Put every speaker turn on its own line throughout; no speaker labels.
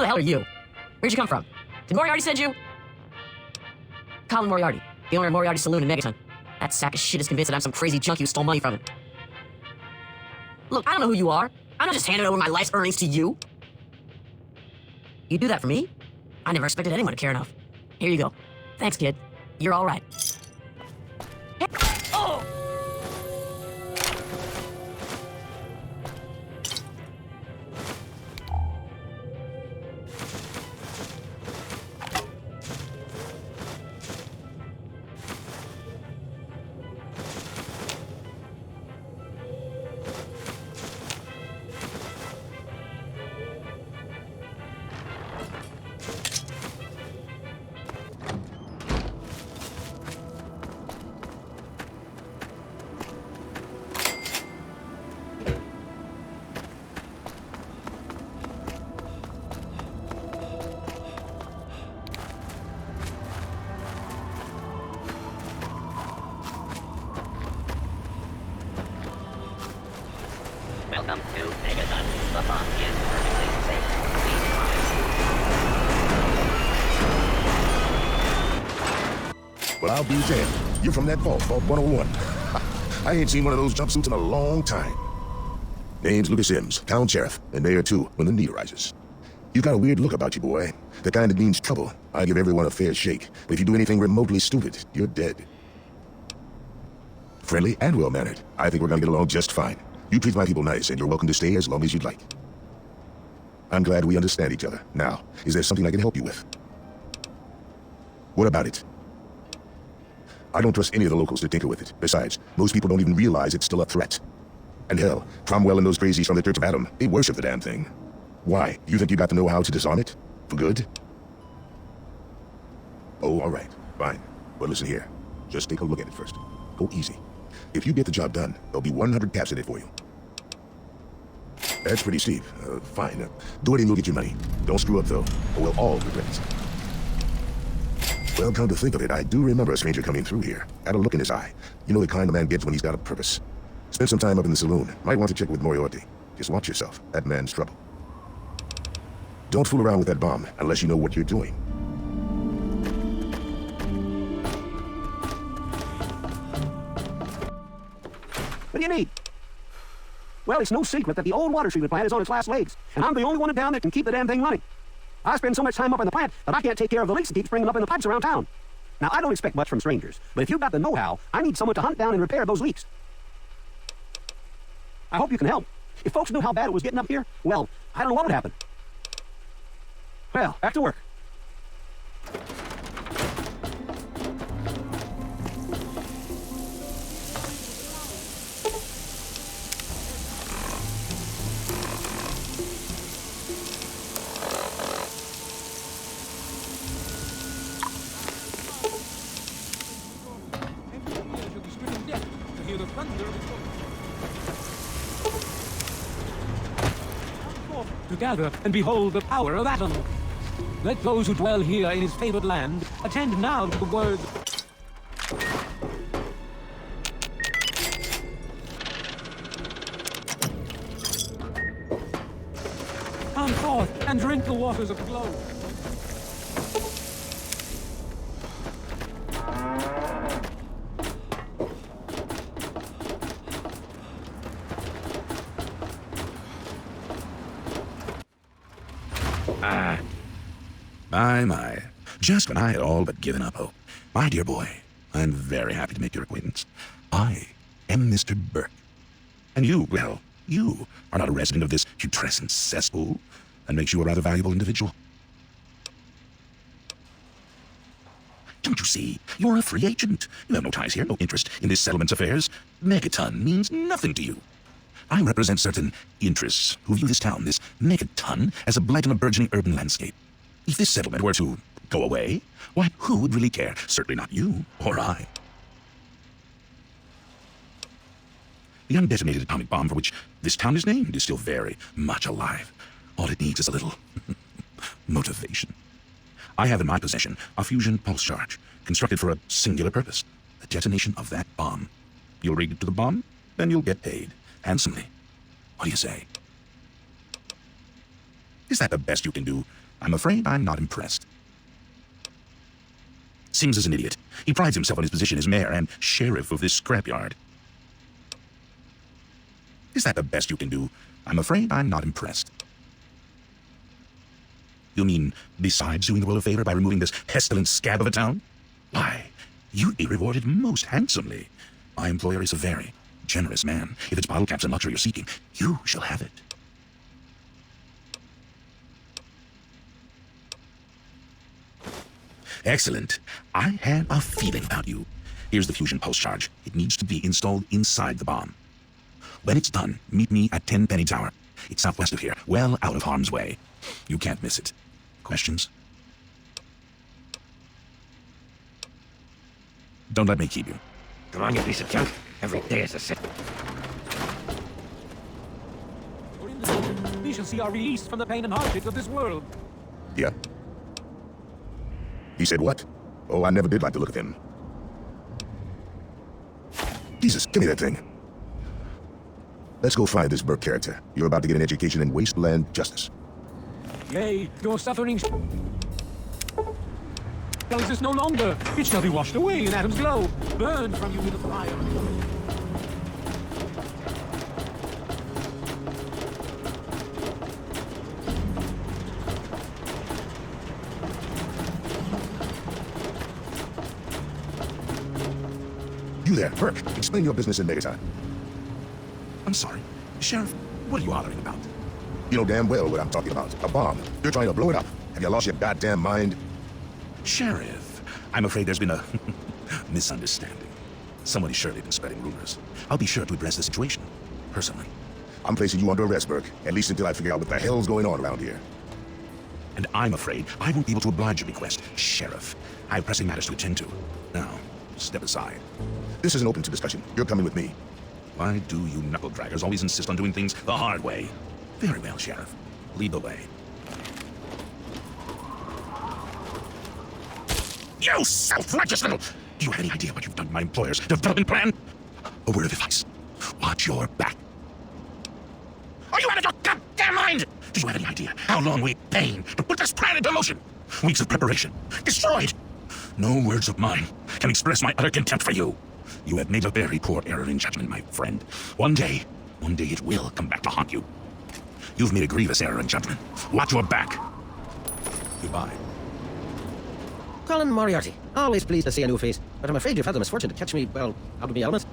hell are you? Where'd you come from? Did Moriarty send you? Colin Moriarty, the owner of Moriarty Saloon in Megaton. That sack of shit is convinced that I'm some crazy junkie who stole money from him. Look, I don't know who you are. I'm not just handing over my life's earnings to you. You do that for me? I never expected anyone to care enough. Here you go. Thanks, kid. You're all right. Oh!
Welcome to Megaton. The bomb is perfectly safe. Please climb.
Well, I'll be damned. You're from that vault, Vault 101. I ain't seen one of those jumpsuits in a long time. Name's Lucas Sims, town sheriff, and mayor too, when the need arises. You got a weird look about you, boy. The kind that means trouble. I give everyone a fair shake, but if you do anything remotely stupid, you're dead. Friendly and well-mannered. I think we're gonna get along just fine. You treat my people nice, and you're welcome to stay as long as you'd like. I'm glad we understand each other. Now, is there something I can help you with? What about it? I don't trust any of the locals to tinker with it. Besides, most people don't even realize it's still a threat. And hell, Cromwell and those crazies from the Church of Adam, they worship the damn thing. Why? You think you got to know how to disarm it? For good? Oh, all right. Fine. Well, listen here. Just take a look at it first. Go easy. If you get the job done, there'll be 100 caps in it for you. That's pretty steep. Fine. Do it and you'll get your money. Don't screw up, though, or we'll all regret it. Well, come to think of it, I do remember a stranger coming through here. Had a look in his eye. You know the kind a man gets when he's got a purpose. Spend some time up in the saloon. Might want to check with Moriarty. Just watch yourself. That man's trouble. Don't fool around with that bomb unless you know what you're doing.
What do you need? Well, it's no secret that the old water treatment plant is on its last legs, and I'm the only one in town that can keep the damn thing running. I spend so much time up in the plant that I can't take care of the leaks that keep springing up in the pipes around town. Now, I don't expect much from strangers, but if you've got the know-how, I need someone to hunt down and repair those leaks. I hope you can help. If folks knew how bad it was getting up here, well, I don't know what would happen. Well, back to work.
To gather and behold the power of Atom. Let those who dwell here in his favored land attend now to the word. Come forth and drink the waters of glow.
My. Just when I had all but given up hope. My dear boy, I'm very happy to make your acquaintance. I am Mr. Burke. And you, well, you are not a resident of this putrescent cesspool. That makes you a rather valuable individual. Don't you see? You're a free agent. You have no ties here, no interest in this settlement's affairs. Megaton means nothing to you. I represent certain interests who view this town, this Megaton, as a blight on a burgeoning urban landscape. If this settlement were to go away, why, who would really care? Certainly not you or I. The undetonated atomic bomb for which this town is named is still very much alive. All it needs is a little motivation. I have in my possession a fusion pulse charge, constructed for a singular purpose, the detonation of that bomb. You'll read it to the bomb, then you'll get paid, handsomely. What do you say? Is that the best you can do
I'm afraid I'm not impressed. Sims is an idiot. He prides himself on his position as mayor and sheriff of this scrapyard. Is that the best you can do? I'm afraid I'm not impressed. You mean, besides doing the world a favor by removing this pestilent scab of a town? Why, you'd be rewarded most handsomely. My employer is a very generous man. If it's bottle caps and luxury you're seeking, you shall have it. Excellent. I had a feeling about you. Here's the fusion post charge. It needs to be installed inside the bomb. When it's done, meet me at 10 Penny Tower. It's southwest of here, well out of harm's way. You can't miss it. Questions? Don't let me keep you.
Come on, you piece of junk. Every day is a sit.
For in the future, we shall see our release from the pain and hardships of this world.
Yeah. He said what? Oh, I never did like the look of him. Jesus, give me that thing. Let's go find this Burke character. You're about to get an education in wasteland justice.
Yea, your suffering shall exist no longer. It shall be washed away in Adam's glow, burned from you with the fire.
You there, Burke. Explain your business in Megaton.
I'm sorry. Sheriff, what are you hollering about?
You know damn well what I'm talking about. A bomb. You're trying to blow it up. Have you lost your goddamn mind?
Sheriff, I'm afraid there's been a misunderstanding. Somebody's surely been spreading rumors. I'll be sure to address the situation, personally.
I'm placing you under arrest, Burke. At least until I figure out what the hell's going on around here.
And I'm afraid I won't be able to oblige your request, Sheriff. I have pressing matters to attend to. Now, step aside.
This isn't open to discussion. You're coming with me.
Why do you knuckle-draggers always insist on doing things the hard way? Very well, Sheriff. Lead the way. You self-righteous little... Do you have any idea what you've done to my employer's development plan? A word of advice. Watch your back. Are you out of your goddamn mind? Do you have any idea how long we've pain to put this plan into motion? Weeks of preparation. Destroyed. No words of mine can express my utter contempt for you. You have made a very poor error in judgment, my friend. One day it will come back to haunt you. You've made a grievous error in judgment. Watch your back. Goodbye.
Colin Moriarty. Always pleased to see a new face, but I'm afraid you've had the misfortune to catch me, well, out of my element.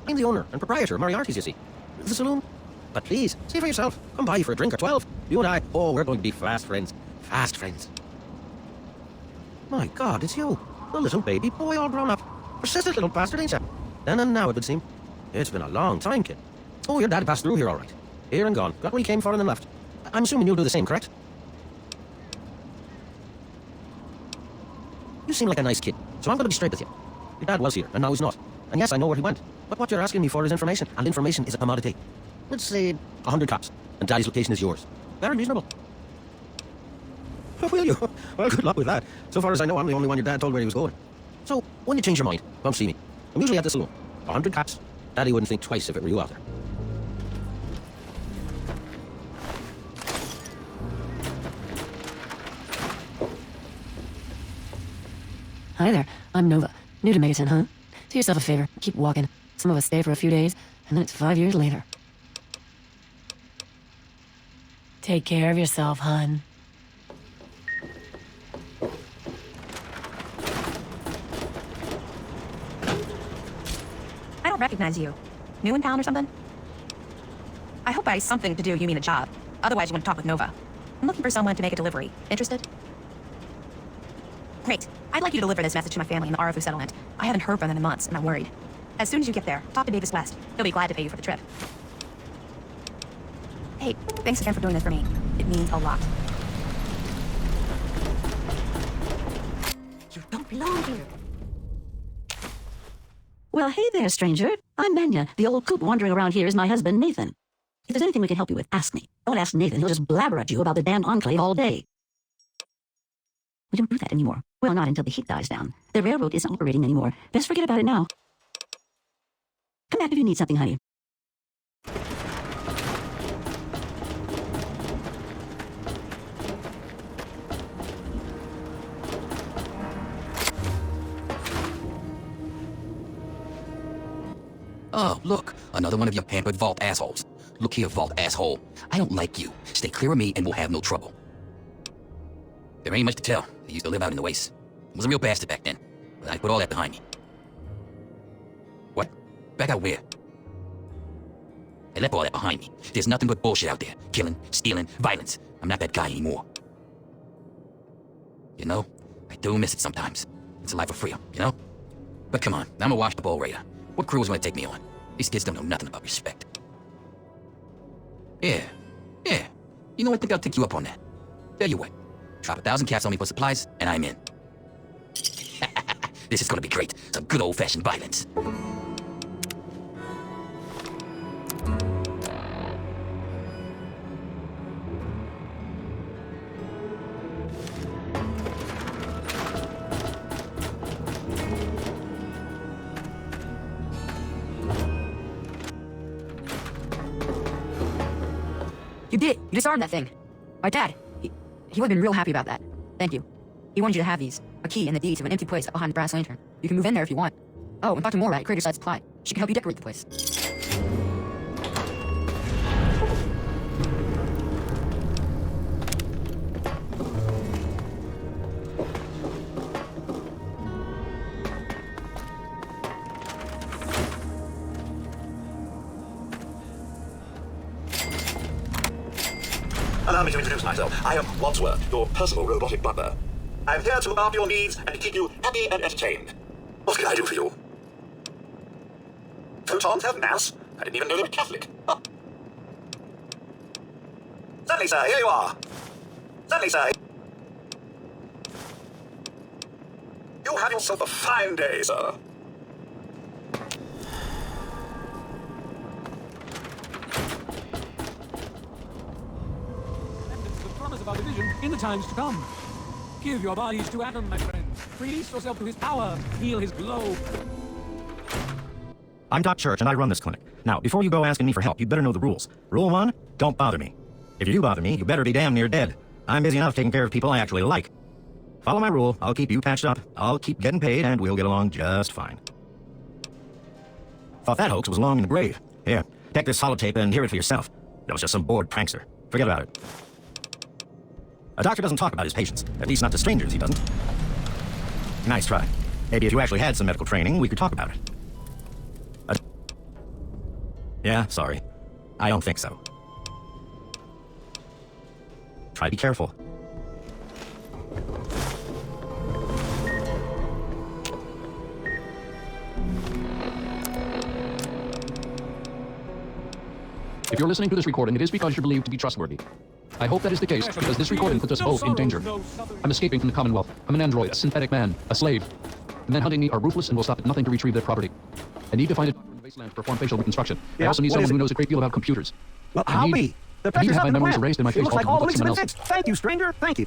I'm the owner and proprietor of Moriarty's, you see. The saloon. But please, see for yourself. Come by for a drink or 12. You and I, oh, we're going to be fast friends. Fast friends. My God, it's you. The little baby boy all grown up. Persistent little bastard, ain't ya? Then and now, it would seem. It's been a long time, kid. Oh, your dad passed through here all right. Here and gone. Got what he came for and then left. I'm assuming you'll do the same, correct? You seem like a nice kid, so I'm going to be straight with you. Your dad was here, and now he's not. And yes, I know where he went. But what you're asking me for is information, and information is a commodity. Let's say 100 cops, and Daddy's location is yours. Very reasonable. Will you? Well, good luck with that. So far as I know, I'm the only one your dad told where he was going. So, when you change your mind, come see me. I'm usually at the saloon. 100 cops. Daddy wouldn't think twice if it were you out there.
Hi there, I'm Nova. New to Megaton, huh? Do yourself a favor, keep walking. Some of us stay for a few days, and then it's 5 years later. Take care of yourself, hun.
I don't recognize you. New in town or something? I hope by something to do you mean a job. Otherwise you want to talk with Nova. I'm looking for someone to make a delivery. Interested? Great. I'd like you to deliver this message to my family in the RFU settlement. I haven't heard from them in months, and I'm worried. As soon as you get there, talk to Davis West. He'll be glad to pay you for the trip. Hey, thanks again for doing this for me. It means a lot.
You don't belong here. Well, hey there, stranger. I'm Manya. The old coot wandering around here is my husband, Nathan. If there's anything we can help you with, ask me. Don't ask Nathan. He'll just blabber at you about the damn enclave all day. We don't do that anymore. Well, not until the heat dies down. The railroad isn't operating anymore. Best forget about it now. Come back if you need something, honey.
Oh, look, another one of your pampered vault assholes. Look here, vault asshole. I don't like you. Stay clear of me and we'll have no trouble. There ain't much to tell. I used to live out in the wastes. I was a real bastard back then, but I put all that behind me. What? Back out where? I left all that behind me. There's nothing but bullshit out there. Killing, stealing, violence. I'm not that guy anymore. You know, I do miss it sometimes. It's a life of freedom, you know? But come on, I'm a washed-up old raider. What crew is gonna take me on? These kids don't know nothing about respect. Yeah. You know, I think I'll take you up on that. Tell you what, drop 1,000 caps on me for supplies, and I'm in. This is gonna be great. Some good old-fashioned violence.
You did. You disarmed that thing. My dad, he would have been real happy about that. Thank you. He wanted you to have these. A key and the deed to an empty place up behind the brass lantern. You can move in there if you want. Oh, and talk to Mora at Craterside Supply. She can help you decorate the place.
Allow me to introduce myself. I am Wadsworth, your personal robotic butler. I'm here to look after your needs and to keep you happy and entertained. What can I do for you? Photons have mass? I didn't even know they were Catholic. Huh. Certainly, sir. Here you are. Certainly, sir. You have yourself a fine day, sir.
Of our division in the times to come. Give your bodies to Adam, my friend. Release yourself to his power. Feel his glow.
I'm Doc Church, and I run this clinic. Now, before you go asking me for help, you'd better know the rules. Rule 1, don't bother me. If you do bother me, you better be damn near dead. I'm busy enough taking care of people I actually like. Follow my rule, I'll keep you patched up, I'll keep getting paid, and we'll get along just fine. Thought that hoax was long in the grave. Here, take this holotape and hear it for yourself. That was just some bored prankster. Forget about it. A doctor doesn't talk about his patients. At least not to strangers, he doesn't. Nice try. Maybe if you actually had some medical training, we could talk about it. Yeah, sorry. I don't think so. Try to be careful.
If you're listening to this recording, it is because you're believed to be trustworthy. I hope that is the case, because this recording puts us both in danger. I'm escaping from the Commonwealth. I'm an android, a synthetic man, a slave. The men hunting me are ruthless and will stop at nothing to retrieve their property. I need to find a doctor in the wasteland to perform facial reconstruction. I also need someone who knows a great deal about computers.
Well, I'll be. The
I need to
pressure's
have
up
my
in the
memories
plant.
erased and my
It
face
looks like
altered
all the
by
leaks have
someone
been
else.
fixed. Thank you, stranger. Thank you.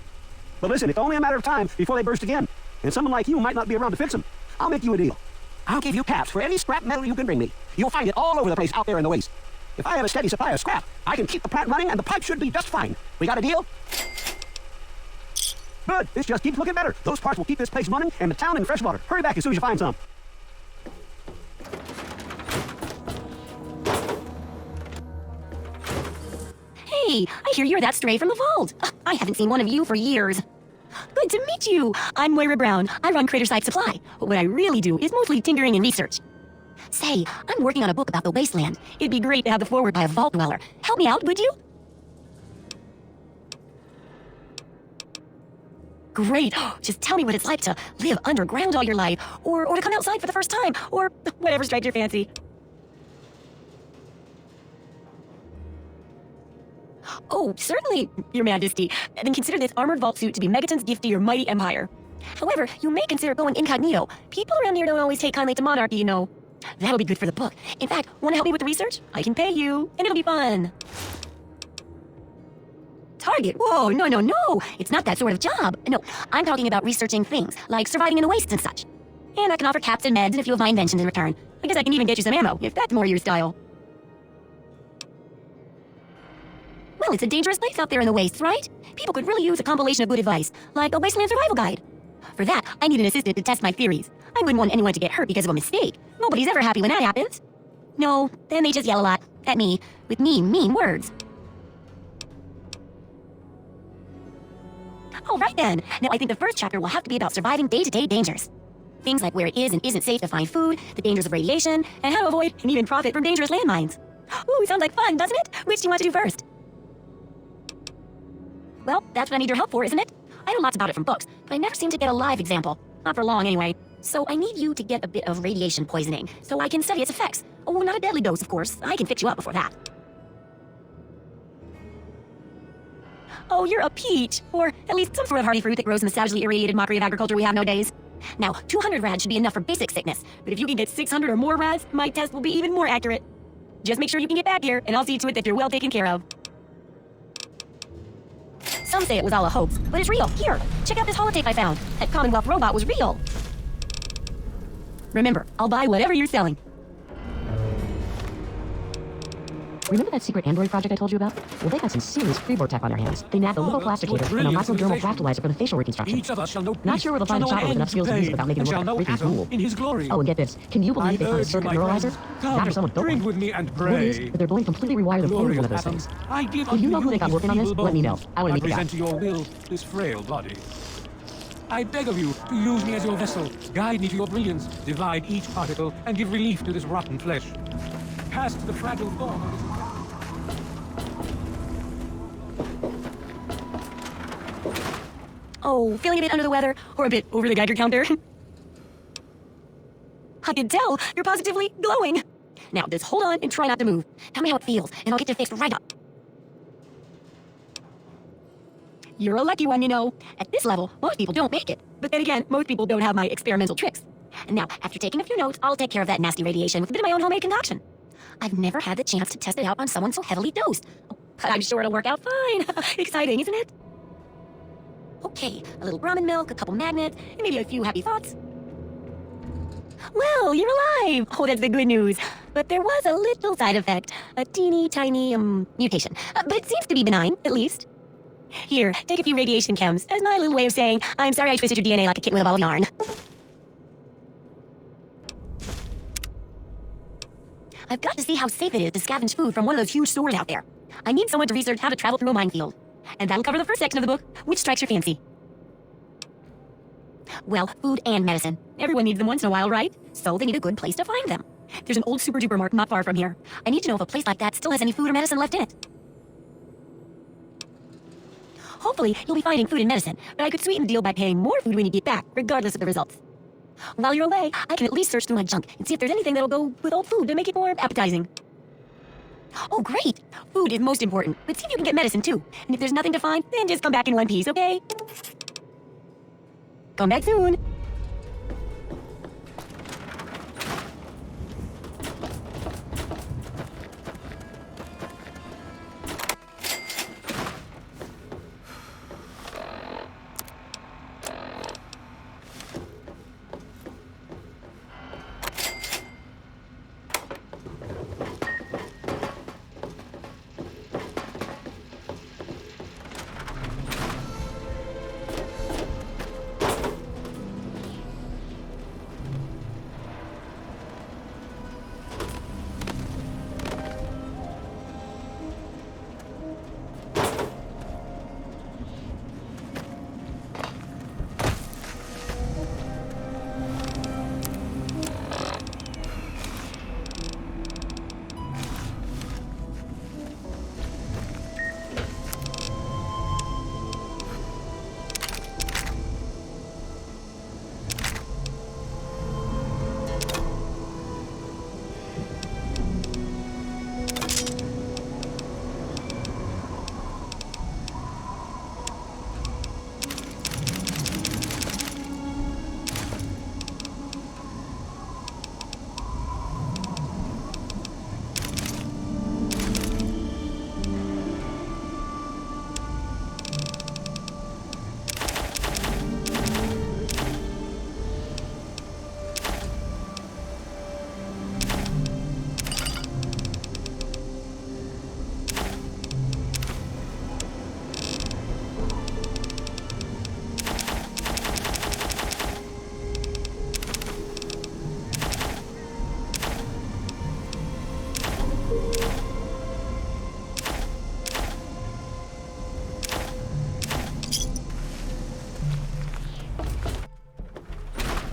But listen, it's only a matter of time before they burst again. And someone like you might not be around to fix them. I'll make you a deal. I'll give you caps for any scrap metal you can bring me. You'll find it all over the place out there in the waste. If I have a steady supply of scrap, I can keep the plant running and the pipe should be just fine. We got a deal? Good. This just keeps looking better. Those parts will keep this place running and the town in fresh water. Hurry back as soon as you find some.
Hey, I hear you're that stray from the vault. I haven't seen one of you for years. Good to meet you. I'm Moira Brown. I run Craterside Supply, but what I really do is mostly tinkering and research. Say, I'm working on a book about the wasteland. It'd be great to have the foreword by a vault dweller. Help me out, would you? Great. Just tell me what it's like to live underground all your life, or to come outside for the first time, or whatever strikes your fancy. Oh, certainly, Your Majesty. Then consider this armored vault suit to be Megaton's gift to your mighty empire. However, you may consider going incognito. People around here don't always take kindly to monarchy, you know. That'll be good for the book. In fact, want to help me with the research? I can pay you, and it'll be fun. Target? Whoa, no. It's not that sort of job. No, I'm talking about researching things, like surviving in the wastes and such. And I can offer caps and meds and a few of my inventions in return. I guess I can even get you some ammo, if that's more your style. Well, it's a dangerous place out there in the wastes, right? People could really use a compilation of good advice, like a wasteland survival guide. For that, I need an assistant to test my theories. I wouldn't want anyone to get hurt because of a mistake. Nobody's ever happy when that happens. No, then they just yell a lot at me with mean words. All right then. Now I think the first chapter will have to be about surviving day-to-day dangers. Things like where it is and isn't safe to find food, the dangers of radiation, and how to avoid and even profit from dangerous landmines. Ooh, sounds like fun, doesn't it? Which do you want to do first? Well, that's what I need your help for, isn't it? I know lots about it from books, but I never seem to get a live example. Not for long, anyway. So I need you to get a bit of radiation poisoning, so I can study its effects. Oh, not a deadly dose, of course. I can fix you up before that. Oh, you're a peach, or at least some sort of hardy fruit that grows in the savagely irradiated mockery of agriculture we have nowadays. Now, 200 rads should be enough for basic sickness, but if you can get 600 or more rads, my test will be even more accurate. Just make sure you can get back here, and I'll see to it that you're well taken care of. Some say it was all a hoax, but it's real. Here, check out this holotape I found. That Commonwealth robot was real. Remember, I'll buy whatever you're selling.
Remember that secret android project I told you about? Well, they got some serious freeboard tech on their hands. They nabbed a little plasticator and a microdermal fractalizer for the facial reconstruction.
Each of us shall know
Not sure where they'll find a child with enough skills to use it without making them look like a freaking fool.
in his glory.
Oh, and get this. Can you believe they found a circuit neuralizer? That or someone built
drink
one.
with me and
The word is
pray.
that they're going to completely rewire the brain with one of those things.
I give
If you know who they got working on this, let me know. I want to meet the guy.
present to your will this frail body. I beg of you to use me as your vessel. Guide me to your brilliance. Divide each particle and give relief to this rotten flesh. Cast the fragile form of this...
Oh, feeling a bit under the weather, or a bit over the Geiger counter? I can tell you're positively glowing. Now, just hold on and try not to move. Tell me how it feels, and I'll get you fixed right up. You're a lucky one, you know. At this level, most people don't make it. But then again, most people don't have my experimental tricks. And now, after taking a few notes, I'll take care of that nasty radiation with a bit of my own homemade concoction. I've never had the chance to test it out on someone so heavily dosed. Oh, but I'm sure it'll work out fine. Exciting, isn't it? Okay, a little Brahmin milk, a couple magnets, and maybe a few happy thoughts. Well, you're alive! Oh, that's the good news. But there was a little side effect. A teeny tiny, mutation. But it seems to be benign, at least. Here, take a few radiation chems as my little way of saying, I'm sorry I twisted your DNA like a kitten with a ball of yarn. I've got to see how safe it is to scavenge food from one of those huge stores out there. I need someone to research how to travel through a minefield. And that'll cover the first section of the book. Which strikes your fancy? Well, food and medicine. Everyone needs them once in a while, right? So they need a good place to find them. There's an old super-duper mart not far from here. I need to know if a place like that still has any food or medicine left in it. Hopefully, you'll be finding food and medicine, but I could sweeten the deal by paying more food when you get back, regardless of the results. While you're away, I can at least search through my junk and see if there's anything that'll go with old food to make it more appetizing. Oh, great! Food is most important, but see if you can get medicine, too. And if there's nothing to find, then just come back in one piece, okay? Come back soon!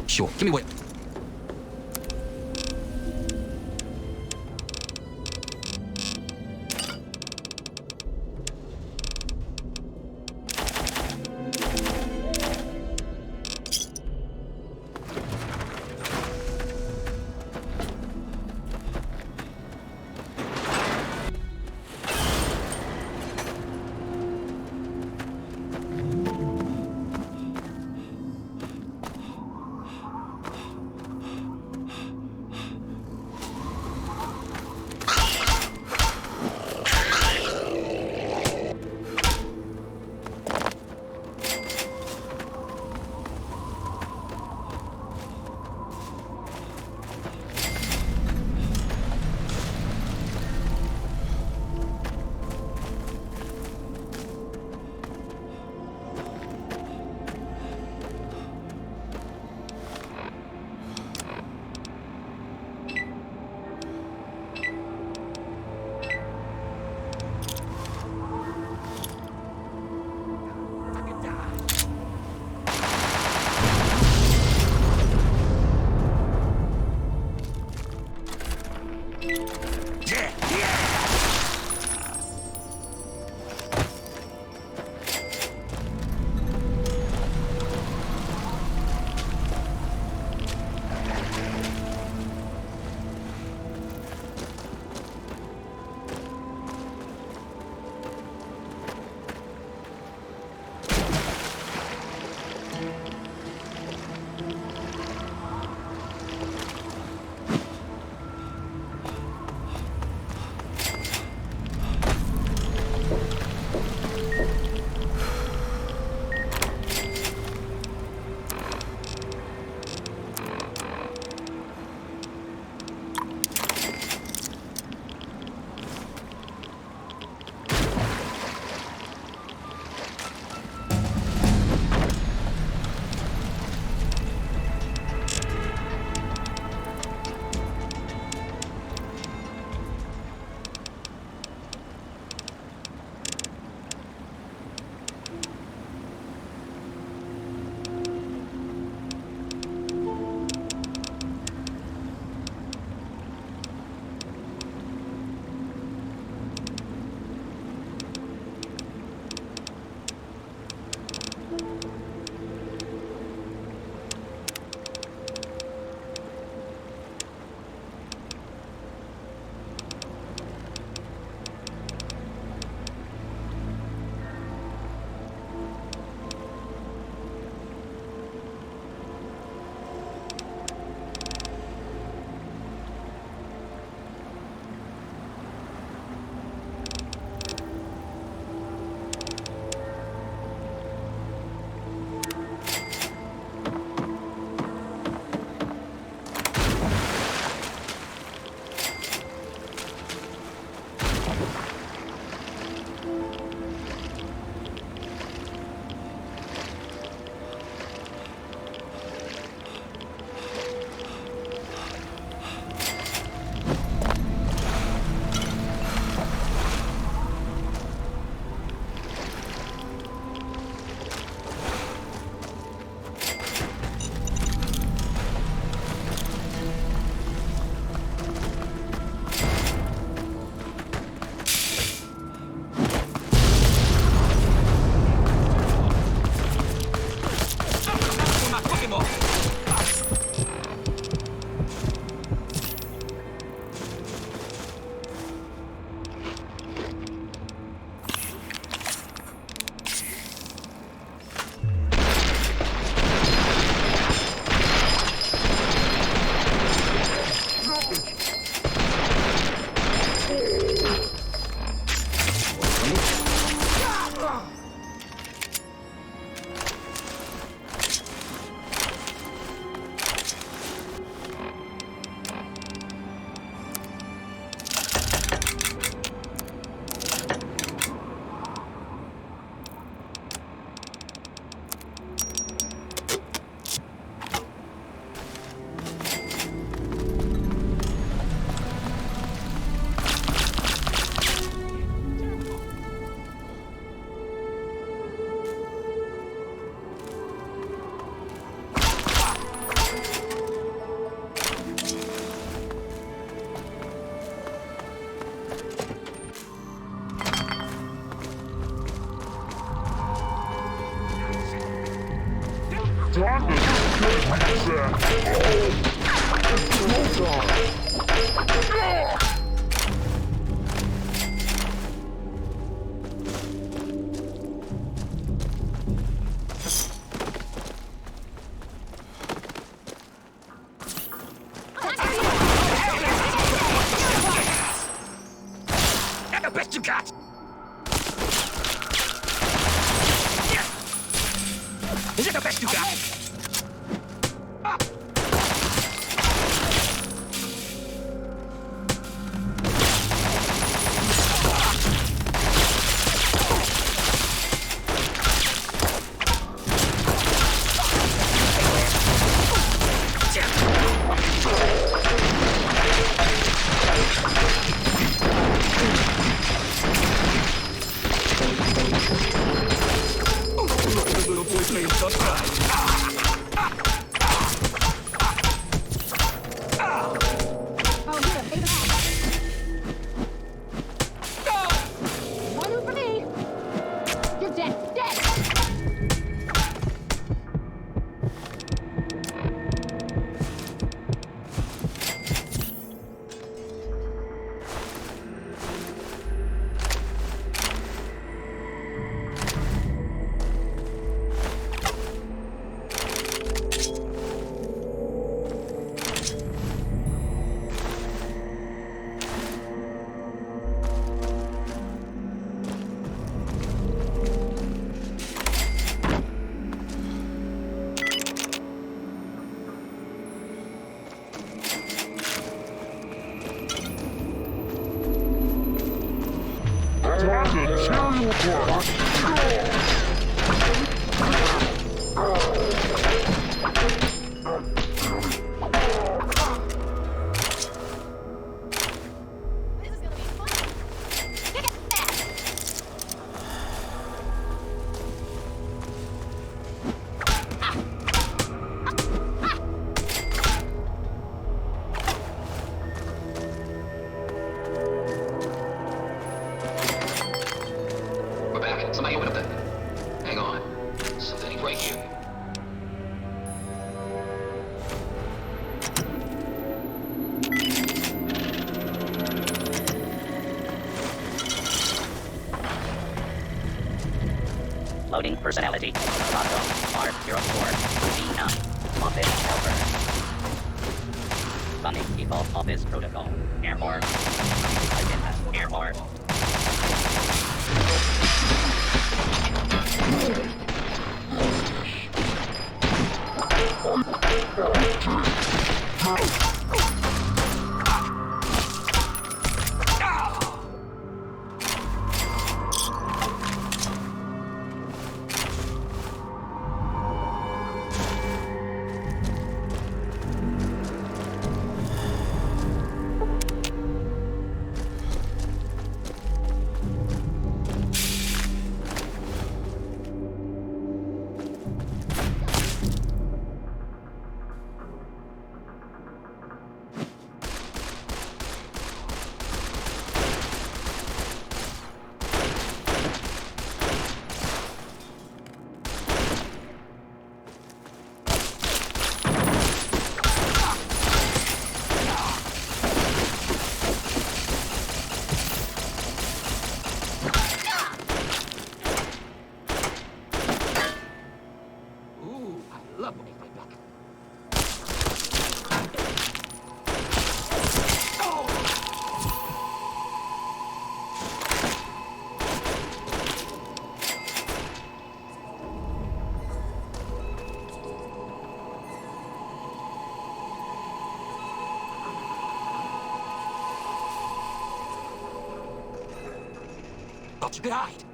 Sure, give me what... That's the best you got! Is it the best you got? Little boy playing just right.
We're back. Somebody open up that. Hang on. Something ain't right here.
Loading personality. Rocco, R04, B9. Office helper. Running default office protocol. Error. Error.
Love when they fight back. Thought you could hide.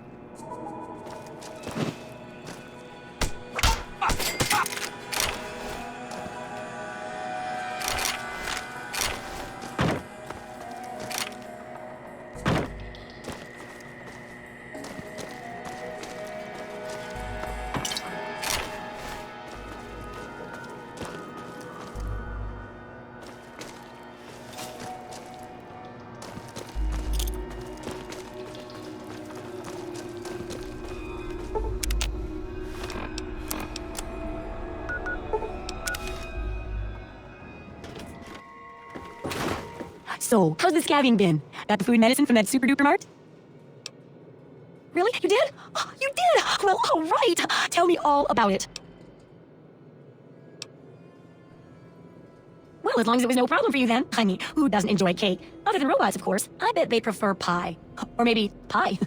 So, how's the scabbing been? Got the food and medicine from that super duper mart? Really? You did? Oh, you did? Well, all right. Tell me all about it. Well, as long as it was no problem for you then. I mean, who doesn't enjoy cake? Other than robots, of course. I bet they prefer pie. Or maybe pie.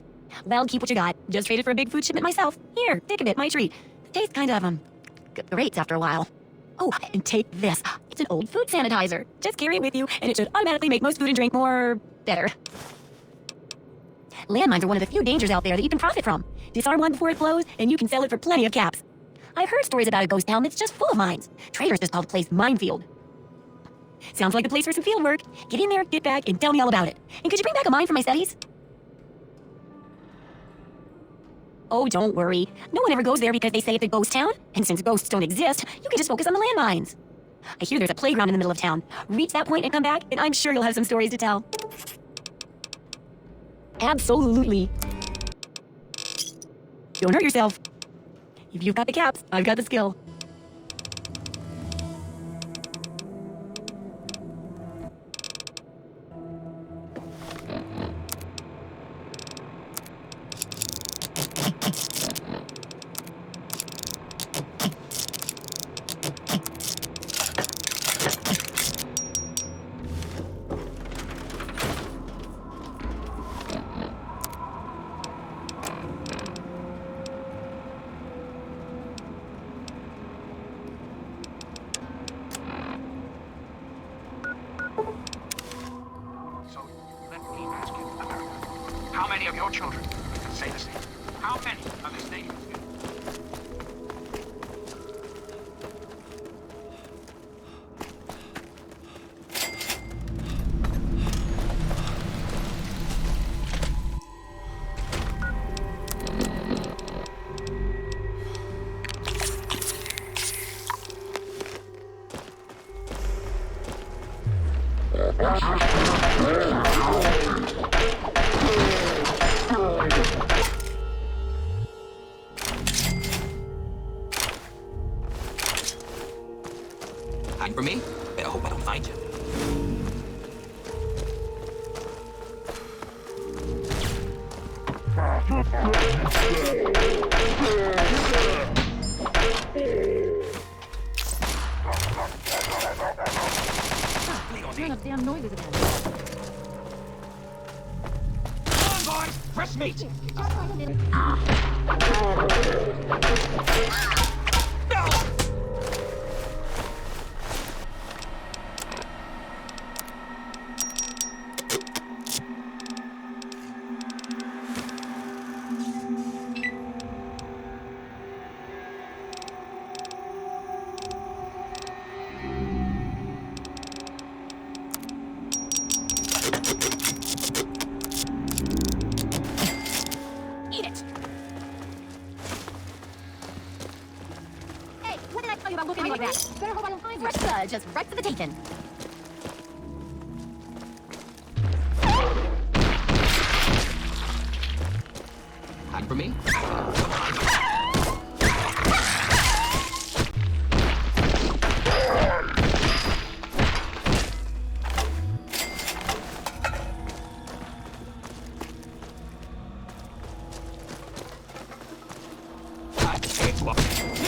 Well, keep what you got. Just traded for a big food shipment myself. Here, take a bit, my treat. It tastes kind of, great after a while. Oh, and take this. It's an old food sanitizer. Just carry it with you, and it should automatically make most food and drink more... better. Landmines are one of the few dangers out there that you can profit from. Disarm one before it blows, and you can sell it for plenty of caps. I've heard stories about a ghost town that's just full of mines. Traders just call the place Minefield. Sounds like the place for some field work. Get in there, get back, and tell me all about it. And could you bring back a mine for my studies? Oh, don't worry. No one ever goes there because they say it's a ghost town. And since ghosts don't exist, you can just focus on the landmines. I hear there's a playground in the middle of town. Reach that point and come back, and I'm sure you'll have some stories to tell. Absolutely. Don't hurt yourself. If you've got the caps, I've got the skill.
How many of your children can say the same? How many of this nation?
Hiding from me? Better hope I don't find you.
Enough damn noises again.
Come on, boys! Fresh meat!
Eat it! Hey, what did I tell you about looking like that? Better hope I don't find fresh blood, just right for the taking.
Hiding from me?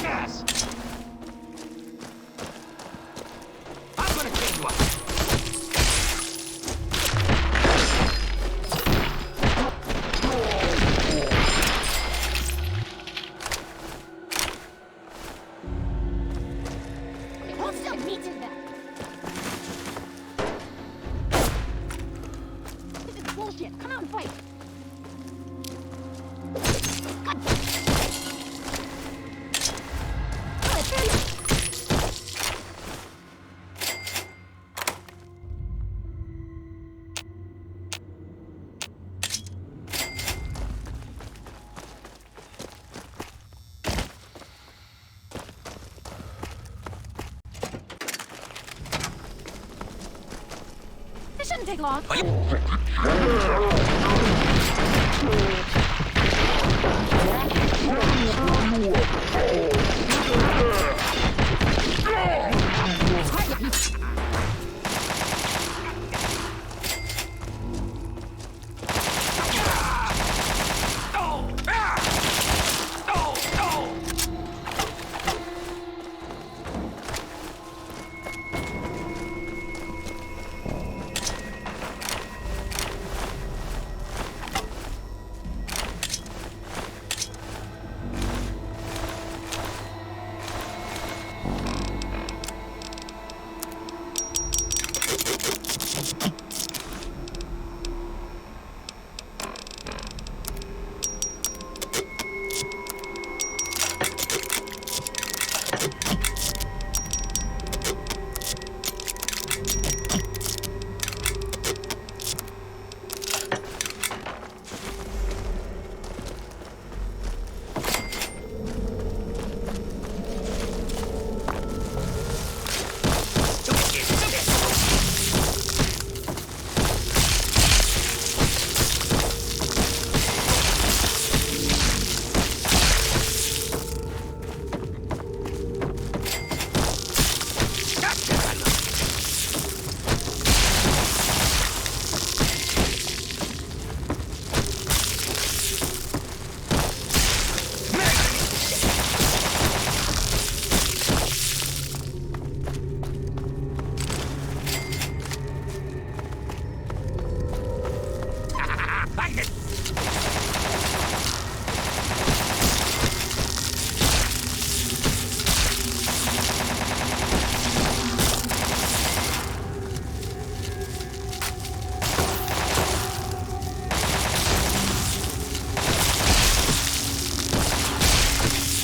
Yes! I'm gonna kill you up!
Hold still, meat is back. This is bullshit. Come out and fight. This shouldn't take long.
Are you...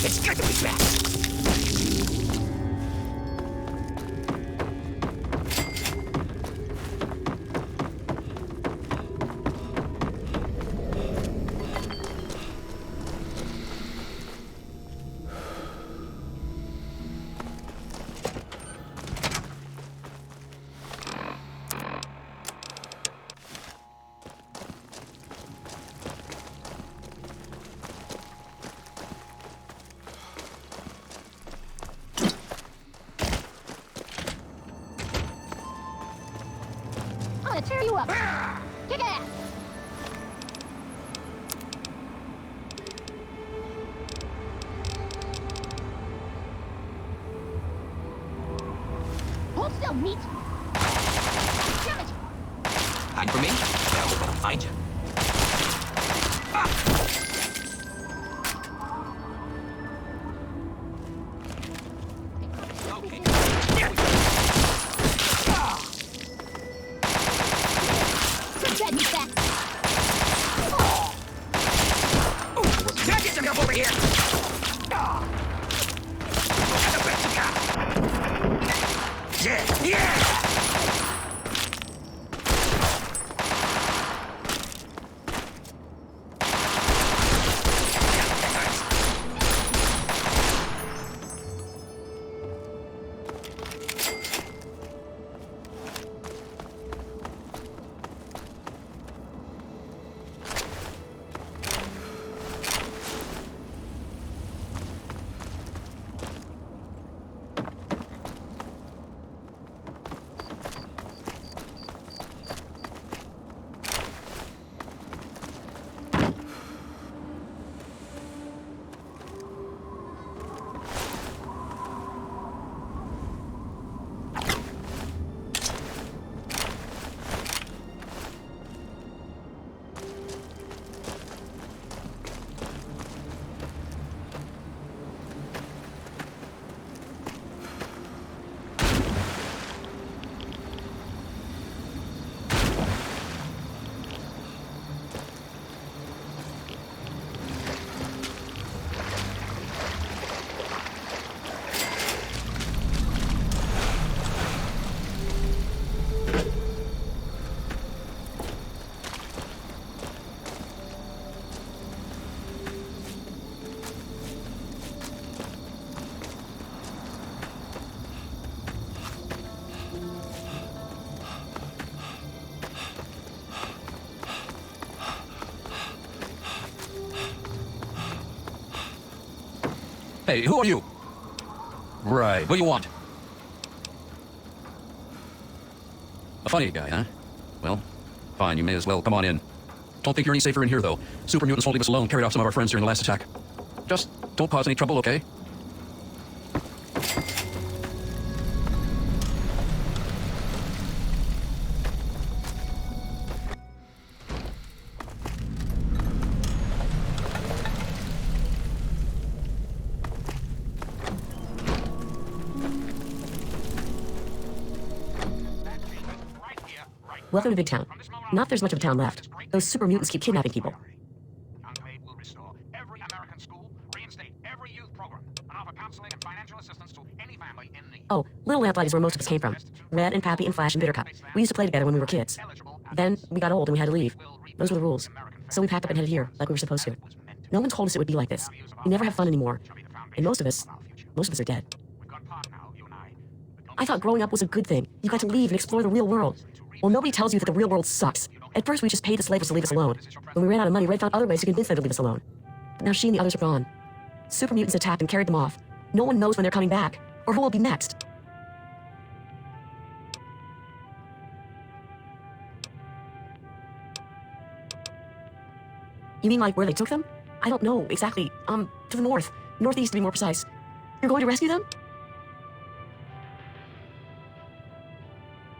It's got to be fast.
I'm gonna tear you up. Kick ass. Hold still, meat. Damn it.
Hide from me? Well, I'll find you.
Get me back.
Can I get some help over here? That's the best you got. Yeah, yeah!
Hey, who are you? Right, what do you want? A funny guy, huh? Well, fine, you may as well come on in. Don't think you're any safer in here, though. Super mutants won't leave us alone, carried off some of our friends during the last attack. Just don't cause any trouble, okay?
Welcome to Big Town. Not that there's much of a town left. Those super mutants keep kidnapping people.
Enclave will restore every American school, reinstate every youth program, and offer counseling and financial assistance to any family in need.
Oh, Little Lamplight is where most of us came from. Red and Pappy and Flash and Bittercup. We used to play together when we were kids. Then we got old and we had to leave. Those were the rules. So we packed up and headed here, like we were supposed to. No one told us it would be like this. We never have fun anymore. And most of us are dead. I thought growing up was a good thing. You got to leave and explore the real world. Well, nobody tells you that the real world sucks. At first, we just paid the slavers to leave us alone. When we ran out of money, Red found other ways to convince them to leave us alone. But now she and the others are gone. Super mutants attacked and carried them off. No one knows when they're coming back, or who will be next. You mean like where they took them? I don't know exactly. To the north. Northeast to be more precise. You're going to rescue them?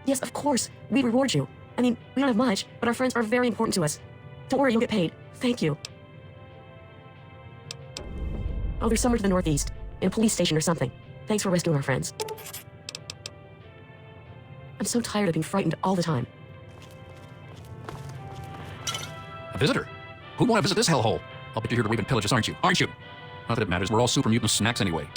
Yes, of course. We reward you. I mean, we don't have much, but our friends are very important to us. Don't worry, you'll get paid. Thank you. Oh, there's somewhere to the northeast. In a police station or something. Thanks for rescuing our friends. I'm so tired of being frightened all the time.
A visitor? Who'd want to visit this hellhole? I'll bet you're here to rape and pillage us, aren't you? Aren't you? Not that it matters. We're all super mutant snacks anyway.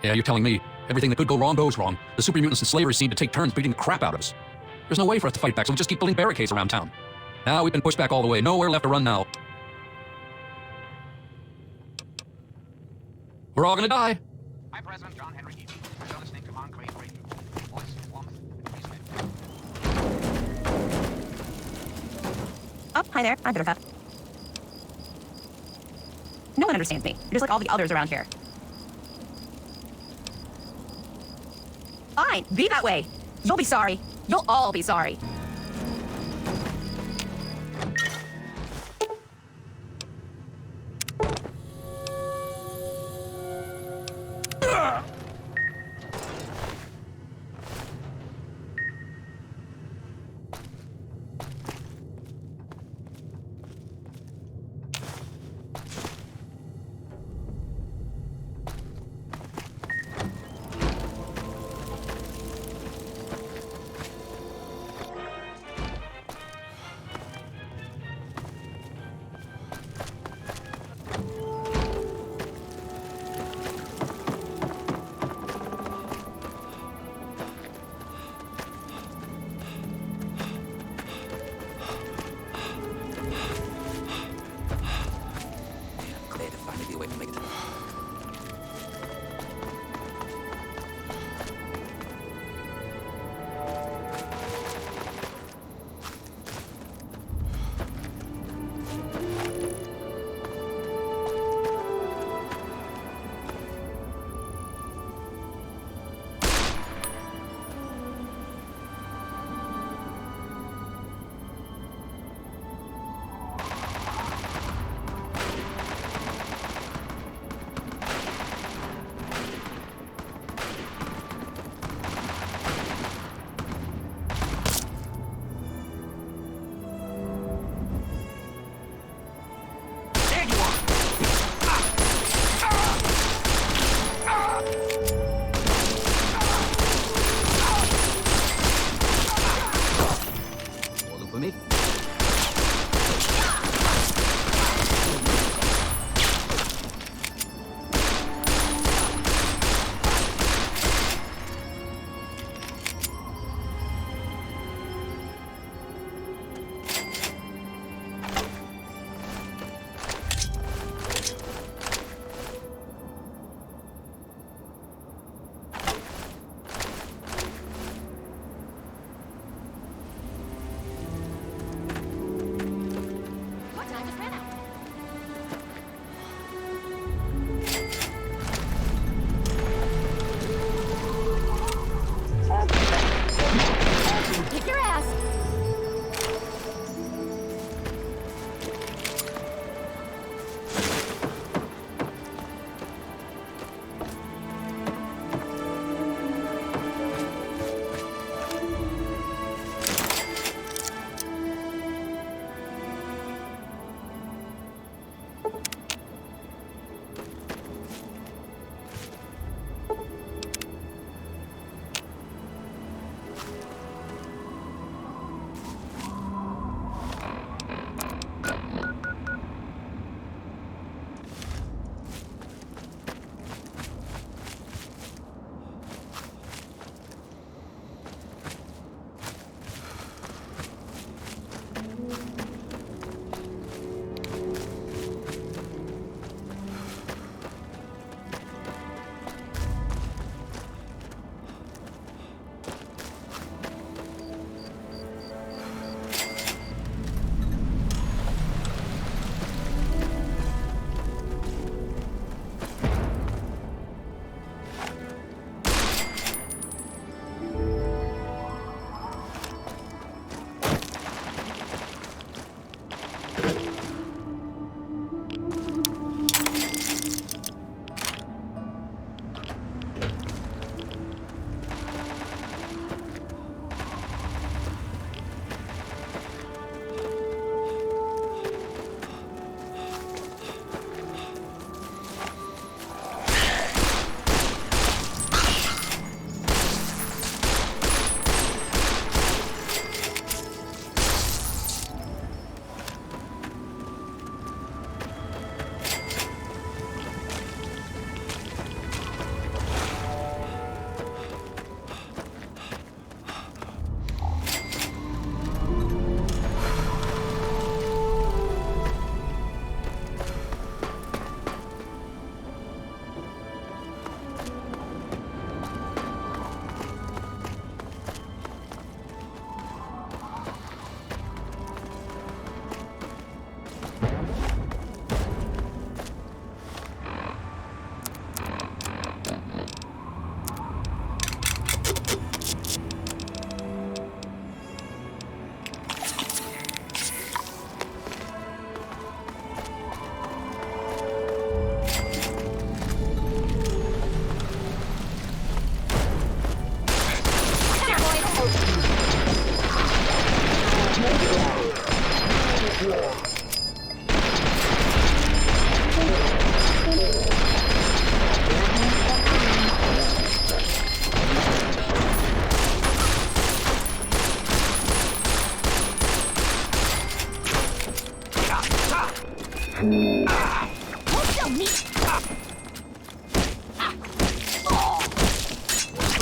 Yeah, you're telling me. Everything that could go wrong goes wrong. The super mutants and slavers seem to take turns beating the crap out of us. There's no way for us to fight back, so we just keep building barricades around town. Now we've been pushed back all the way. Nowhere left to run now. We're all gonna die.
I'm President John Henry Eaton. You're listening to Enclave Radio. Voice, warmth, peace.
Oh, hi there. I'm Bittercup. No one understands me. You're just like all the others around here. Fine, be that way. You'll be sorry. You'll all be sorry.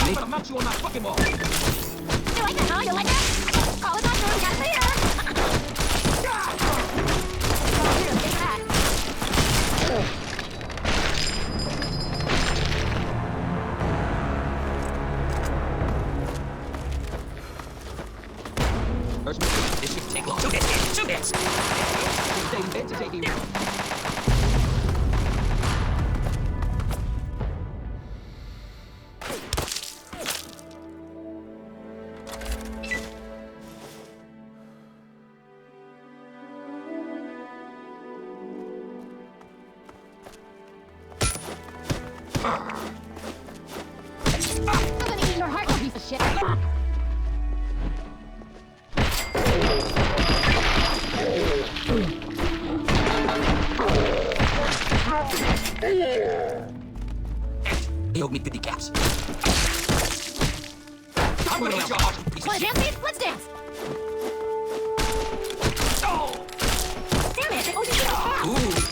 me?
I'm gonna mount you on that fucking wall.
You like that, huh? You like that? Call it not true, got clear. Oh, here, take that.
First move. This should take long. Shoot it! Shoot it!
Stay fit to take you.
I'm gonna eat your heart, you piece of shit.
He owed me 50 caps. I'm gonna eat your heart, you piece of
Wanna
shit.
dance, Steve? Let's dance. Damn it, they owed you 50 caps.
Ooh.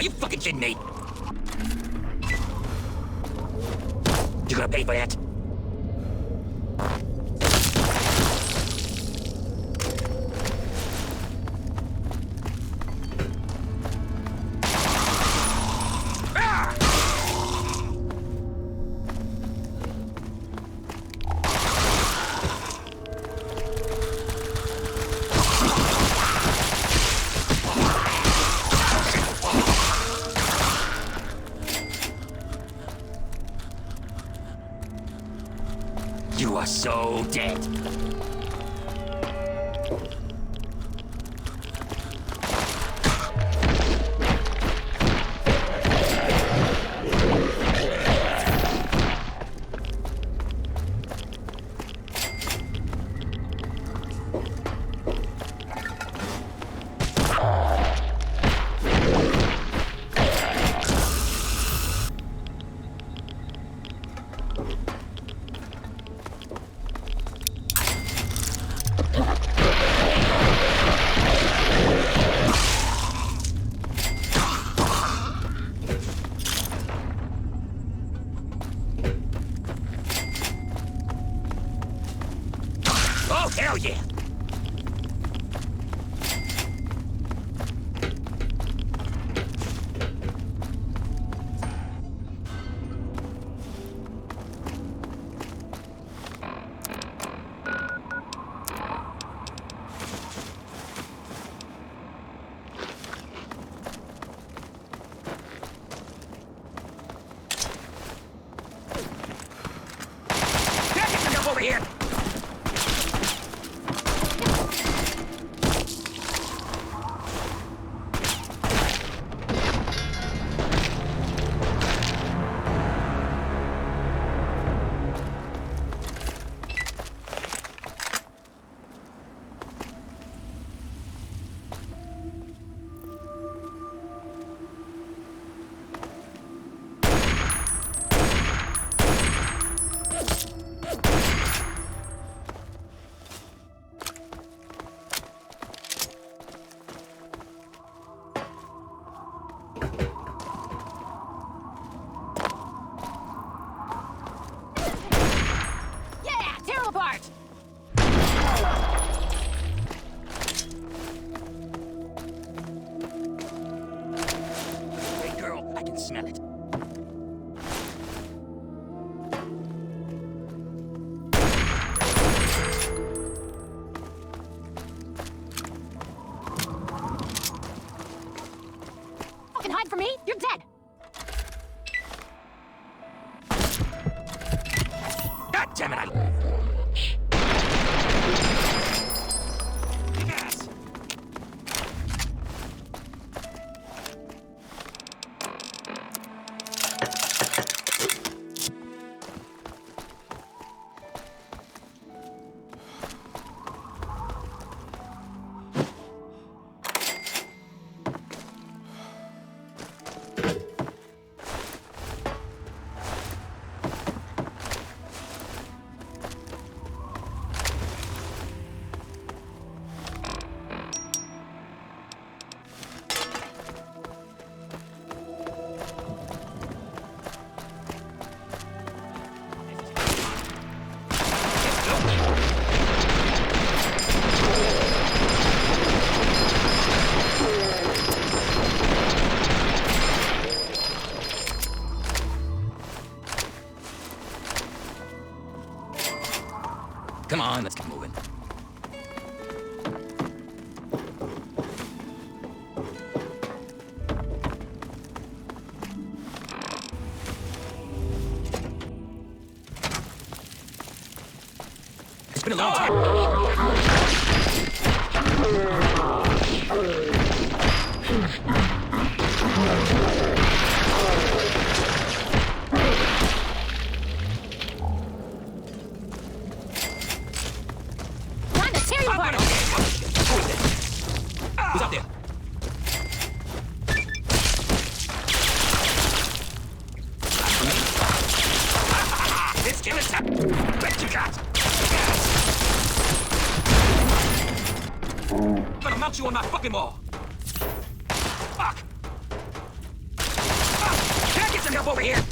Are you fucking kidding me? You're gonna pay for that? You are so dead. Oh, hell yeah! Get yourself over here!
Yeah, tear them apart!
Hey, girl, I can smell it.
Fucking hide from me? You're dead!
God damn it, Yes! Come on, let's get moving. It's been a long time.
Time to tear you apart!
Who's out there? It's killing time. What you got? I'm gonna mount you on my fucking wall. Fuck! jump over here!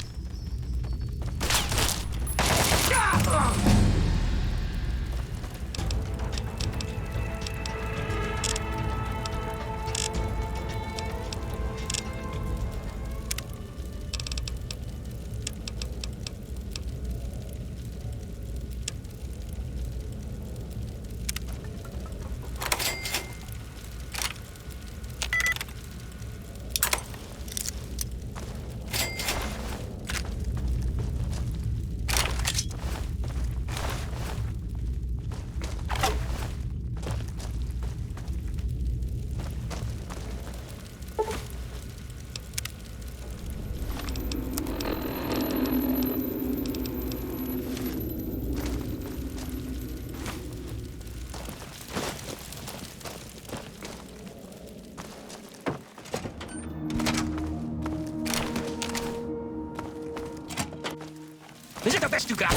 Is it the best you got?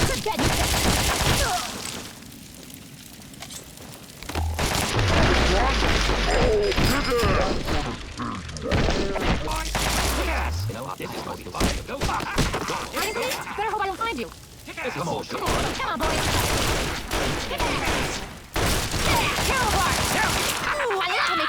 Yes! You know, this is going to be fun. Go on.
Better hope I don't find you.
Come on,
Come on, boys. Kick ass. Yeah, Carol Bar. Ooh, I love when they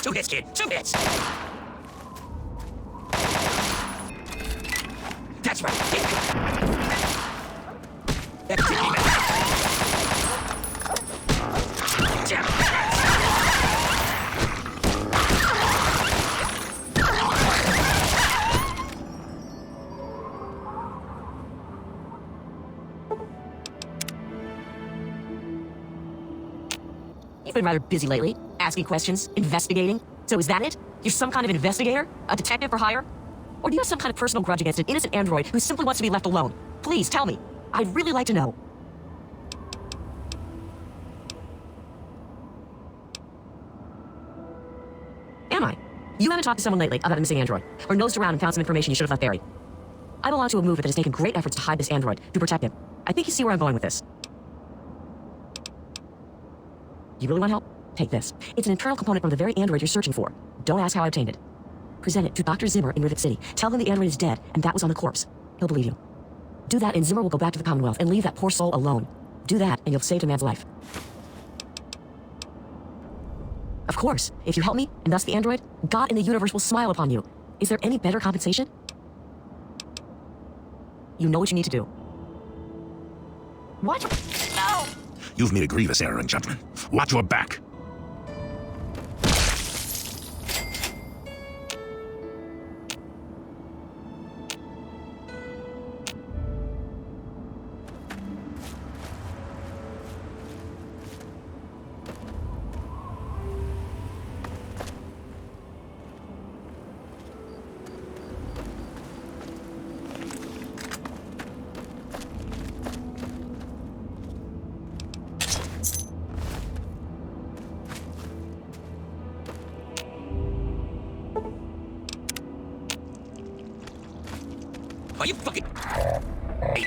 2 hits, kid. 2 hits. That's right. Get That's it, even. Damn it.
You've been rather busy lately, asking questions, investigating. So is that it? You're some kind of investigator? A detective for hire? Or do you have some kind of personal grudge against an innocent android who simply wants to be left alone? Please tell me. I'd really like to know. Am I? You haven't talked to someone lately about a missing android, or nosed around and found some information you should have left buried. I belong to a movement that has taken great efforts to hide this android, to protect him. I think you see where I'm going with this. You really want help? Take this. It's an internal component from the very android you're searching for. Don't ask how I obtained it. Present it to Dr. Zimmer in Rivet City. Tell him the android is dead, and that was on the corpse. He'll believe you. Do that, and Zimmer will go back to the Commonwealth and leave that poor soul alone. Do that, and you'll save a man's life. Of course, if you help me, and thus the android, God in the universe will smile upon you. Is there any better compensation? You know what you need to do. What? No!
You've made a grievous error, gentlemen. Watch your back.
Are you fucking... Hey.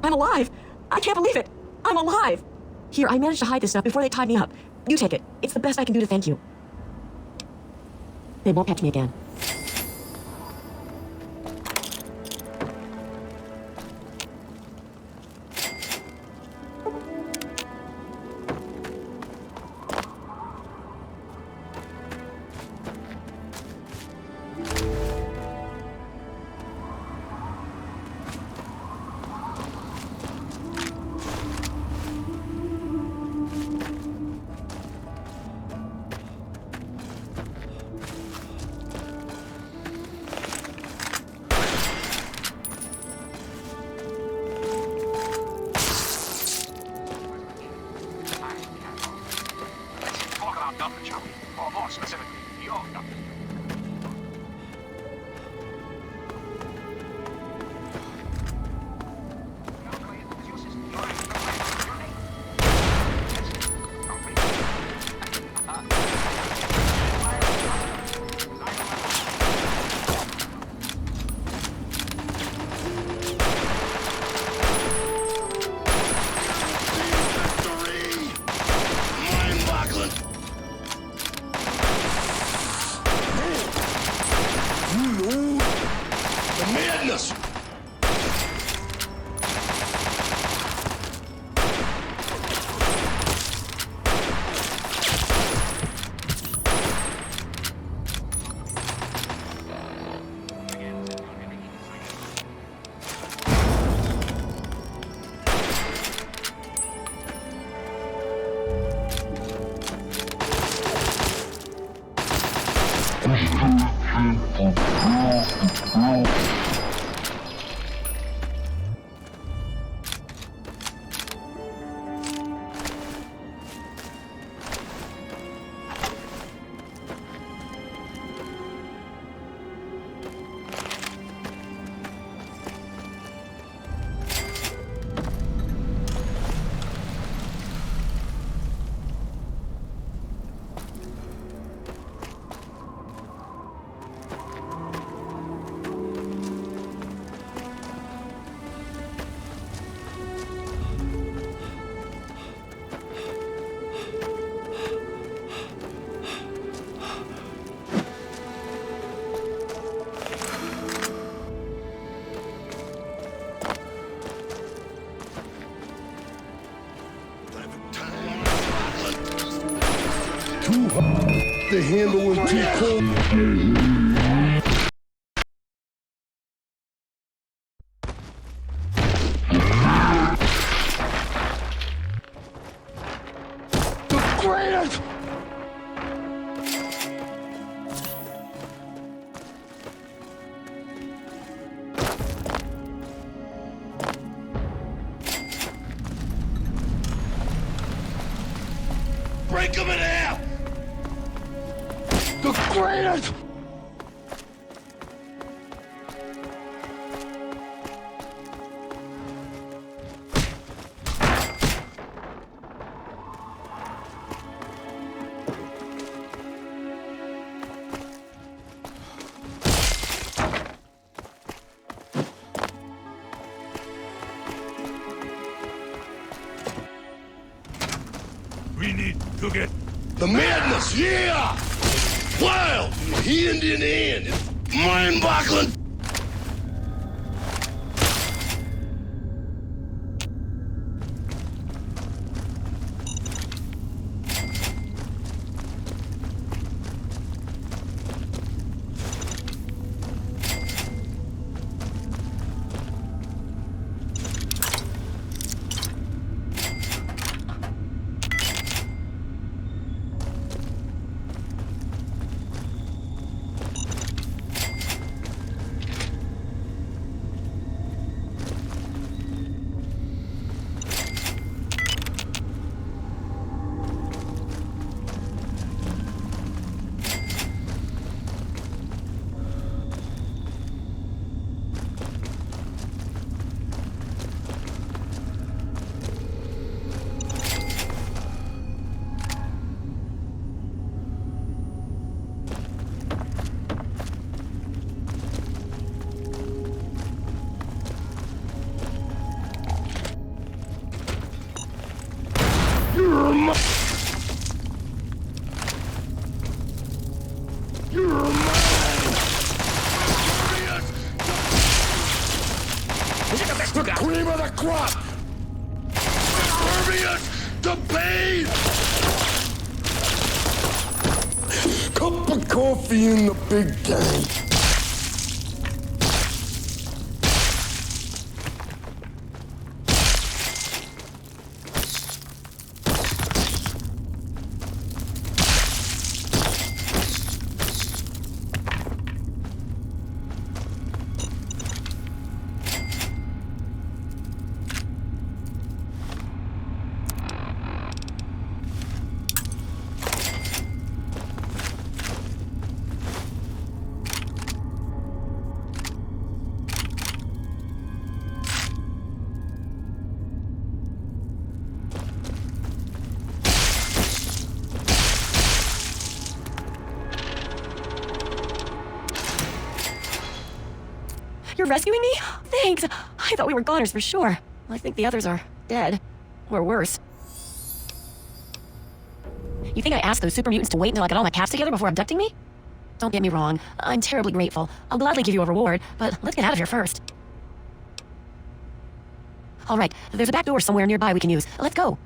I'm alive. I can't believe it. I'm alive. Here, I managed to hide this stuff before they tied me up. You take it. It's the best I can do to thank you. They won't catch me again.
Talk about government, shall we? Or more specifically, your government.
Madness!
Too hot. The handle was too cold.
Break him in half! The greatest!
We need to get
The madness, yeah! Wild, hand in hand, it's mind-boggling. You're mine! You're mine! The cream of the crop! Impervious to pain! Cup of coffee in the big tank.
You're rescuing me? Thanks. I thought we were goners for sure. I think the others are dead. Or worse. You think I asked those super mutants to wait until I got all my cats together before abducting me? Don't get me wrong. I'm terribly grateful. I'll gladly give you a reward, but let's get out of here first. All right, there's a back door somewhere nearby we can use. Let's go.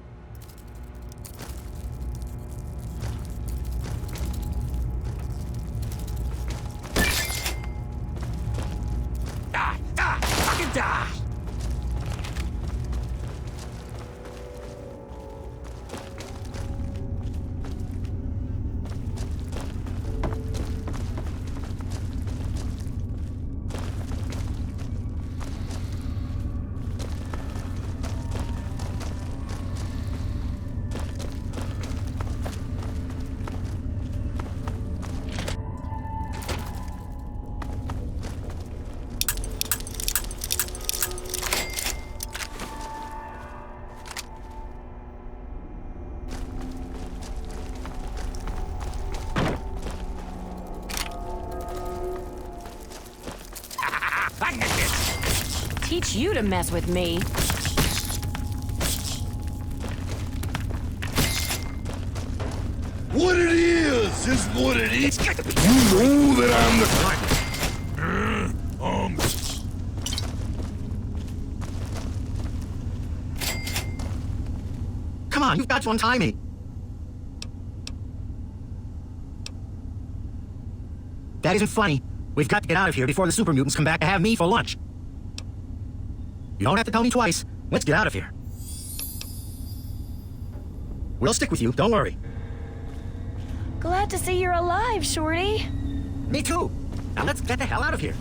Die! Die! Fucking die!
Teach you to mess with me.
What it is what it is. You know that I'm the kind.
Come on, you've got to untie me. That isn't funny. We've got to get out of here before the super mutants come back to have me for lunch. You don't have to tell me twice. Let's get out of here. We'll stick with you, don't worry.
Glad to see you're alive, Shorty.
Me too. Now let's get the hell out of here.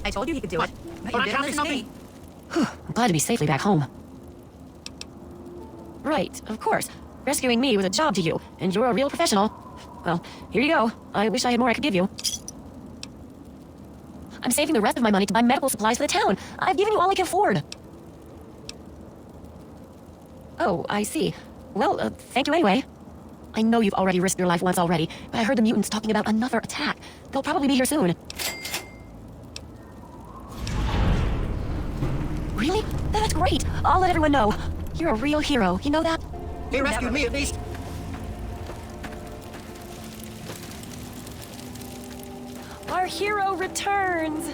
I told you he could do it. But you didn't listen to me.
I'm glad to be safely back home. Right, of course. Rescuing me was a job to you, and you're a real professional. Well, here you go. I wish I had more I could give you. I'm saving the rest of my money to buy medical supplies for the town. I've given you all I can afford. Oh, I see. Well, thank you anyway. I know you've already risked your life once already, but I heard the mutants talking about another attack. They'll probably be here soon. Really? That's great. I'll let everyone know. You're a real hero. You know that?
You rescued me, at least.
Our hero returns.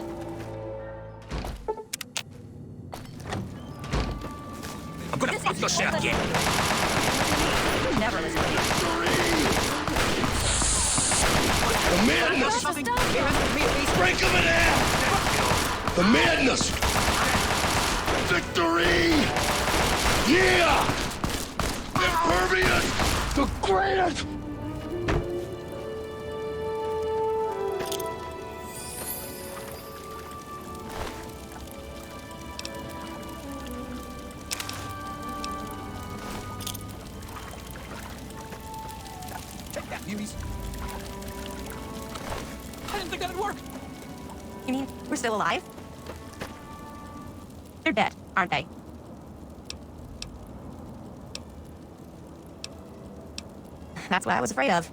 I'm gonna fuck your shit up again.
You never listen to me.
The madness! Break him in half! The madness! Victory! Yeah! Impervious! The greatest!
You mean we're still alive? They're dead, aren't they? That's what I was afraid of.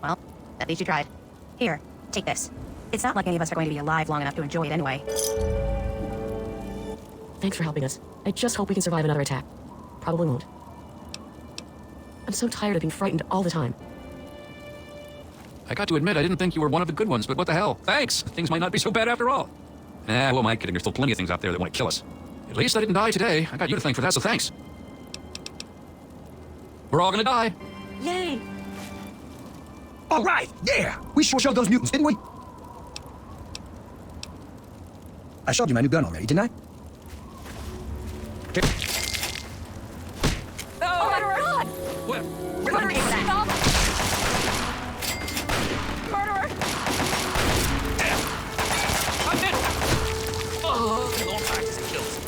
Well, at least you tried. Here, take this. It's not like any of us are going to be alive long enough to enjoy it anyway.
Thanks for helping us. I just hope we can survive another attack. Probably won't. I'm so tired of being frightened all the time.
I got to admit, I didn't think you were one of the good ones, but what the hell? Thanks! Things might not be so bad after all. Who am I kidding? There's still plenty of things out there that want to kill us. At least I didn't die today. I got you to thank for that, so thanks. We're all gonna die.
Yay!
All right, yeah! We sure showed those mutants, didn't we? I showed you my new gun already, didn't I?
Oh my god!
What?
We're going to get that. Murderer!
I'm dead! Oh, long practice and kills.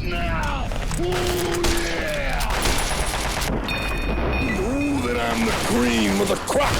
Now! Oh, yeah! Know that I'm the cream of the crop!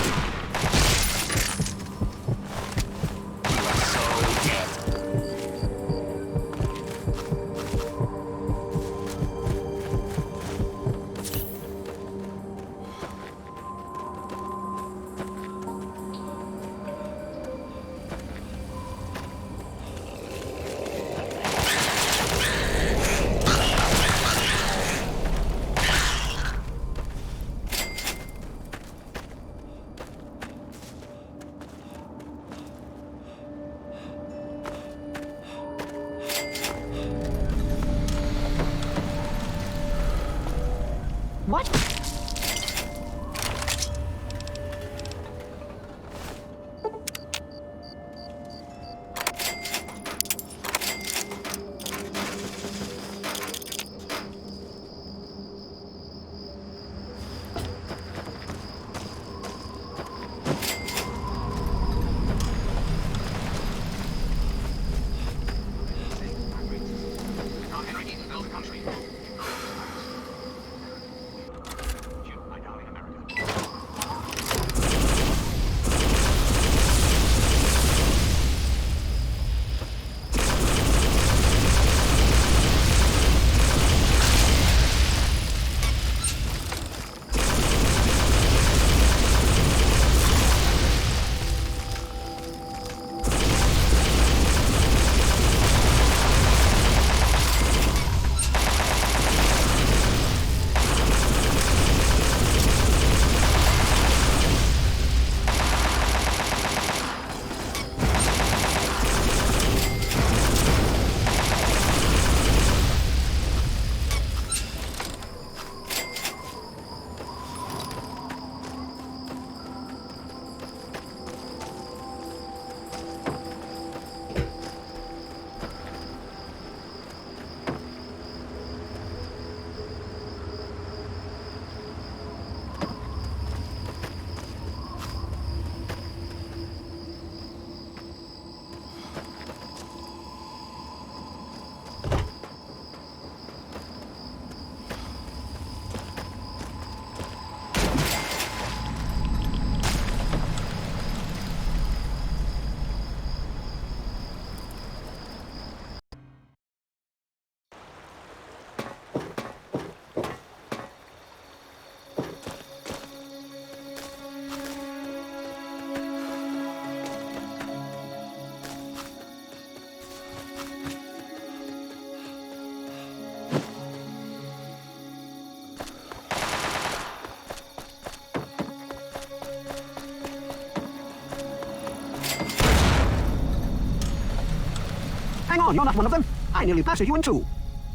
hang on, you're not one of them. I nearly blasted you in two.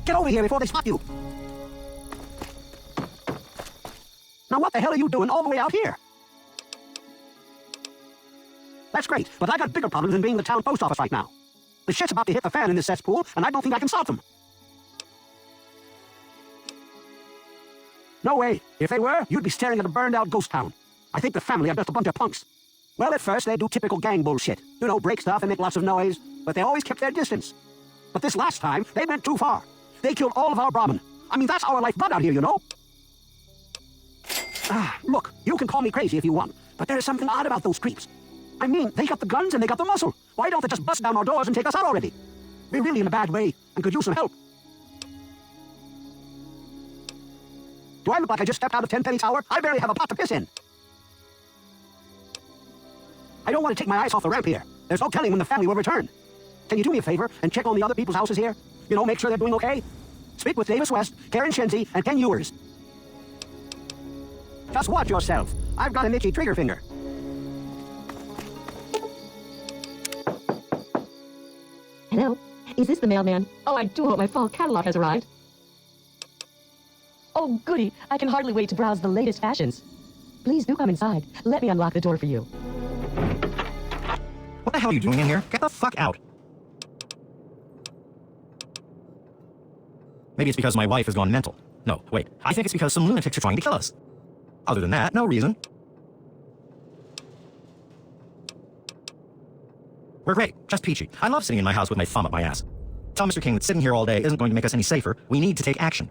Get over here before they spot you. Now what the hell are you doing all the way out here? That's great, but I got bigger problems than being the town post office right now. The shit's about to hit the fan in this cesspool, and I don't think I can solve them. No way. If they were, you'd be staring at a burned-out ghost town. I think the family are just a bunch of punks. Well, at first, they do typical gang bullshit. You know, break stuff and make lots of noise, but they always kept their distance. But this last time, they went too far. They killed all of our Brahmin. I mean, that's our lifeblood out here, you know? Look, you can call me crazy if you want, but there is something odd about those creeps. I mean, they got the guns and they got the muscle. Why don't they just bust down our doors and take us out already? We're really in a bad way and could use some help. Do I look like I just stepped out of Tenpenny Tower? I barely have a pot to piss in. I don't want to take my eyes off the ramp here. There's no telling when the family will return. Can you do me a favor and check on the other people's houses here? You know, make sure they're doing okay? Speak with Davis West, Karen Shenzi, and Ken Ewers. Just watch yourself. I've got an itchy trigger finger.
Hello? Is this the mailman? Oh, I do hope my fall catalog has arrived. Oh, goody. I can hardly wait to browse the latest fashions. Please do come inside. Let me unlock the door for you.
What the hell are you doing in here? Get the fuck out. Maybe it's because my wife has gone mental. No, wait. I think it's because some lunatics are trying to kill us. Other than that, no reason. We're great. Just peachy. I love sitting in my house with my thumb up my ass. Tell Mr. King that sitting here all day isn't going to make us any safer. We need to take action.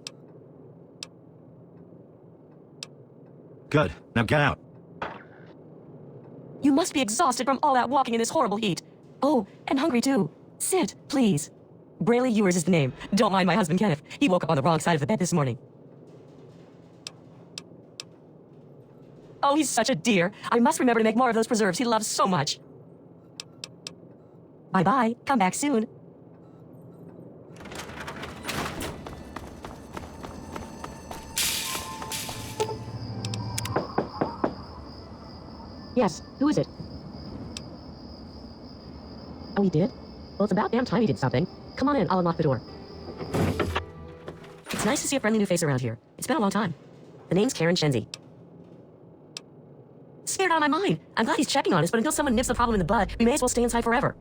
Good. Now get out.
You must be exhausted from all that walking in this horrible heat. Oh, and hungry too. Sit, please. Brayley Ewers is the name. Don't mind my husband, Kenneth. He woke up on the wrong side of the bed this morning. Oh, he's such a dear. I must remember to make more of those preserves he loves so much. Bye-bye. Come back soon. Yes, who is it? Oh, he did? Well, it's about damn time he did something. Come on in, I'll unlock the door. It's nice to see a friendly new face around here. It's been a long time. The name's Karen Shenzi. Scared out of my mind. I'm glad he's checking on us, but until someone nips the problem in the bud, we may as well stay inside forever.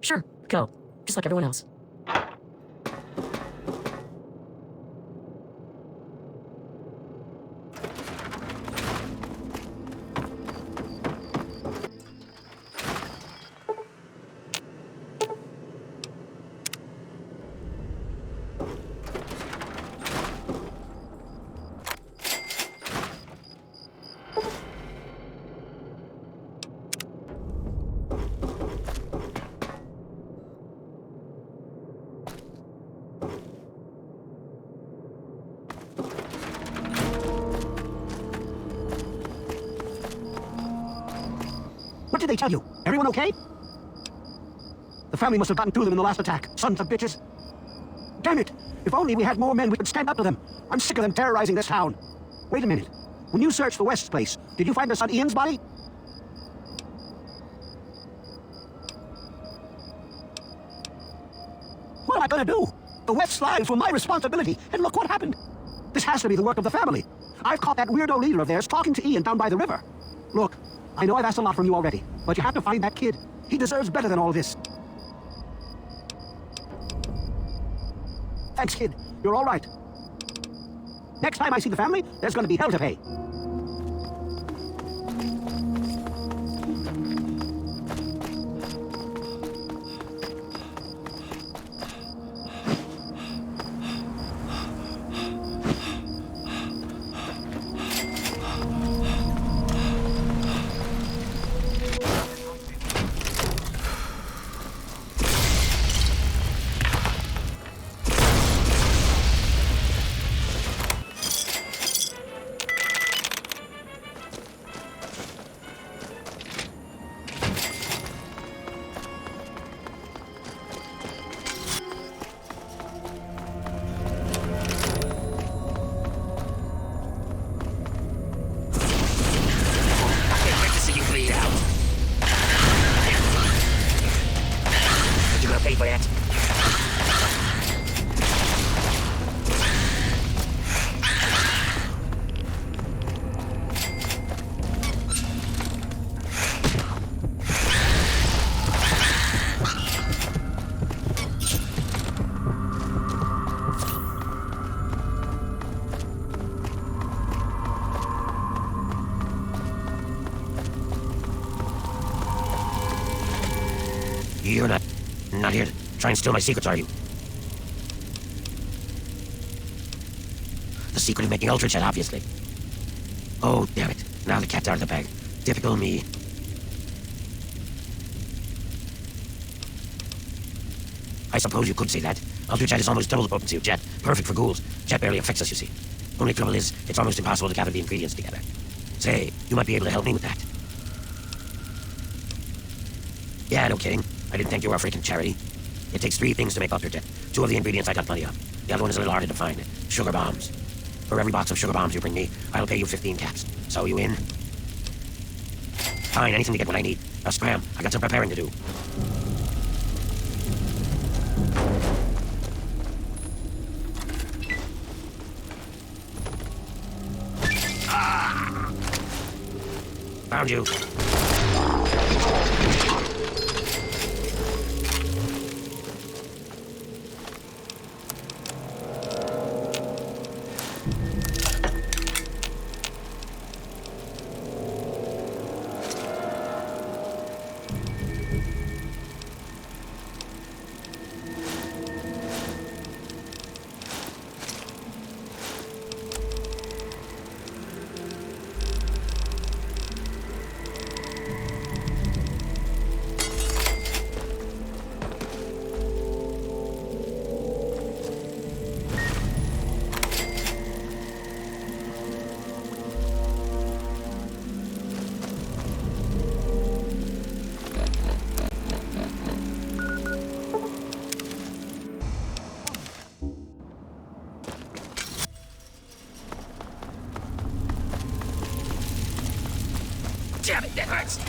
Sure, go. Just like everyone else.
What did they tell you? Everyone okay? The family must have gotten to them in the last attack. Sons of bitches. Damn it! If only we had more men, we could stand up to them. I'm sick of them terrorizing this town. Wait a minute. When you searched the West's place, did you find their son Ian's body? What am I gonna do? The West's lives were my responsibility, and look what happened. This has to be the work of the family. I've caught that weirdo leader of theirs talking to Ian down by the river. Look, I know I've asked a lot from you already, but you have to find that kid. He deserves better than all this. Thanks, kid. You're all right. Next time I see the family, there's going to be hell to pay.
You're not here to try and steal my secrets, are you? The secret of making Ultrajet, obviously. Oh, damn it. Now the cat's out of the bag. Typical me. I suppose you could say that. Ultrajet is almost double the potency of Jet. Perfect for ghouls. Jet barely affects us, you see. Only trouble is, it's almost impossible to gather the ingredients together. Say, you might be able to help me with that. Yeah, no kidding. I didn't think you were a freaking charity. It takes 3 things to make Ultrajet. 2 of the ingredients I got plenty of. The other one is a little harder to find. Sugar bombs. For every box of sugar bombs you bring me, I'll pay you 15 caps. So you in? Fine, anything to get what I need. Now scram, I got some preparing to do. Found you. Damn it, that hurts!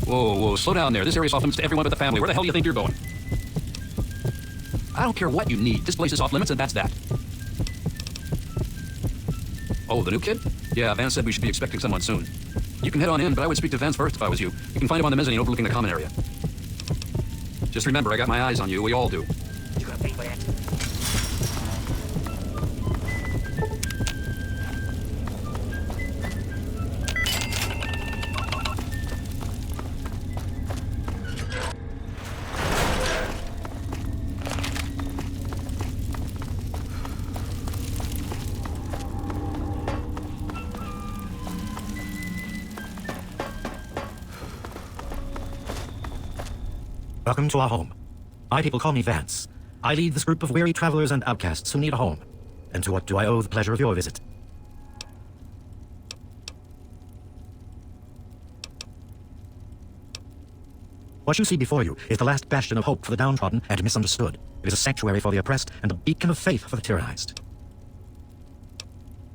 Whoa, slow down there. This area's off limits to everyone but the family. Where the hell do you think you're going? I don't care what you need. This place is off limits, and that's that. Oh, the new kid? Yeah, Vance said we should be expecting someone soon. You can head on in, but I would speak to Vance first if I was you. You can find him on the mezzanine overlooking the common area. Just remember, I got my eyes on you. We all do.
You gonna pay for that?
Welcome to our home. My people call me Vance. I lead this group of weary travelers and outcasts who need a home. And to what do I owe the pleasure of your visit? What you see before you is the last bastion of hope for the downtrodden and misunderstood. It is a sanctuary for the oppressed and a beacon of faith for the tyrannized.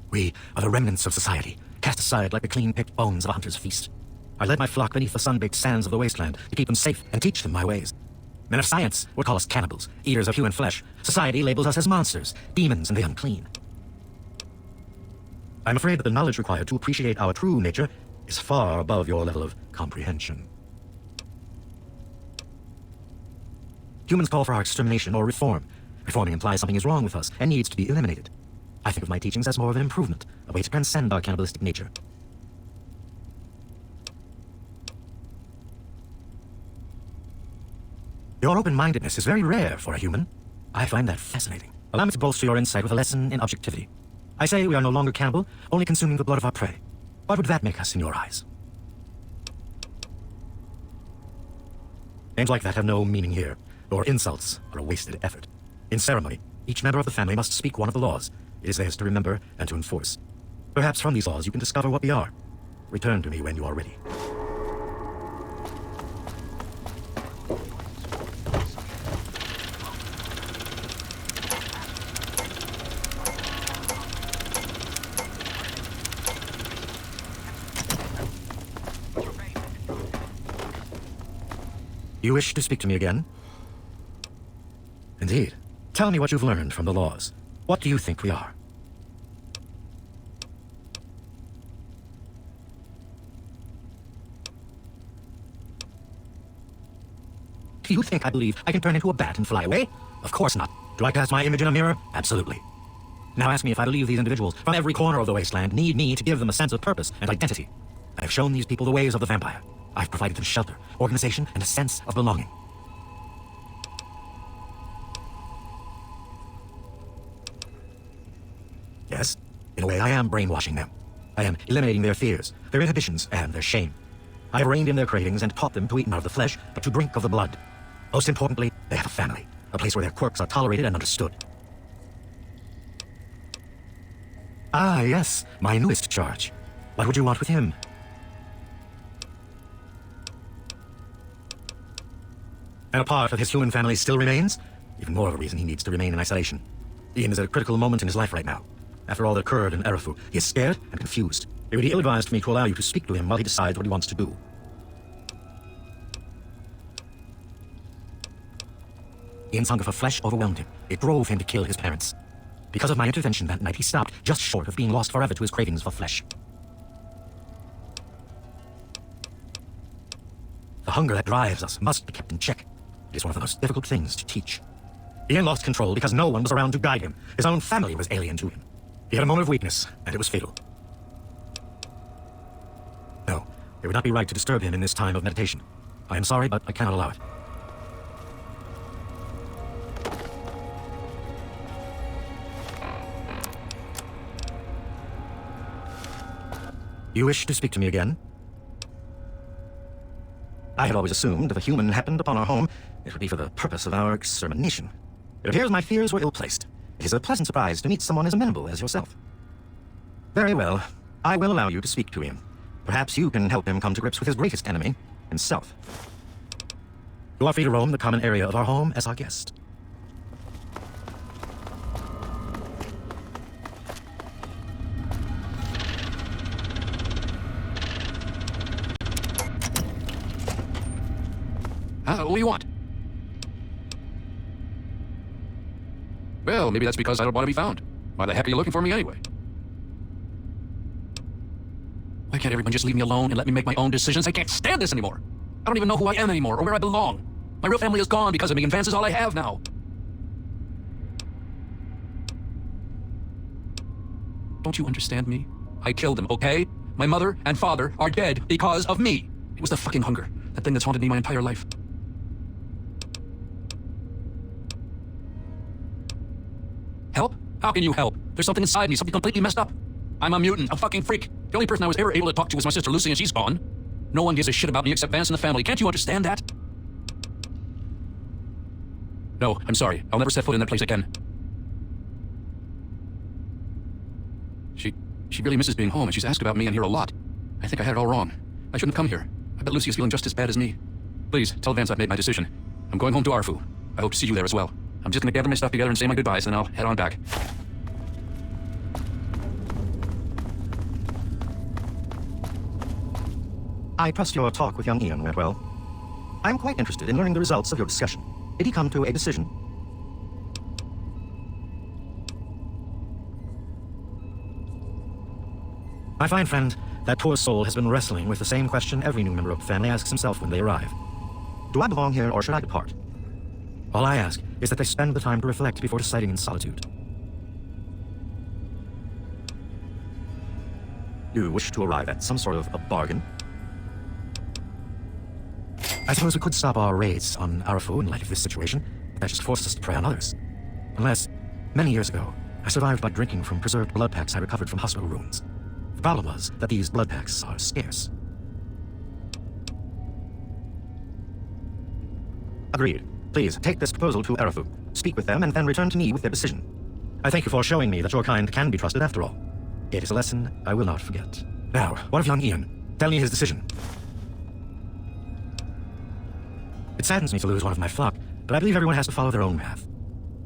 We are the remnants of society, cast aside like the clean-picked bones of a hunter's feast. I led my flock beneath the sun-baked sands of the wasteland to keep them safe and teach them my ways. Men of science would call us cannibals, eaters of human flesh. Society labels us as monsters, demons, and the unclean. I'm afraid that the knowledge required to appreciate our true nature is far above your level of comprehension. Humans call for our extermination or reform. Reforming implies something is wrong with us and needs to be eliminated. I think of my teachings as more of an improvement, a way to transcend our cannibalistic nature. Your open-mindedness is very rare for a human. I find that fascinating. Allow me to bolster your insight with a lesson in objectivity. I say we are no longer cannibal, only consuming the blood of our prey. What would that make us in your eyes? Names like that have no meaning here, or insults are a wasted effort. In ceremony, each member of the family must speak one of the laws. It is theirs to remember and to enforce. Perhaps from these laws you can discover what we are. Return to me when you are ready. You wish to speak to me again? Indeed. Tell me what you've learned from the laws. What do you think we are? Do you think I believe I can turn into a bat and fly away? Of course not. Do I cast my image in a mirror? Absolutely. Now ask me if I believe these individuals from every corner of the wasteland need me to give them a sense of purpose and identity. I have shown these people the ways of the vampire. I've provided them shelter, organization, and a sense of belonging. Yes, in a way I am brainwashing them. I am eliminating their fears, their inhibitions, and their shame. I have reined in their cravings and taught them to eat not of the flesh, but to drink of the blood. Most importantly, they have a family, a place where their quirks are tolerated and understood. Ah, yes, my newest charge. What would you want with him? And a part of his human family still remains? Even more of a reason he needs to remain in isolation. Ian is at a critical moment in his life right now. After all that occurred in Erefu, he is scared and confused. It would be ill-advised for me to allow you to speak to him while he decides what he wants to do. Ian's hunger for flesh overwhelmed him. It drove him to kill his parents. Because of my intervention that night, he stopped just short of being lost forever to his cravings for flesh. The hunger that drives us must be kept in check. It is one of the most difficult things to teach. Ian lost control because no one was around to guide him. His own family was alien to him. He had a moment of weakness, and it was fatal. No, it would not be right to disturb him in this time of meditation. I am sorry, but I cannot allow it. You wish to speak to me again? I had always assumed if a human happened upon our home, it would be for the purpose of our extermination. It appears my fears were ill-placed. It is a pleasant surprise to meet someone as amenable as yourself. Very well. I will allow you to speak to him. Perhaps you can help him come to grips with his greatest enemy, himself. You are free to roam the common area of our home as our guest.
What do you want? Well, maybe that's because I don't want to be found. Why the heck are you looking for me anyway? Why can't everyone just leave me alone and let me make my own decisions? I can't stand this anymore. I don't even know who I am anymore or where I belong. My real family is gone because of me, and Vance is all I have now. Don't you understand me? I killed them, okay? My mother and father are dead because of me. It was the fucking hunger. That thing that's haunted me my entire life. Help? How can you help? There's something inside me, something completely messed up. I'm a mutant, a fucking freak. The only person I was ever able to talk to was my sister Lucy, and she's gone. No one gives a shit about me except Vance and the family. Can't you understand that? No, I'm sorry. I'll never set foot in that place again. She really misses being home, and she's asked about me in here a lot. I think I had it all wrong. I shouldn't come here. I bet Lucy is feeling just as bad as me. Please, tell Vance I've made my decision. I'm going home to Arfu. I hope to see you there as well. I'm just gonna gather my stuff together and say my goodbyes, and then I'll head on back.
I trust your talk with young Ian went well. I'm quite interested in learning the results of your discussion. Did he come to a decision? My fine friend, that poor soul has been wrestling with the same question every new member of the family asks himself when they arrive. Do I belong here, or should I depart? All I ask is that they spend the time to reflect before deciding in solitude. You wish to arrive at some sort of a bargain? I suppose we could stop our raids on Arafu in light of this situation, but that just forces us to prey on others. Unless, many years ago, I survived by drinking from preserved blood packs I recovered from hospital ruins. The problem was that these blood packs are scarce. Agreed. Please, take this proposal to Arafu. Speak with them and then return to me with their decision. I thank you for showing me that your kind can be trusted after all. It is a lesson I will not forget. Now, what of young Ian? Tell me his decision. It saddens me to lose one of my flock, but I believe everyone has to follow their own path.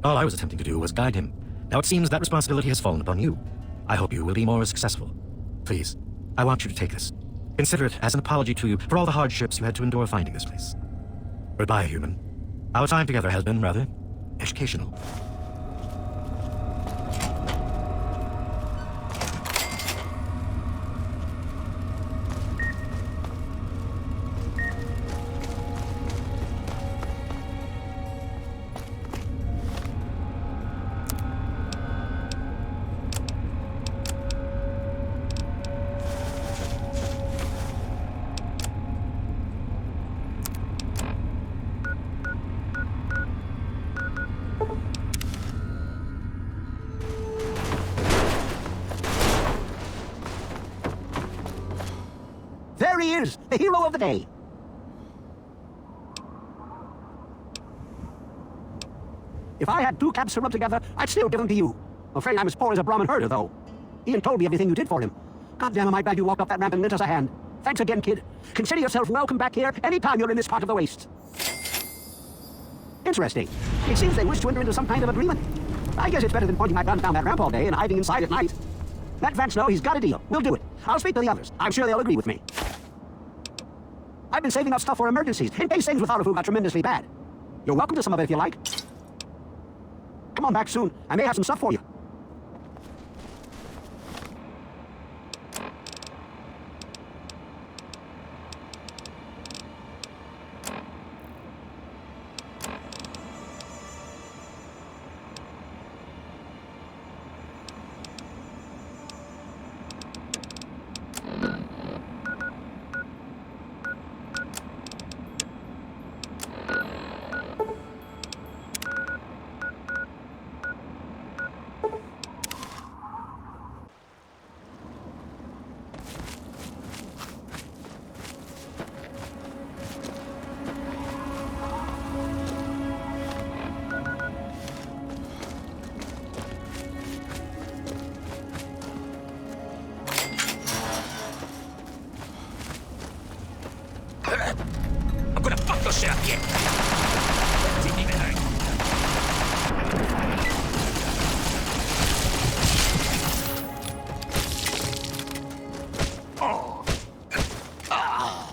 All I was attempting to do was guide him. Now it seems that responsibility has fallen upon you. I hope you will be more successful. Please, I want you to take this. Consider it as an apology to you for all the hardships you had to endure finding this place. Goodbye, human. Our time together has been rather educational.
There he is, the hero of the day. If I had 2 caps to rub together, I'd still give them to you. I'm afraid I'm as poor as a Brahmin herder, though. Ian told me everything you did for him. Goddamn, am I glad you walked up that ramp and lent us a hand. Thanks again, kid. Consider yourself welcome back here anytime you're in this part of the wastes. Interesting. It seems they wish to enter into some kind of agreement. I guess it's better than pointing my gun down that ramp all day and hiding inside at night. Let Vance know he's got a deal. We'll do it. I'll speak to the others. I'm sure they'll agree with me. I've been saving up stuff for emergencies, in case things with Arafu got tremendously bad. You're welcome to some of it if you like. Come on back soon. I may have some stuff for you.
I'm gonna fuck your shit up yet. Didn't even hurt. Oh. Ah.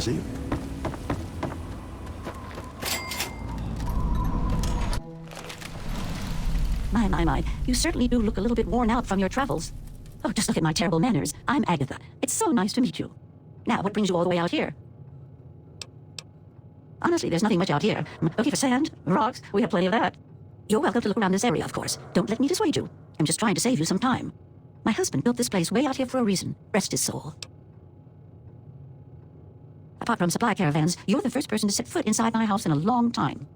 to see you.
My. You certainly do look a little bit worn out from your travels. Oh, just look at my terrible manners. I'm Agatha. It's so nice to meet you. Now, what brings you all the way out here? Honestly, there's nothing much out here. Looking for sand, rocks, we have plenty of that. You're welcome to look around this area, of course. Don't let me dissuade you. I'm just trying to save you some time. My husband built this place way out here for a reason. Rest his soul. Apart from supply caravans, you're the first person to set foot inside my house in a long time.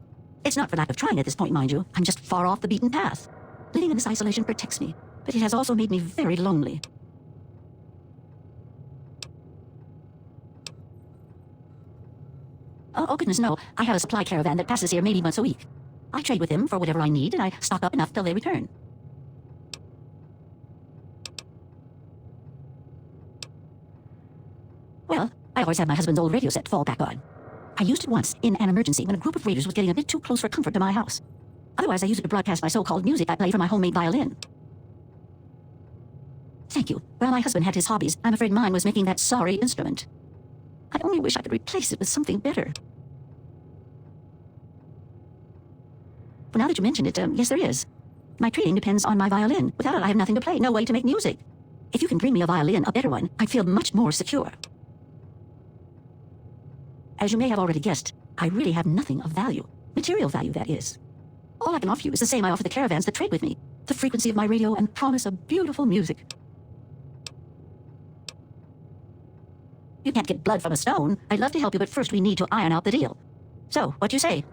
It's not for lack of trying at this point, mind you. I'm just far off the beaten path. Living in this isolation protects me, but it has also made me very lonely. Oh, goodness, no. I have a supply caravan that passes here maybe once a week. I trade with them for whatever I need, and I stock up enough till they return. Well, I always have my husband's old radio set to fall back on. I used it once in an emergency when a group of raiders was getting a bit too close for comfort to my house. Otherwise, I use it to broadcast my so-called music I play for my homemade violin. Thank you. While my husband had his hobbies, I'm afraid mine was making that sorry instrument. I only wish I could replace it with something better. Well, now that you mention it, yes, there is. My trading depends on my violin. Without it, I have nothing to play, no way to make music. If you can bring me a violin, a better one, I'd feel much more secure. As you may have already guessed, I really have nothing of value. Material value, that is. All I can offer you is the same I offer the caravans that trade with me. The frequency of my radio and promise of beautiful music. You can't get blood from a stone. I'd love to help you, but first we need to iron out the deal. So, what do you say?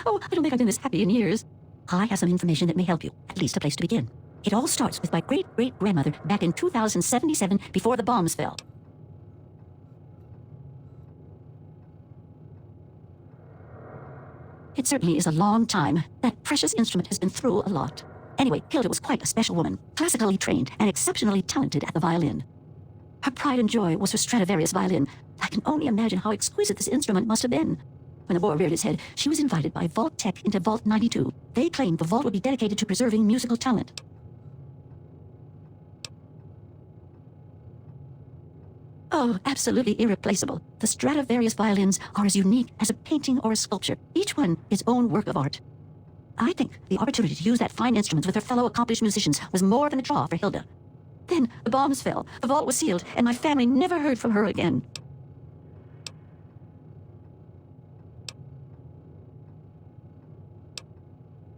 Oh, I don't think I've been this happy in years. I have some information that may help you, at least a place to begin. It all starts with my great-great-grandmother back in 2077 before the bombs fell. It certainly is a long time. That precious instrument has been through a lot. Anyway, Hilda was quite a special woman, classically trained and exceptionally talented at the violin. Her pride and joy was her Stradivarius violin. I can only imagine how exquisite this instrument must have been. When the war reared its head, she was invited by Vault Tech into Vault 92. They claimed the vault would be dedicated to preserving musical talent. Oh, absolutely irreplaceable. The Stradivarius violins are as unique as a painting or a sculpture, each one its own work of art. I think the opportunity to use that fine instrument with her fellow accomplished musicians was more than a draw for Hilda. Then the bombs fell, the vault was sealed, and my family never heard from her again.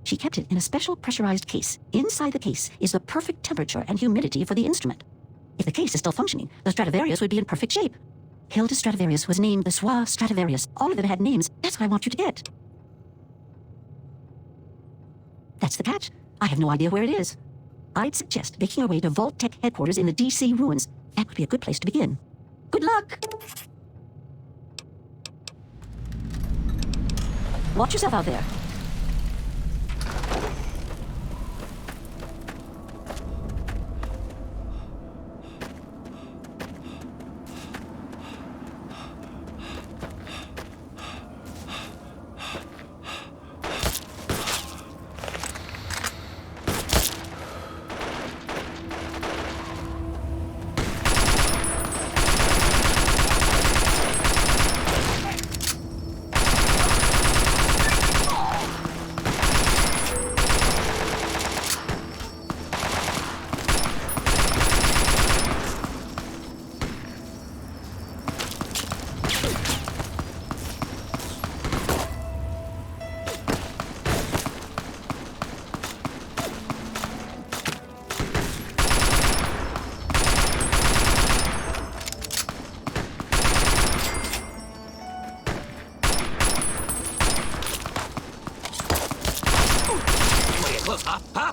She kept it in a special pressurized case. Inside the case is the perfect temperature and humidity for the instrument. If the case is still functioning, the Stradivarius would be in perfect shape. Hilda Stradivarius was named the Soi Stradivarius. All of them had names. That's what I want you to get. That's the catch. I have no idea where it is. I'd suggest making your way to Vault Tech headquarters in the D.C. ruins. That would be a good place to begin. Good luck! Watch yourself out there.
Close, huh? Huh?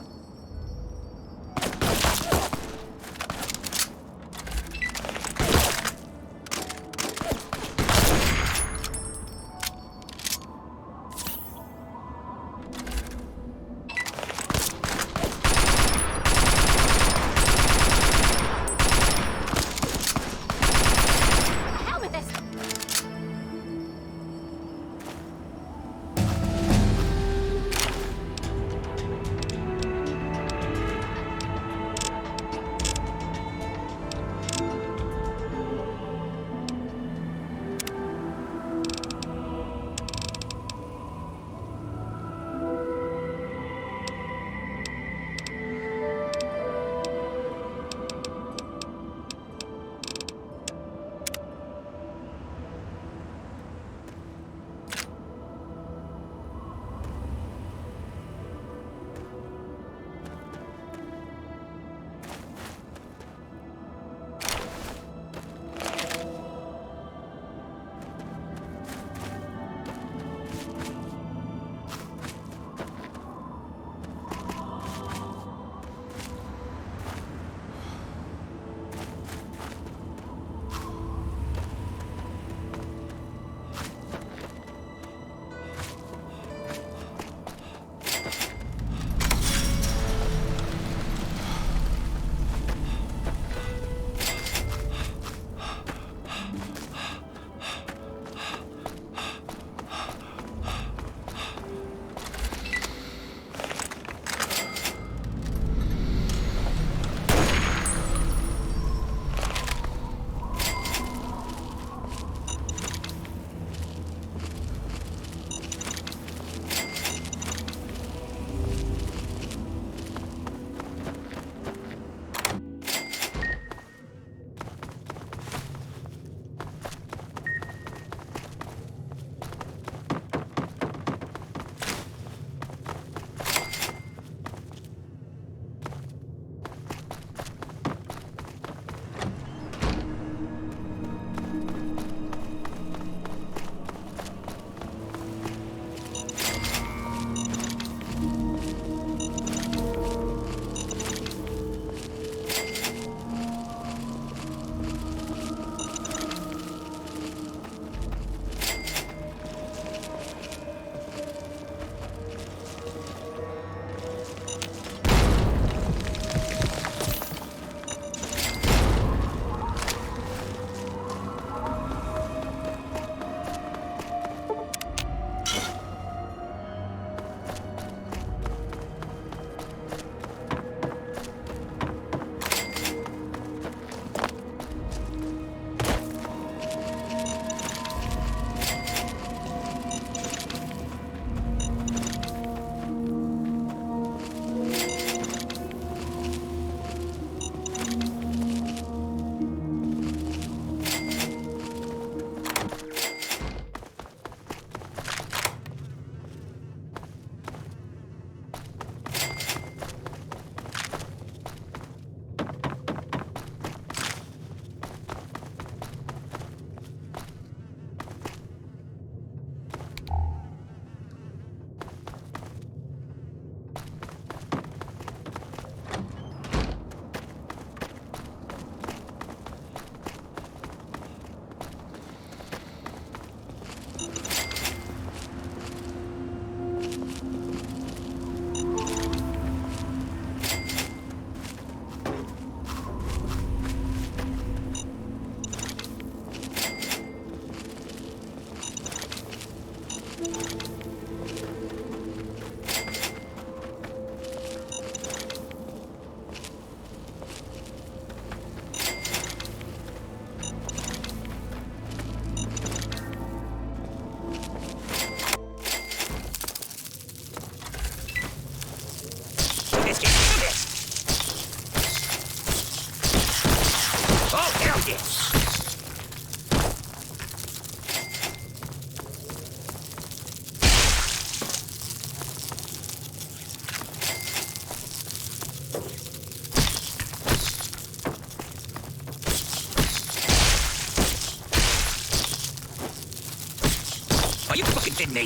Are you fucking kidding me?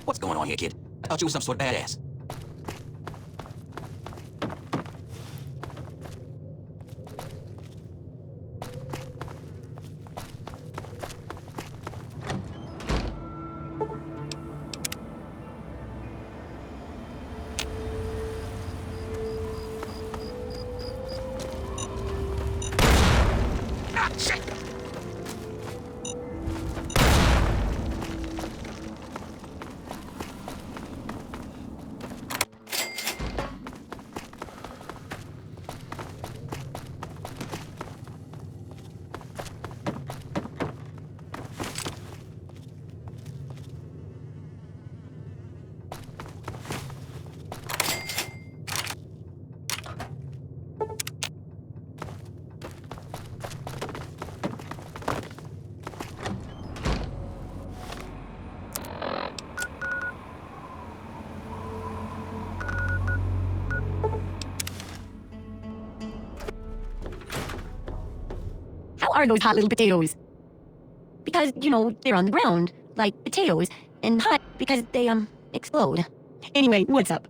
What's going on here, kid? I thought you were some sort of badass.
Ah, shit!
How are those hot little potatoes? Because, you know, they're on the ground, like potatoes, and hot because they, explode. Anyway, what's up?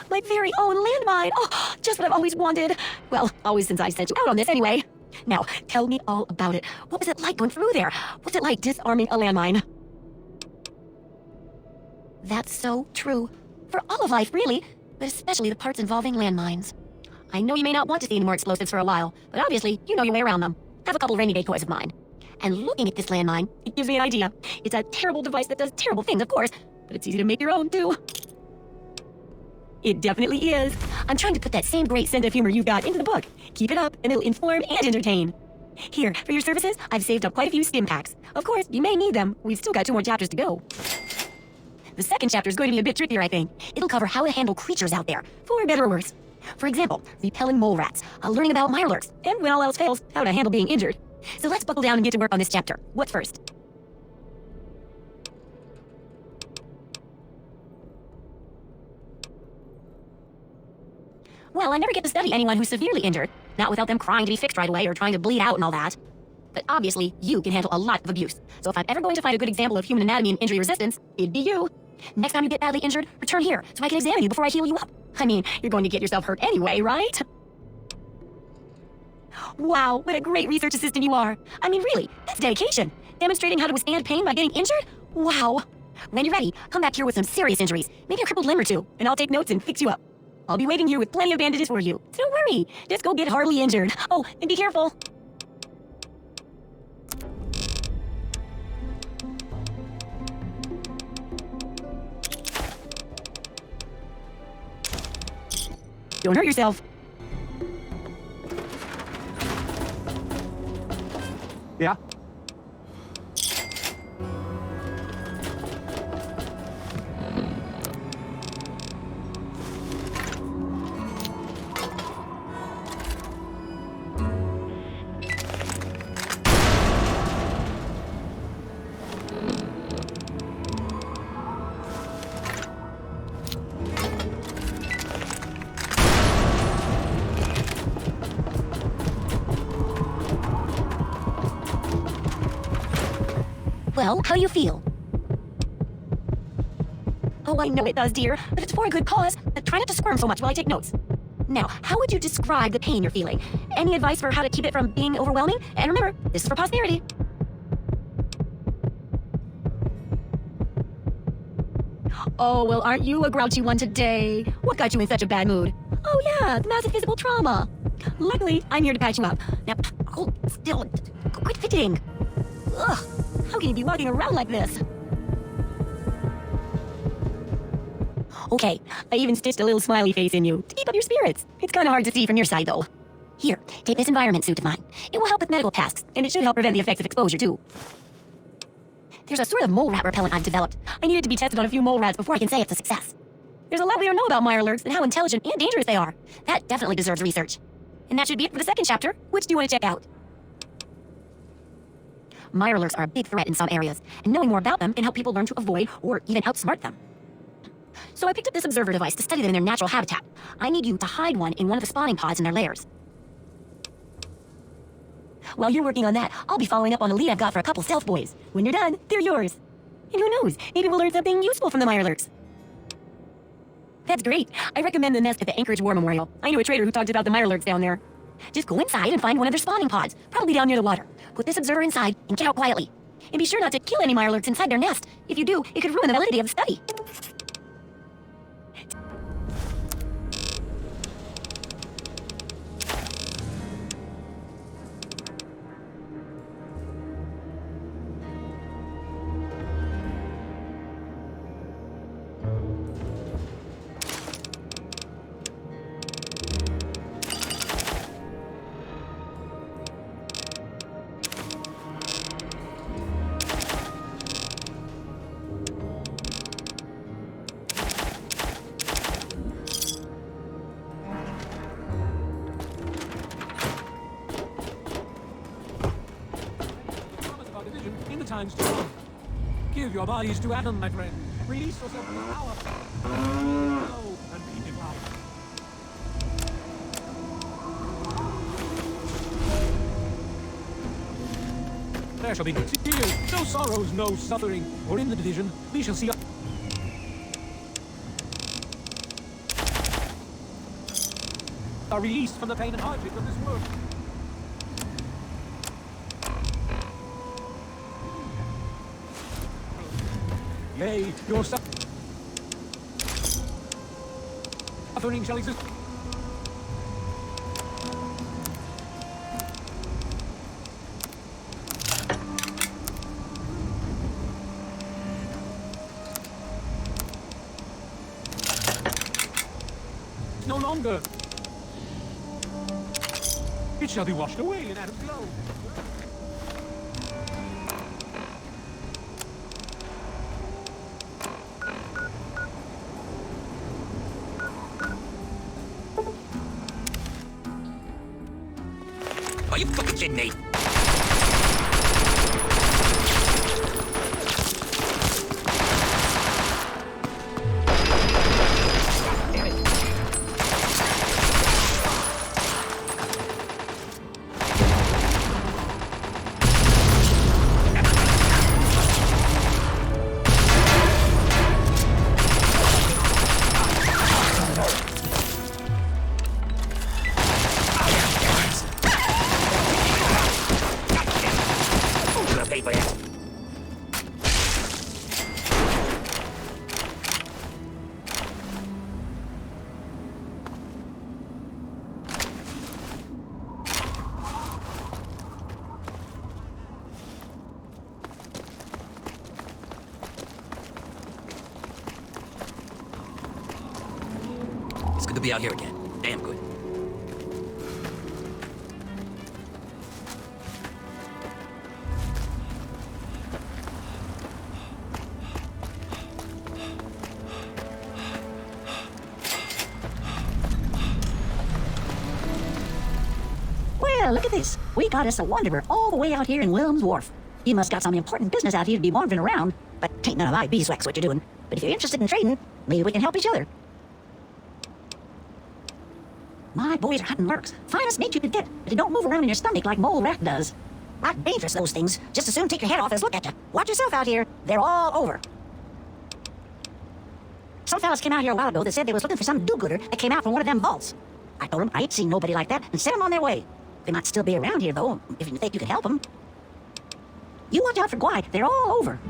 My very own landmine! Oh, just what I've always wanted. Well, always since I sent you out on this anyway. Now, tell me all about it. What was it like going through there? What's it like disarming a landmine? That's so true. For all of life, really, but especially the parts involving landmines. I know you may not want to see any more explosives for a while, but obviously, you know your way around them. Have a couple rainy day toys of mine. And looking at this landmine, it gives me an idea. It's a terrible device that does terrible things, of course, but it's easy to make your own, too. It definitely is. I'm trying to put that same great sense of humor you've got into the book. Keep it up, and it'll inform and entertain. Here, for your services, I've saved up quite a few stim packs. Of course, you may need them. We've still got 2 more chapters to go. The second chapter is going to be a bit trickier, I think. It'll cover how to handle creatures out there, for better or worse. For example, repelling mole rats, learning about mirelurks, and when all else fails, how to handle being injured. So let's buckle down and get to work on this chapter. What's first? Well, I never get to study anyone who's severely injured, not without them crying to be fixed right away or trying to bleed out and all that. But obviously, you can handle a lot of abuse. So if I'm ever going to find a good example of human anatomy and injury resistance, it'd be you. Next time you get badly injured, return here so I can examine you before I heal you up. I mean, you're going to get yourself hurt anyway, right? Wow, what a great research assistant you are. I mean, really, that's dedication. Demonstrating how to withstand pain by getting injured? Wow. When you're ready, come back here with some serious injuries, maybe a crippled limb or 2, and I'll take notes and fix you up. I'll be waiting here with plenty of bandages for you. So don't worry, just go get hardly injured. Oh, and be careful. Don't hurt yourself.
Yeah?
Well, how do you feel? Oh, I know it does, dear, but it's for a good cause. Try not to squirm so much while I take notes. Now, how would you describe the pain you're feeling? Any advice for how to keep it from being overwhelming? And remember, this is for posterity. Oh, well, aren't you a grouchy one today? What got you in such a bad mood? Oh, yeah, the massive physical trauma. Luckily, I'm here to patch you up. Now, hold still. Quit fidgeting. Ugh, how can you be walking around like this? Okay, I even stitched a little smiley face in you to keep up your spirits. It's kind of hard to see from your side, though. Here, take this environment suit of mine. It will help with medical tasks, and it should help prevent the effects of exposure, too. There's a sort of mole rat repellent I've developed. I need it to be tested on a few mole rats before I can say it's a success. There's a lot we don't know about mirelurks and how intelligent and dangerous they are. That definitely deserves research. And that should be it for the second chapter. Which do you want to check out? Mirelurks are a big threat in some areas, and knowing more about them can help people learn to avoid or even outsmart them. So I picked up this observer device to study them in their natural habitat. I need you to hide one in one of the spawning pods in their lairs. While you're working on that, I'll be following up on a lead I've got for a couple stealth boys. When you're done, they're yours. And who knows, maybe we'll learn something useful from the mire lurks. That's great. I recommend the nest at the Anchorage War Memorial. I knew a trader who talked about the mire lurks down there. Just go inside and find one of their spawning pods, probably down near the water. Put this observer inside and get out quietly. And be sure not to kill any mire lurks inside their nest. If you do, it could ruin the validity of the study.
Times 2. Give your bodies to Adam, my friend. Release yourself from the power. Go and be devoured. There shall be no tears, no sorrows, no suffering. For in the division we shall see are released from the pain and hardship of this world. Yea, your suffering shall exist. No longer. It shall be washed away in Adam's glow.
Are you fucking kidding me? It's good to be out here again. Damn good.
Well, look at this. We got us a wanderer all the way out here in Willem's Wharf. You must got some important business out here to be wandering around, but tain't none of my beeswax what you're doing. But if you're interested in trading, maybe we can help each other. My boys are hunting lurks. Finest meat you could get, but they don't move around in your stomach like mole rat does. Not dangerous, those things. Just as soon take your head off as look at you. Watch yourself out here. They're all over. Some fellas came out here a while ago that said they was looking for some do-gooder that came out from one of them vaults. I told them I ain't seen nobody like that and sent them on their way. They might still be around here, though, if you think you can help them. You watch out for Gwai. They're all over.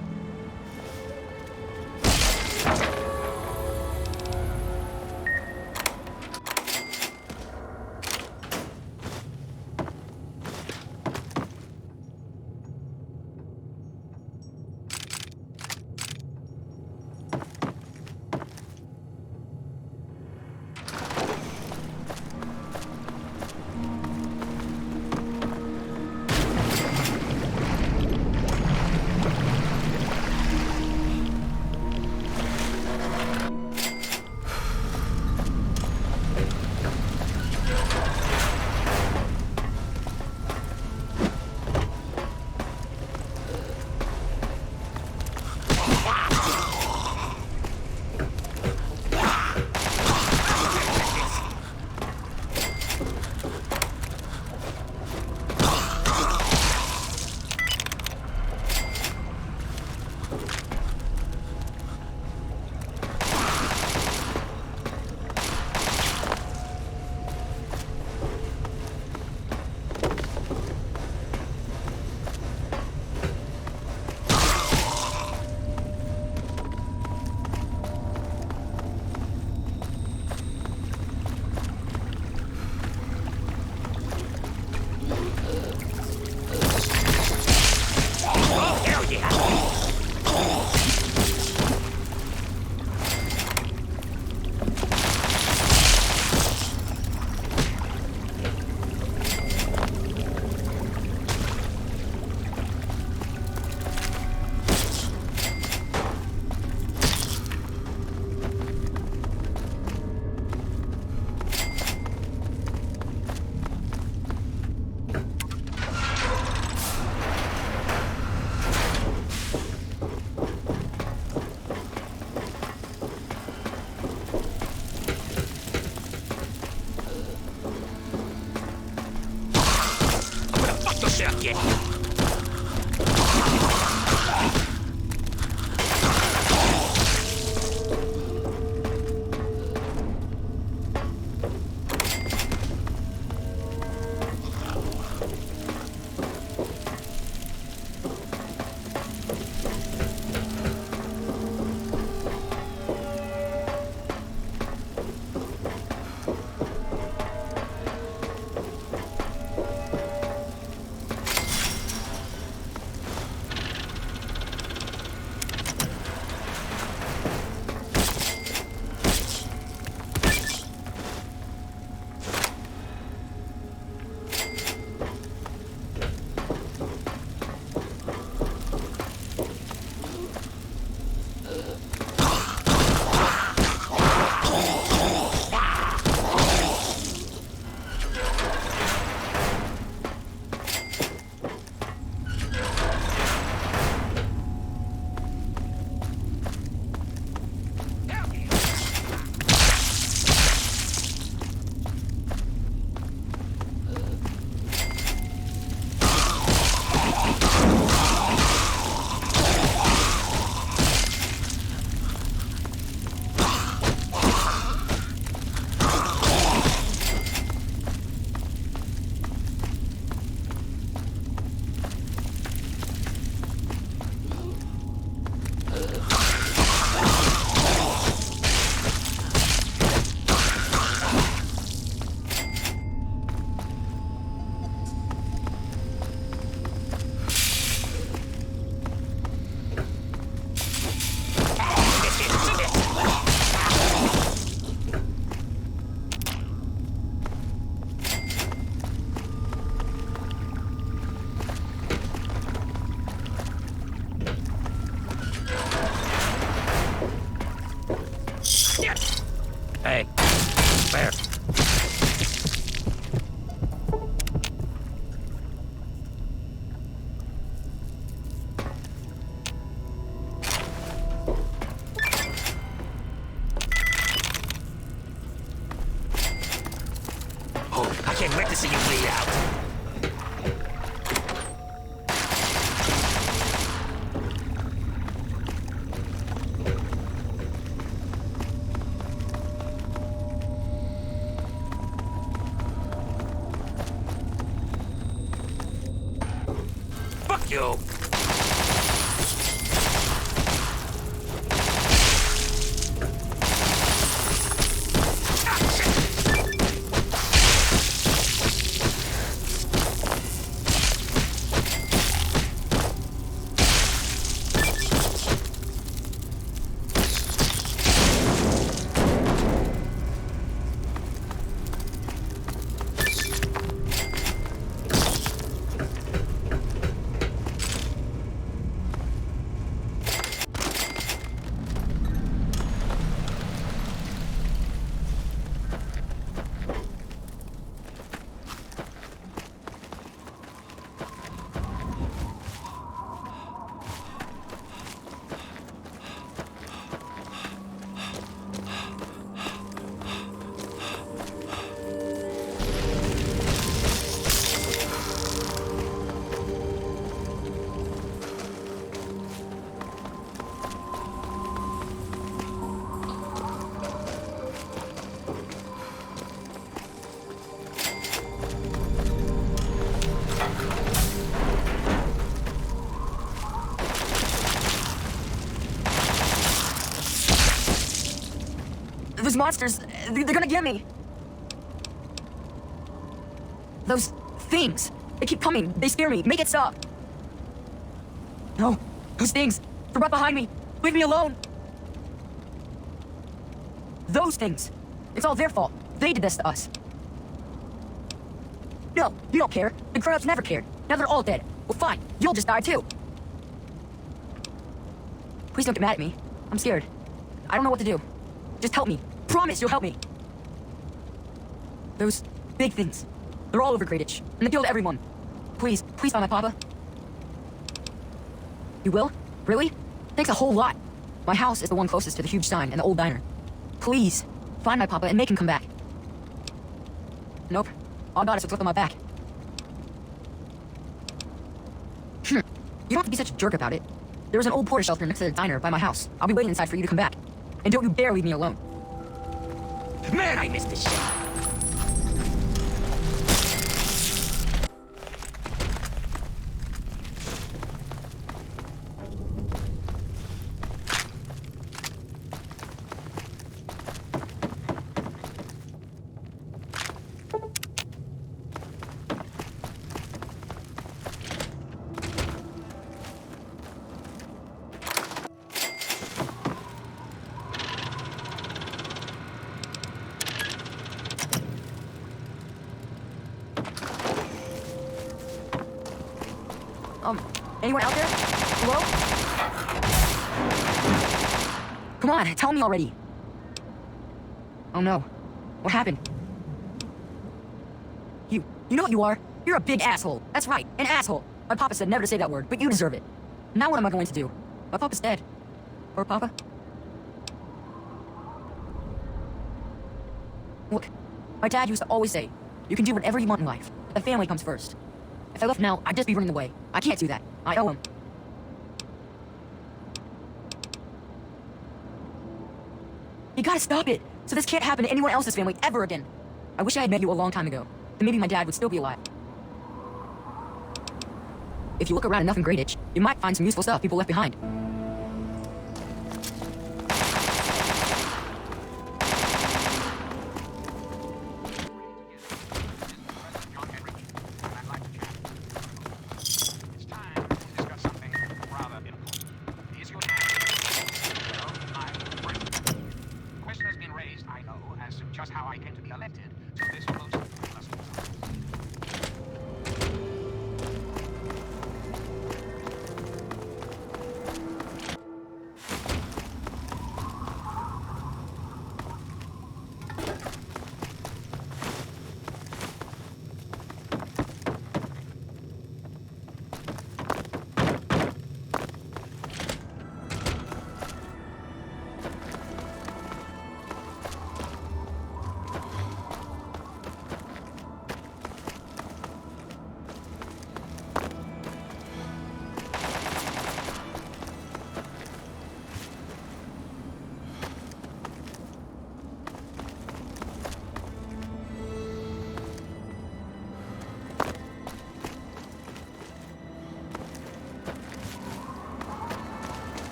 yet.
Hey, there.
Oh, I can't wait to see you bleed out. Fuck you!
Those monsters, they're gonna get me. Those things, they keep coming. They scare me. Make it stop. No, those things, they're right behind me. Leave me alone. Those things, it's all their fault. They did this to us. No, you don't care. The grown-ups never cared. Now they're all dead. Well, fine. You'll just die too. Please don't get mad at me. I'm scared. I don't know what to do. Just help me. Promise you'll help me. Those big things. They're all over Greatitch. And they killed everyone. Please, please find my papa. You will? Really? Thanks a whole lot. My house is the one closest to the huge sign and the old diner. Please, find my papa and make him come back. Nope. All I got is what's left on my back. You don't have to be such a jerk about it. There was an old porter shelter next to the diner by my house. I'll be waiting inside for you to come back. And don't you dare leave me alone.
Man, I missed this shit.
Anyone out there? Hello? Come on, tell me already. Oh no. What happened? You know what you are? You're a big asshole. That's right, an asshole. My papa said never to say that word, but you deserve it. Now what am I going to do? My papa's dead. Or papa? Look, my dad used to always say, you can do whatever you want in life, but the family comes first. If I left now, I'd just be running away. I can't do that. I owe him. You gotta stop it, so this can't happen to anyone else's family ever again. I wish I had met you a long time ago. Then maybe my dad would still be alive. If you look around enough in Greyditch, you might find some useful stuff people left behind.
Just how I came to be elected to this post.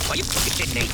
Are you fucking kidding me?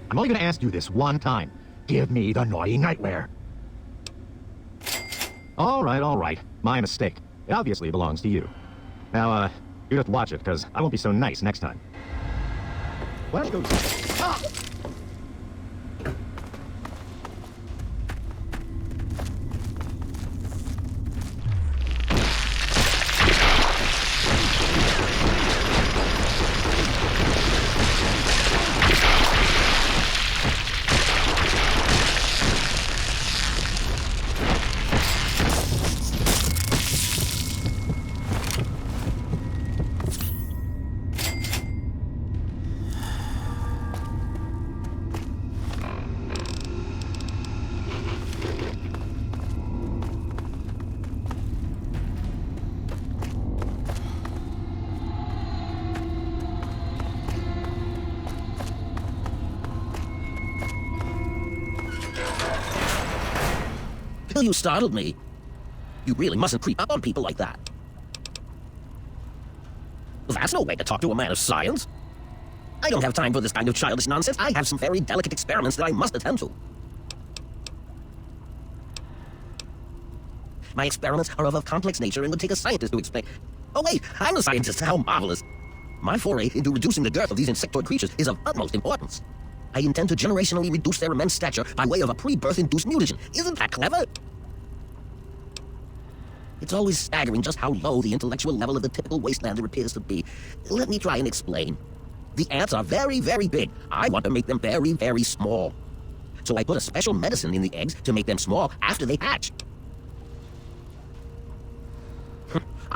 I'm only going to ask you this one time. Give me the naughty nightwear. All right. My mistake. It obviously belongs to you. Now, you just watch it, because I won't be so nice next time. Why don't you go... Ah!
You startled me. You really mustn't creep up on people like that. That's no way to talk to a man of science. I don't have time for this kind of childish nonsense. I have some very delicate experiments that I must attend to. My experiments are of a complex nature and would take a scientist to explain. Oh wait, I'm a scientist. How marvelous. My foray into reducing the girth of these insectoid creatures is of utmost importance. I intend to generationally reduce their immense stature by way of a pre-birth-induced mutagen. Isn't that clever? It's always staggering just how low the intellectual level of the typical wastelander appears to be. Let me try and explain. The ants are very, very big. I want to make them very, very small. So I put a special medicine in the eggs to make them small after they hatch.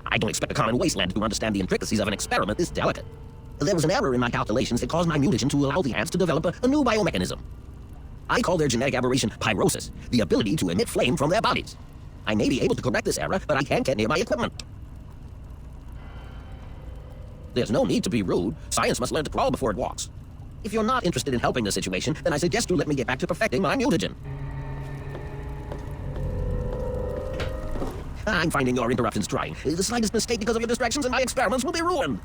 I don't expect a common wastelander to understand the intricacies of an experiment this delicate. There was an error in my calculations that caused my mutagen to allow the ants to develop a new biomechanism. I call their genetic aberration pyrosis, the ability to emit flame from their bodies. I may be able to correct this error, but I can't get near my equipment. There's no need to be rude. Science must learn to crawl before it walks. If you're not interested in helping the situation, then I suggest you let me get back to perfecting my mutagen. I'm finding your interruptions trying. The slightest mistake because of your distractions and my experiments will be ruined.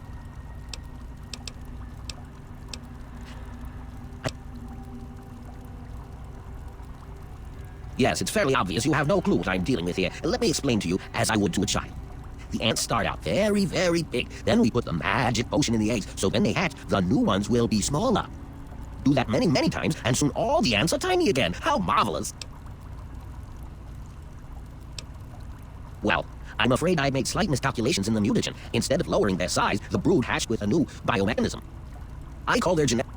Yes, it's fairly obvious you have no clue what I'm dealing with here. Let me explain to you as I would to a child. The ants start out very, very big. Then we put the magic potion in the eggs, so when they hatch, the new ones will be smaller. Do that many, many times, and soon all the ants are tiny again. How marvelous! Well, I'm afraid I made slight miscalculations in the mutagen. Instead of lowering their size, the brood hatched with a new biomechanism. I call their genetic...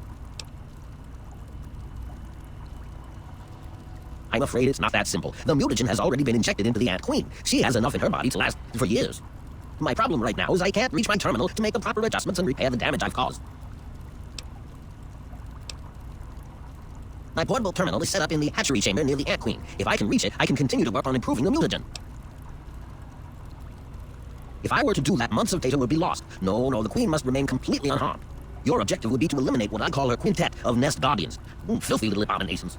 I'm afraid it's not that simple. The mutagen has already been injected into the ant queen. She has enough in her body to last for years. My problem right now is I can't reach my terminal to make the proper adjustments and repair the damage I've caused. My portable terminal is set up in the hatchery chamber near the ant queen. If I can reach it, I can continue to work on improving the mutagen. If I were to do that, months of data would be lost. No, the queen must remain completely unharmed. Your objective would be to eliminate what I call her quintet of nest guardians. Filthy little abominations.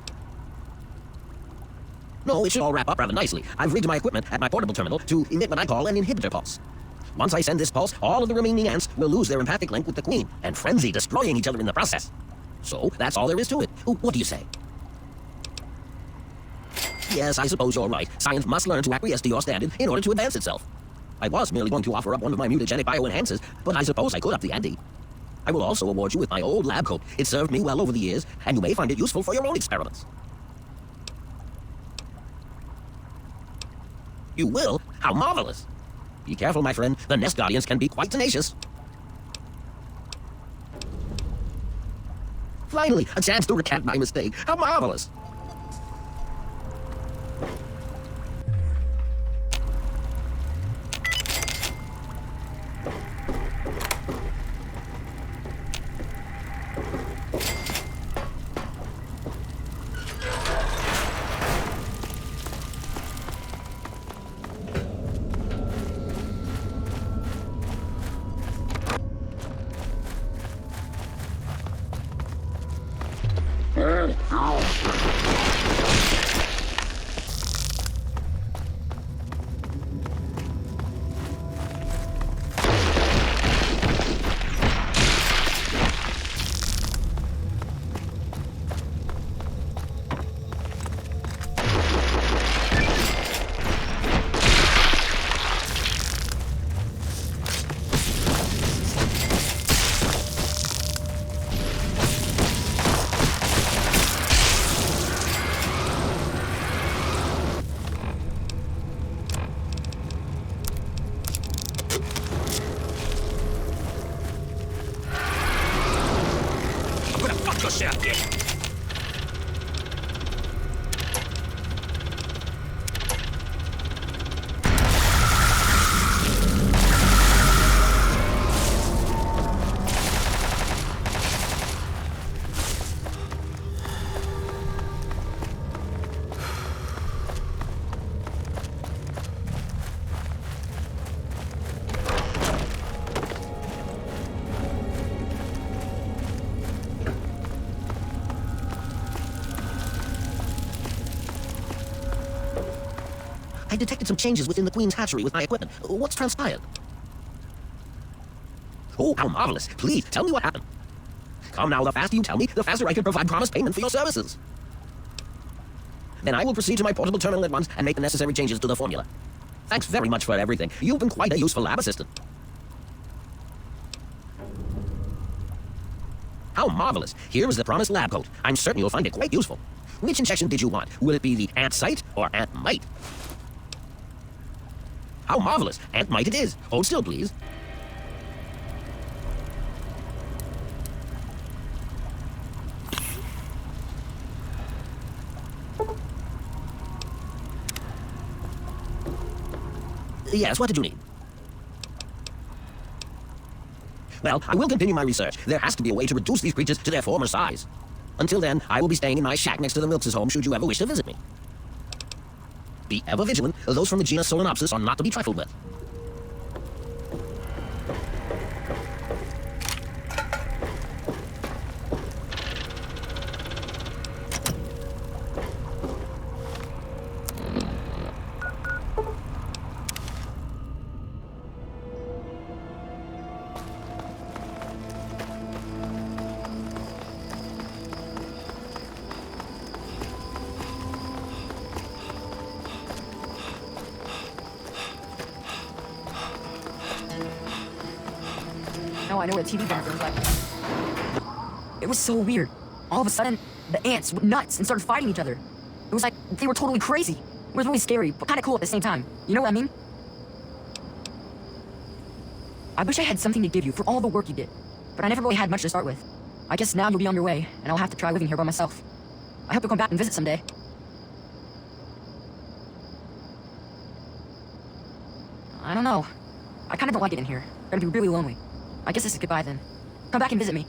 No, it should all wrap up rather nicely. I've rigged my equipment at my portable terminal to emit what I call an inhibitor pulse. Once I send this pulse, all of the remaining ants will lose their empathic link with the queen and frenzy, destroying each other in the process. So, that's all there is to it. What do you say? Yes, I suppose you're right. Science must learn to acquiesce to your standard in order to advance itself. I was merely going to offer up one of my mutagenic bioenhancers, but I suppose I could up the ante. I will also award you with my old lab coat. It served me well over the years, and you may find it useful for your own experiments. You will? How marvelous! Be careful, my friend. The nest guardians can be quite tenacious. Finally, a chance to recant my mistake. How marvelous! I detected some changes within the Queen's hatchery with my equipment. What's transpired? Oh, how marvelous. Please, tell me what happened. Come now, the faster you tell me, the faster I can provide promised payment for your services. Then I will proceed to my portable terminal at once and make the necessary changes to the formula. Thanks very much for everything. You've been quite a useful lab assistant. How marvelous. Here is the promised lab coat. I'm certain you'll find it quite useful. Which injection did you want? Will it be the ant site or ant mite? How marvelous. Ant mite it is. Hold still, please. Yes, what did you need? Well, I will continue my research. There has to be a way to reduce these creatures to their former size. Until then, I will be staying in my shack next to the Milks' home should you ever wish to visit me. Be ever vigilant. Those from the genus Solenopsis are not to be trifled with.
Now I know what a TV bunker was like. It was so weird. All of a sudden, the ants went nuts and started fighting each other. It was like they were totally crazy. It was really scary, but kind of cool at the same time. You know what I mean? I wish I had something to give you for all the work you did, but I never really had much to start with. I guess now you'll be on your way, and I'll have to try living here by myself. I hope you'll come back and visit someday. I don't know. I kind of don't like it in here. I'm gonna be really lonely. I guess this is goodbye then. Come back and visit me.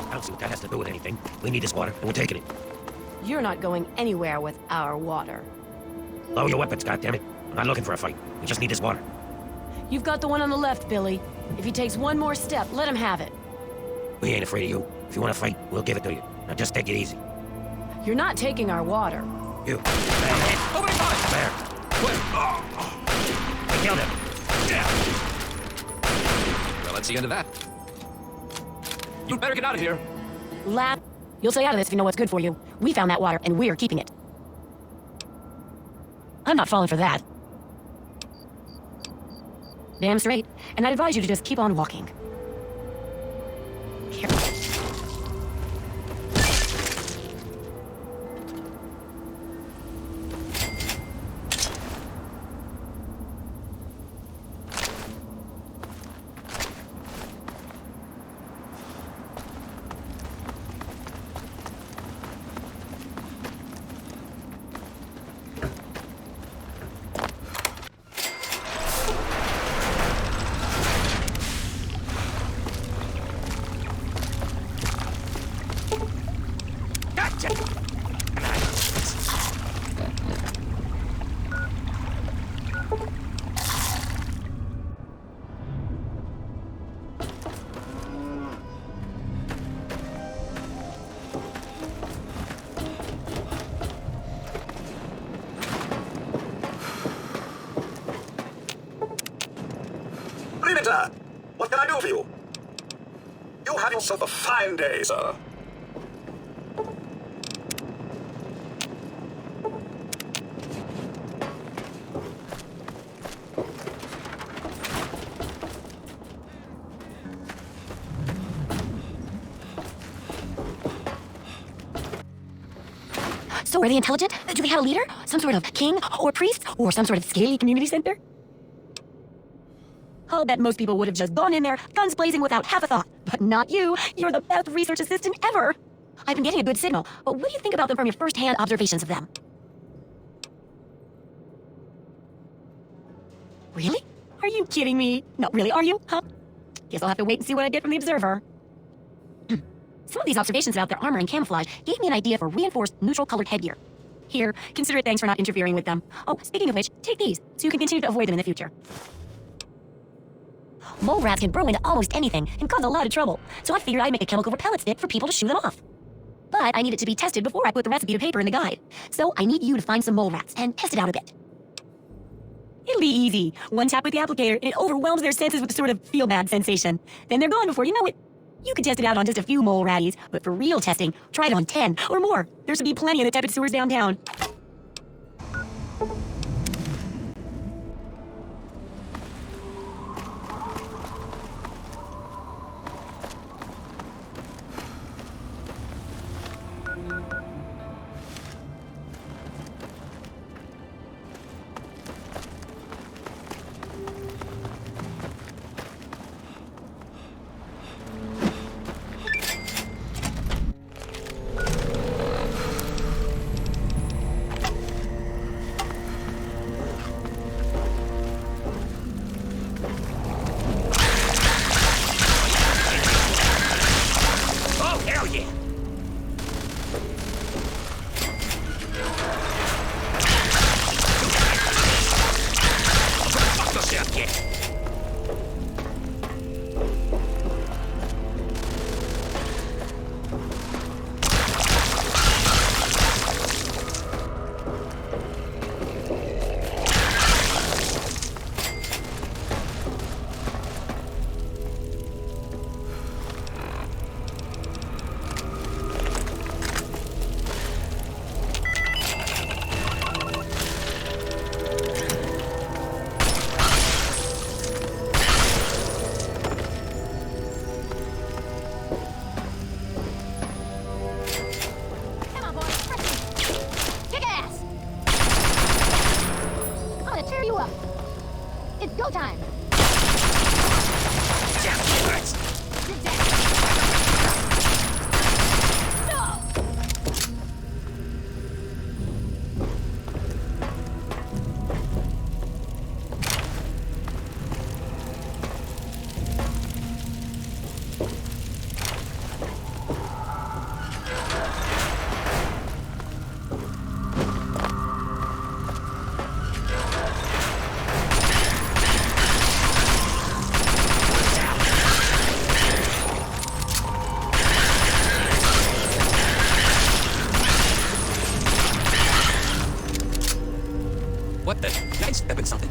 I don't see what that has to do with anything. We need this water, and we're taking it.
You're not going anywhere with our water.
Lower your weapons, goddammit. I'm not looking for a fight. We just need this water.
You've got the one on the left, Billy. If he takes one more step, let him have it.
We ain't afraid of you. If you want to fight, we'll give it to you. Now just take it easy.
You're not taking our water.
You.
Oh my God!
There.
What?
We killed him.
Yeah. Well, that's the end of that. You better get out of here.
Lab. You'll stay out of this if you know what's good for you. We found that water, and we're keeping it. I'm not falling for that. Damn straight. And I'd advise you to just keep on walking. Careful.
Good evening, sir. What can I do for you? You have yourself a fine day, sir.
So are they intelligent? Do they have a leader? Some sort of king or priest? Or some sort of scaly community center? I'll bet most people would have just gone in there, guns blazing without half a thought. But not you. You're the best research assistant ever. I've been getting a good signal, but what do you think about them from your first-hand observations of them? Really? Are you kidding me? No, really, are you? Huh? Guess I'll have to wait and see what I get from the observer. Some of these observations about their armor and camouflage gave me an idea for reinforced neutral-colored headgear. Here, consider it thanks for not interfering with them. Oh, speaking of which, take these, so you can continue to avoid them in the future. Mole rats can burrow into almost anything and cause a lot of trouble, so I figured I'd make a chemical repellent stick for people to shoo them off. But I need it to be tested before I put the recipe to paper in the guide. So I need you to find some mole rats and test it out a bit. It'll be easy. One tap with the applicator, and it overwhelms their senses with a sort of feel-bad sensation. Then they're gone before you know it. You can test it out on just a few mole ratties, but for real testing, try it on 10 or more. There should be plenty in the tepid sewers downtown.
Go time!
What the? Did I step in something?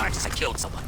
times since I killed someone.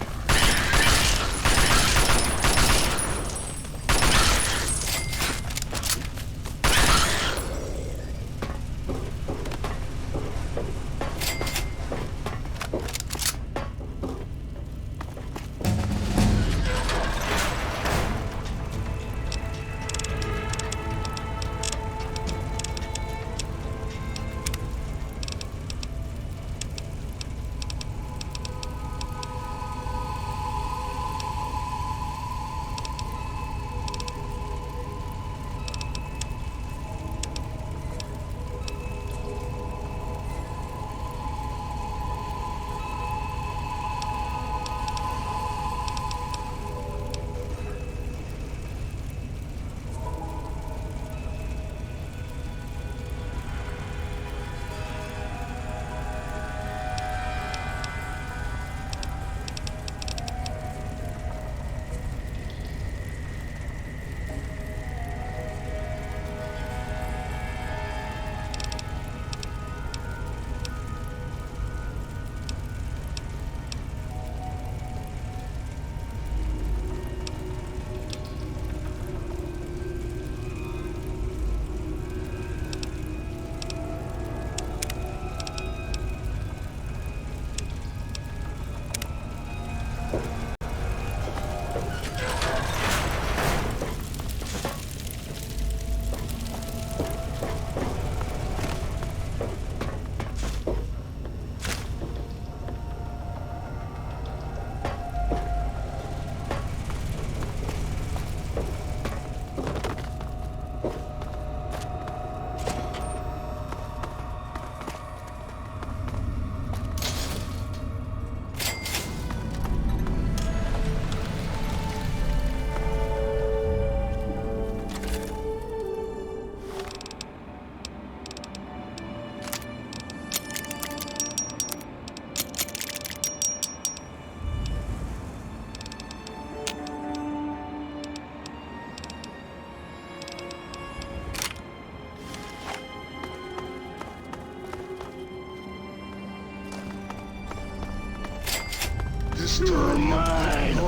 You're mine! You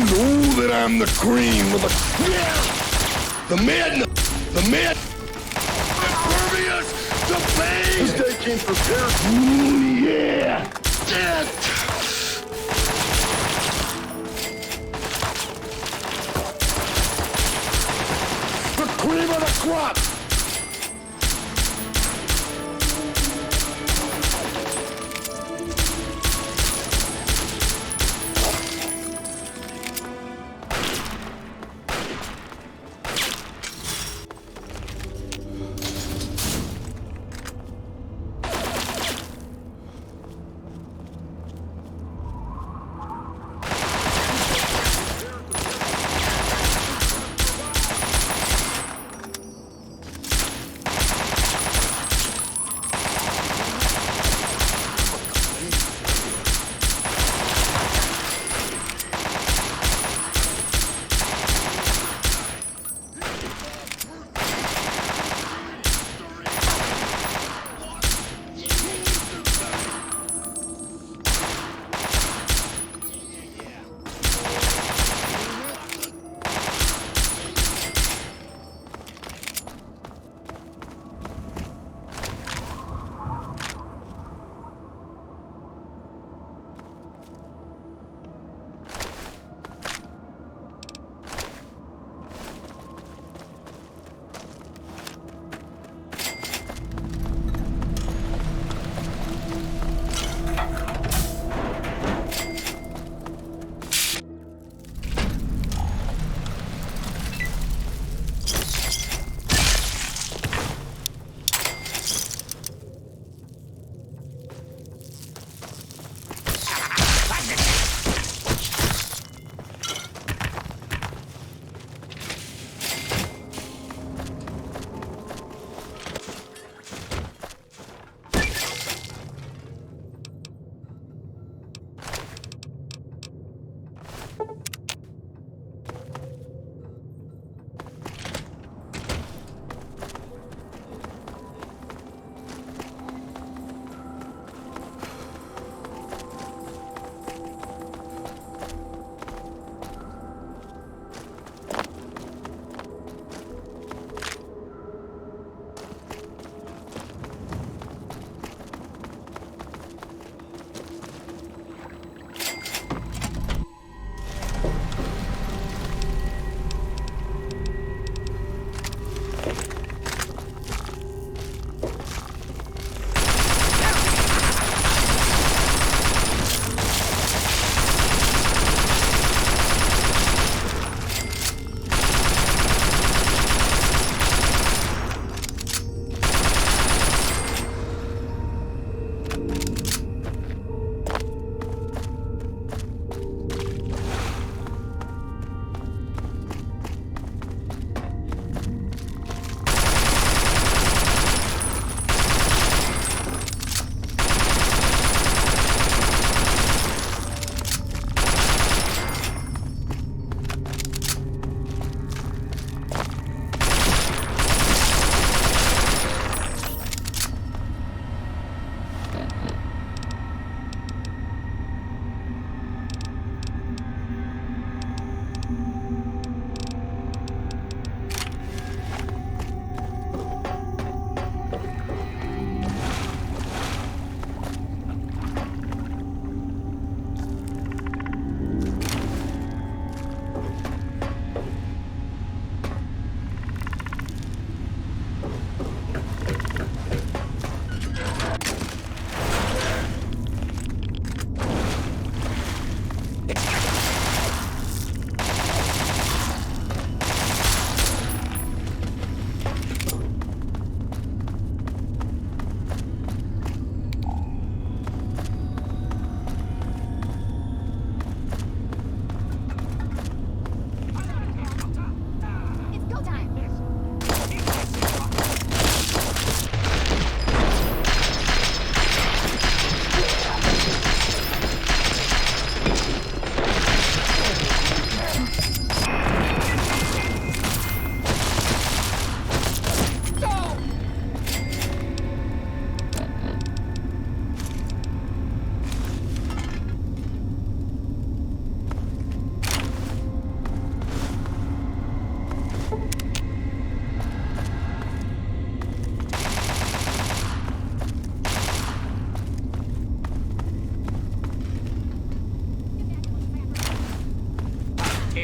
know that I'm the cream of the... The madness! The mad... Impervious to pain! This guy came prepared. Ooh, yeah! Death! Cream of the crop!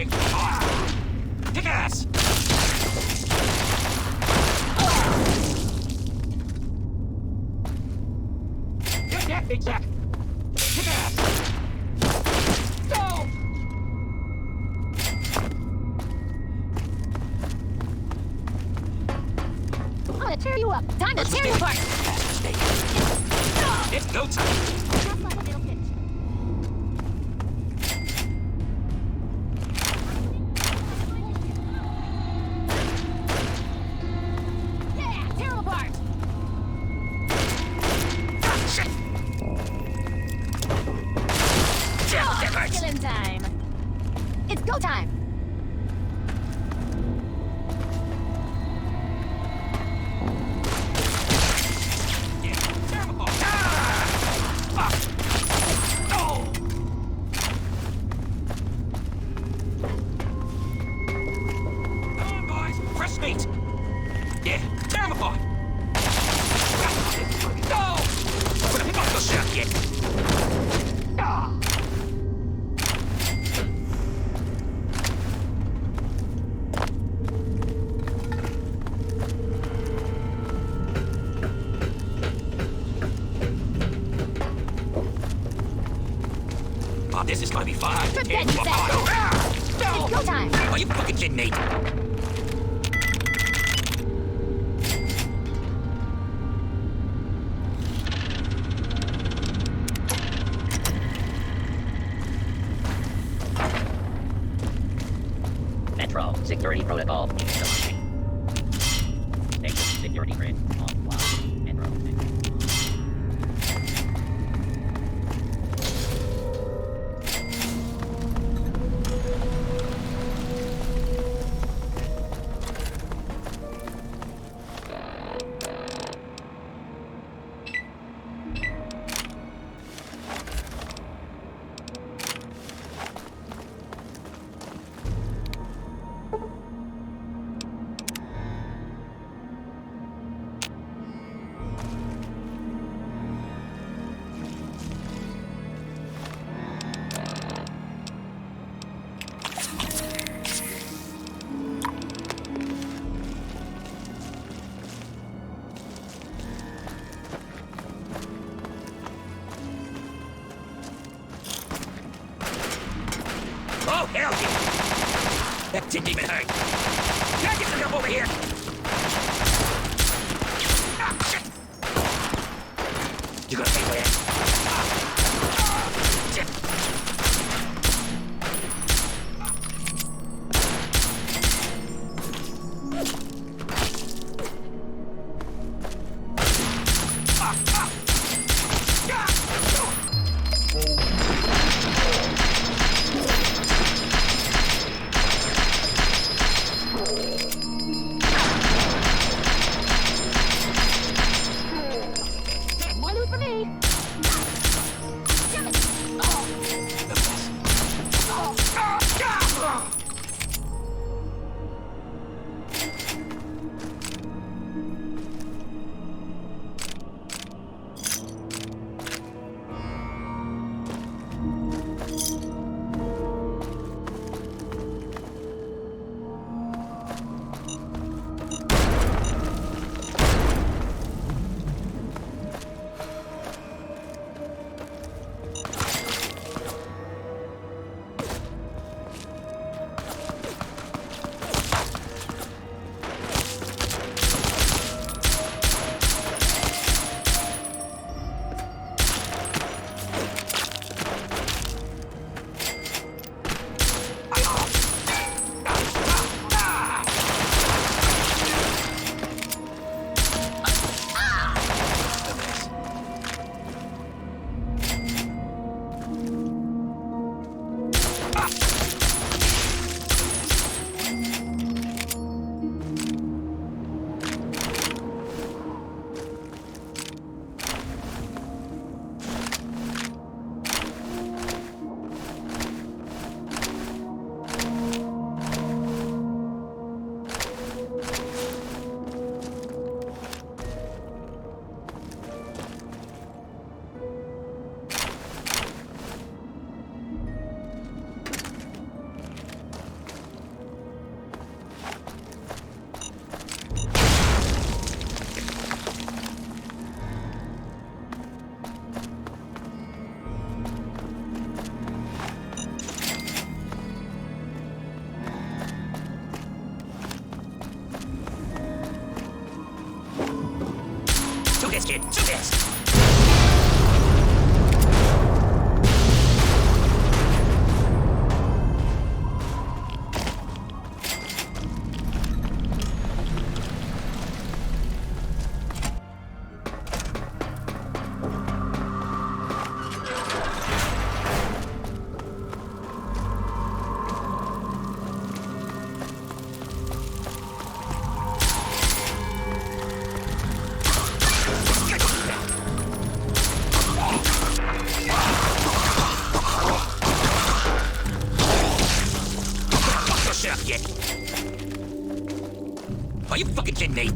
It's go time.
Kick ass! Get that, Big Jack! Kick ass! Go!
I'm gonna tear you up. Time to tear you apart.
It's go time!
Just like a little bitch. Yeah, tear them apart.
Shit!
Killing time. It's go time.
Tear 'em apart! Ah! No! Come on, boys! Fresh meat! Yeah, tear 'em apart! No! Put a muscle shot, kid! Ah! Oh, this is gonna be fun!
Good
Tear
catch,
'em
Zach.
apart. Ah!
It's
No!
go time.
Are you fucking kidding me?
Metro security protocol. Nation security grid offline. Metro.
Oh, hell yeah! That didn't even hurt. Can I get some help over here? Ah, shit! You're gonna pay for that. Ah, shit! Ah, ah!
More loot for me. Damn it. Oh.
yet. Are you fucking kidding me?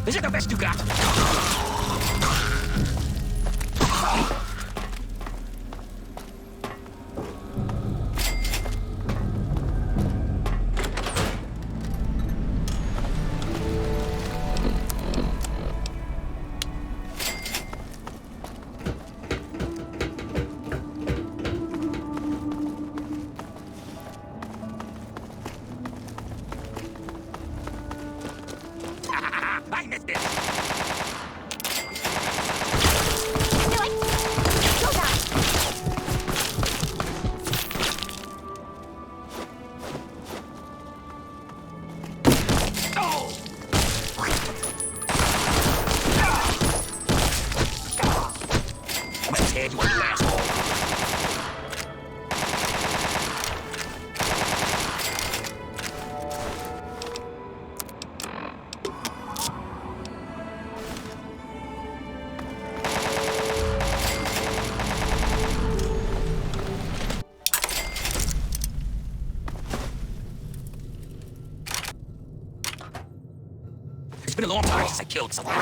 Is it the best you got? I missed it! Head, you asshole. It's been a long time since I killed someone.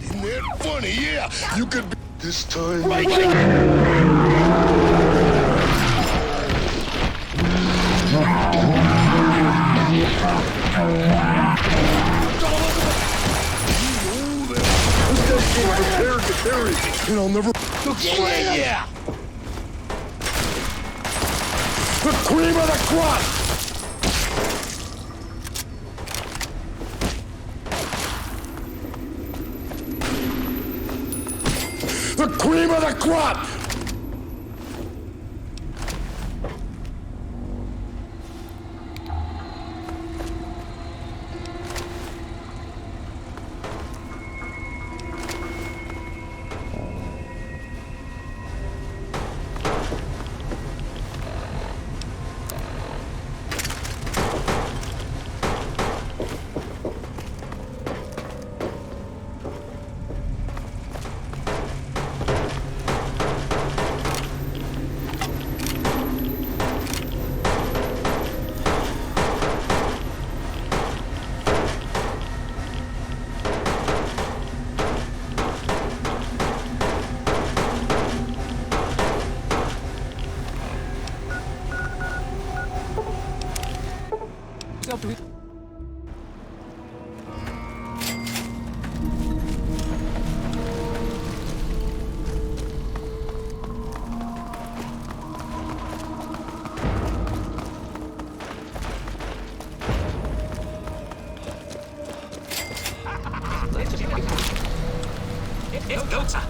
Isn't that funny? Yeah, you could be this time.
Right.
Prepared to carry, and I'll never explain.
Yeah.
The cream of the crop. The cream of the crop.
It's go time.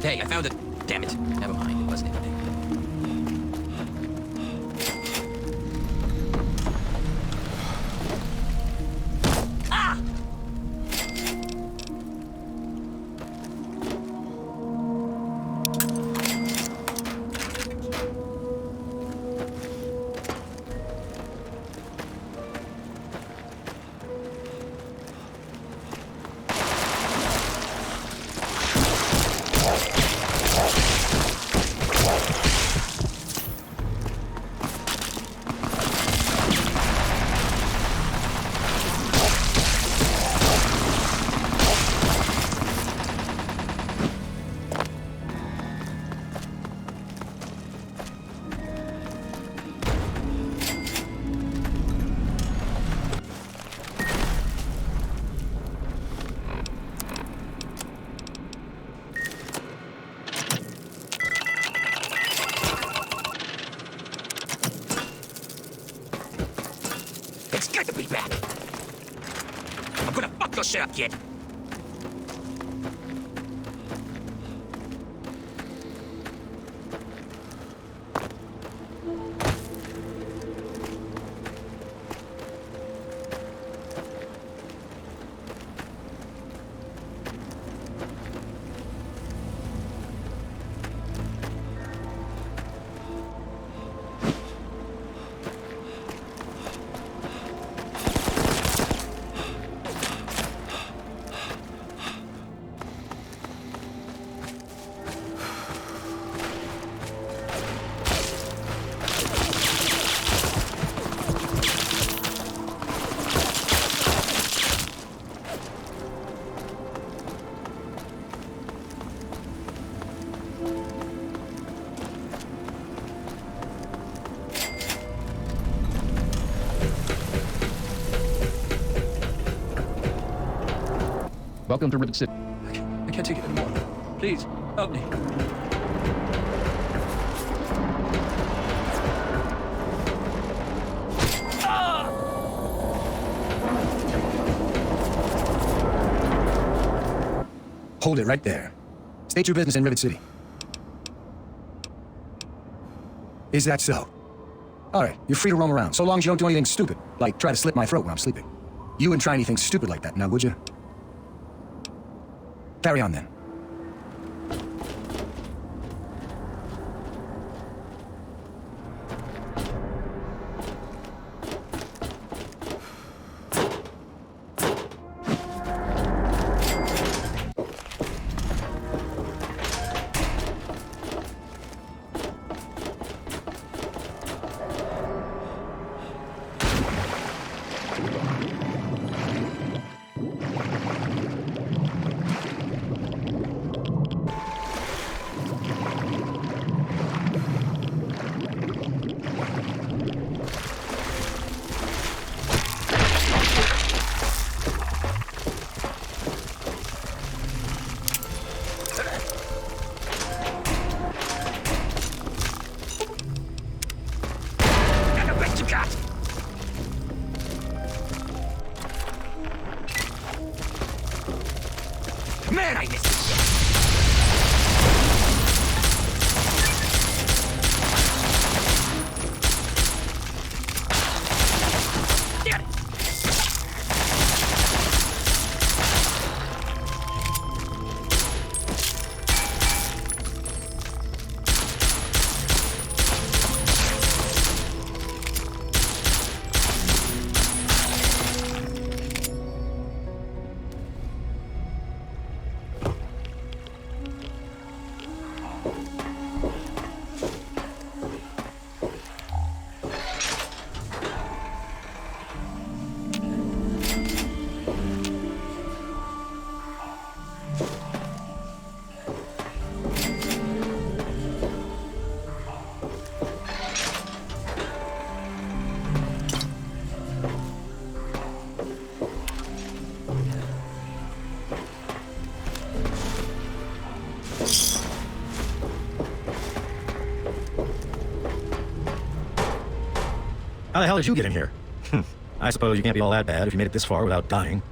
Hey, I found it. Damn it. Never mind. It wasn't anything. It's got to be back. I'm gonna fuck your shit up, kid.
Welcome to Rivet City.
I can't take it anymore. Please, help me.
Hold it right there. State your business in Rivet City. Is that so? All right, you're free to roam around, so long as you don't do anything stupid, like try to slit my throat when I'm sleeping. You wouldn't try anything stupid like that, now would you? Carry on, then.
Man, I missed it.
How the hell did you get in here? I suppose you can't be all that bad if you made it this far without dying.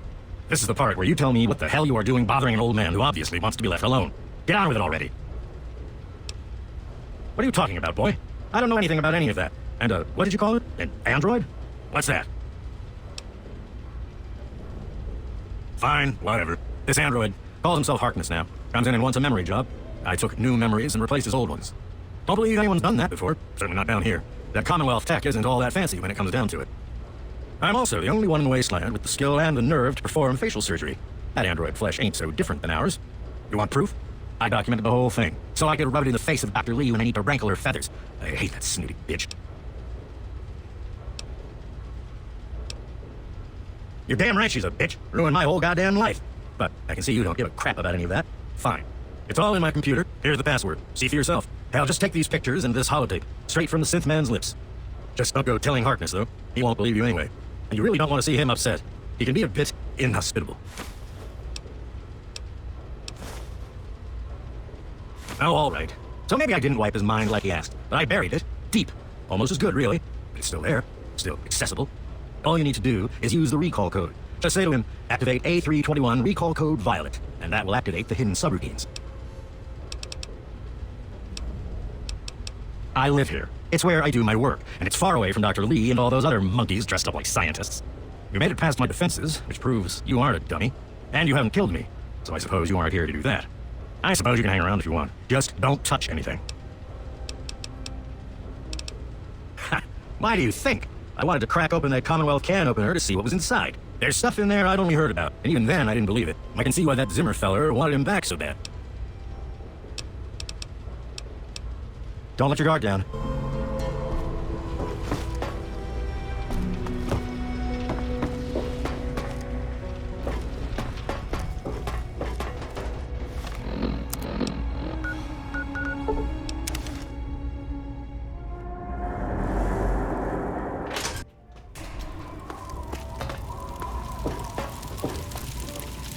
This is the part where you tell me what the hell you are doing bothering an old man who obviously wants to be left alone. Get on with it already. What are you talking about, boy? I don't know anything about any of that. And, what did you call it? An android? What's that? Fine, whatever. This android calls himself Harkness now. Comes in and wants a memory job. I took new memories and replaced his old ones. Don't believe anyone's done that before. Certainly not down here. That Commonwealth tech isn't all that fancy when it comes down to it. I'm also the only one in the wasteland with the skill and the nerve to perform facial surgery. That android flesh ain't so different than ours. You want proof? I documented the whole thing, so I could rub it in the face of Dr. Lee when I need to rankle her feathers. I hate that snooty bitch. You're damn right she's a bitch. Ruined my whole goddamn life. But I can see you don't give a crap about any of that. Fine. It's all in my computer. Here's the password. See for yourself. Hell, just take these pictures and this holotape. Straight from the synth man's lips. Just don't go telling Harkness, though. He won't believe you anyway. And you really don't want to see him upset. He can be a bit inhospitable. Oh, all right. So maybe I didn't wipe his mind like he asked, but I buried it. Deep. Almost as good, really. But it's still there. Still accessible. All you need to do is use the recall code. Just say to him, activate A321 recall code Violet, and that will activate the hidden subroutines. I live here. It's where I do my work, and it's far away from Dr. Lee and all those other monkeys dressed up like scientists. You made it past my defenses, which proves you aren't a dummy, and you haven't killed me, so I suppose you aren't here to do that. I suppose you can hang around if you want. Just don't touch anything. Ha! Why do you think? I wanted to crack open that Commonwealth can opener to see what was inside. There's stuff in there I'd only heard about, and even then I didn't believe it. I can see why that Zimmer feller wanted him back so bad. Don't let your guard down.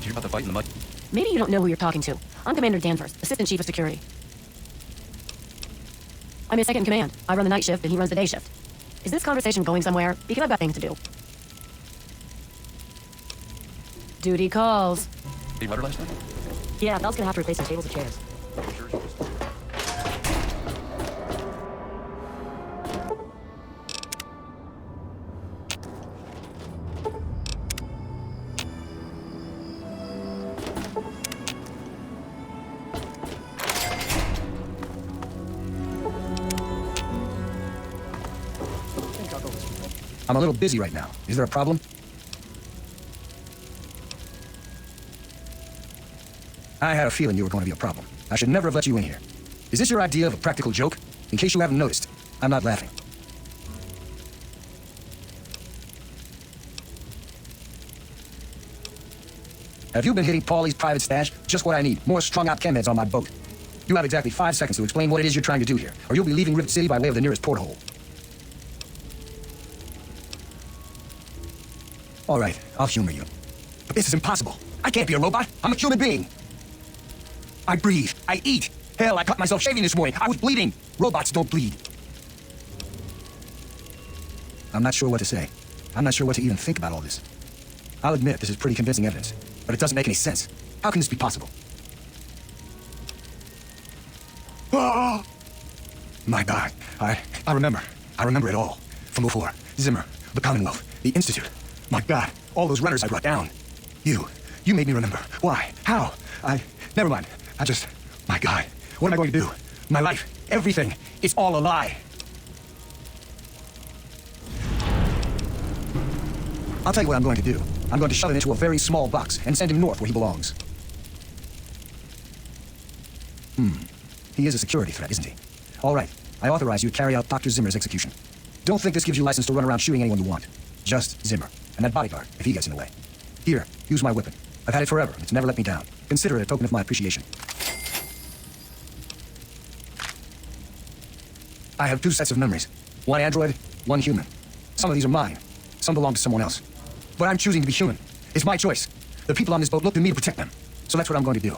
Did you hear about the fight in the mud?
Maybe you don't know who you're talking to. I'm Commander Danvers, Assistant Chief of Security. I'm his second in command. I run the night shift and he runs the day shift. Is this conversation going somewhere? Because I've got things to do. Duty calls.
Did you rudder last night?
Yeah, Belle's gonna have to replace some tables and chairs.
I'm a little busy right now. Is there a problem? I had a feeling you were going to be a problem. I should never have let you in here. Is this your idea of a practical joke? In case you haven't noticed, I'm not laughing. Have you been hitting Paulie's private stash? Just what I need. More strung-out chemheads on my boat. You have exactly 5 seconds to explain what it is you're trying to do here, or you'll be leaving Rivet City by way of the nearest porthole. All right, I'll humor you. But this is impossible. I can't be a robot. I'm a human being. I breathe. I eat. Hell, I cut myself shaving this morning. I was bleeding. Robots don't bleed. I'm not sure what to say. I'm not sure what to even think about all this. I'll admit this is pretty convincing evidence, but it doesn't make any sense. How can this be possible? Ah! My God, I remember. I remember it all. From before. Zimmer, the Commonwealth, the Institute. My God, all those runners I brought down. You made me remember. Why? How? Never mind. My God, what am I going to do? My life, everything, it's all a lie. I'll tell you what I'm going to do. I'm going to shove him into a very small box and send him north where he belongs. He is a security threat, isn't he? All right, I authorize you to carry out Dr. Zimmer's execution. Don't think this gives you license to run around shooting anyone you want. Just Zimmer, and that bodyguard, if he gets in the way. Here, use my weapon. I've had it forever, and it's never let me down. Consider it a token of my appreciation. I have 2 sets of memories. One android, one human. Some of these are mine. Some belong to someone else. But I'm choosing to be human. It's my choice. The people on this boat look to me to protect them. So that's what I'm going to do.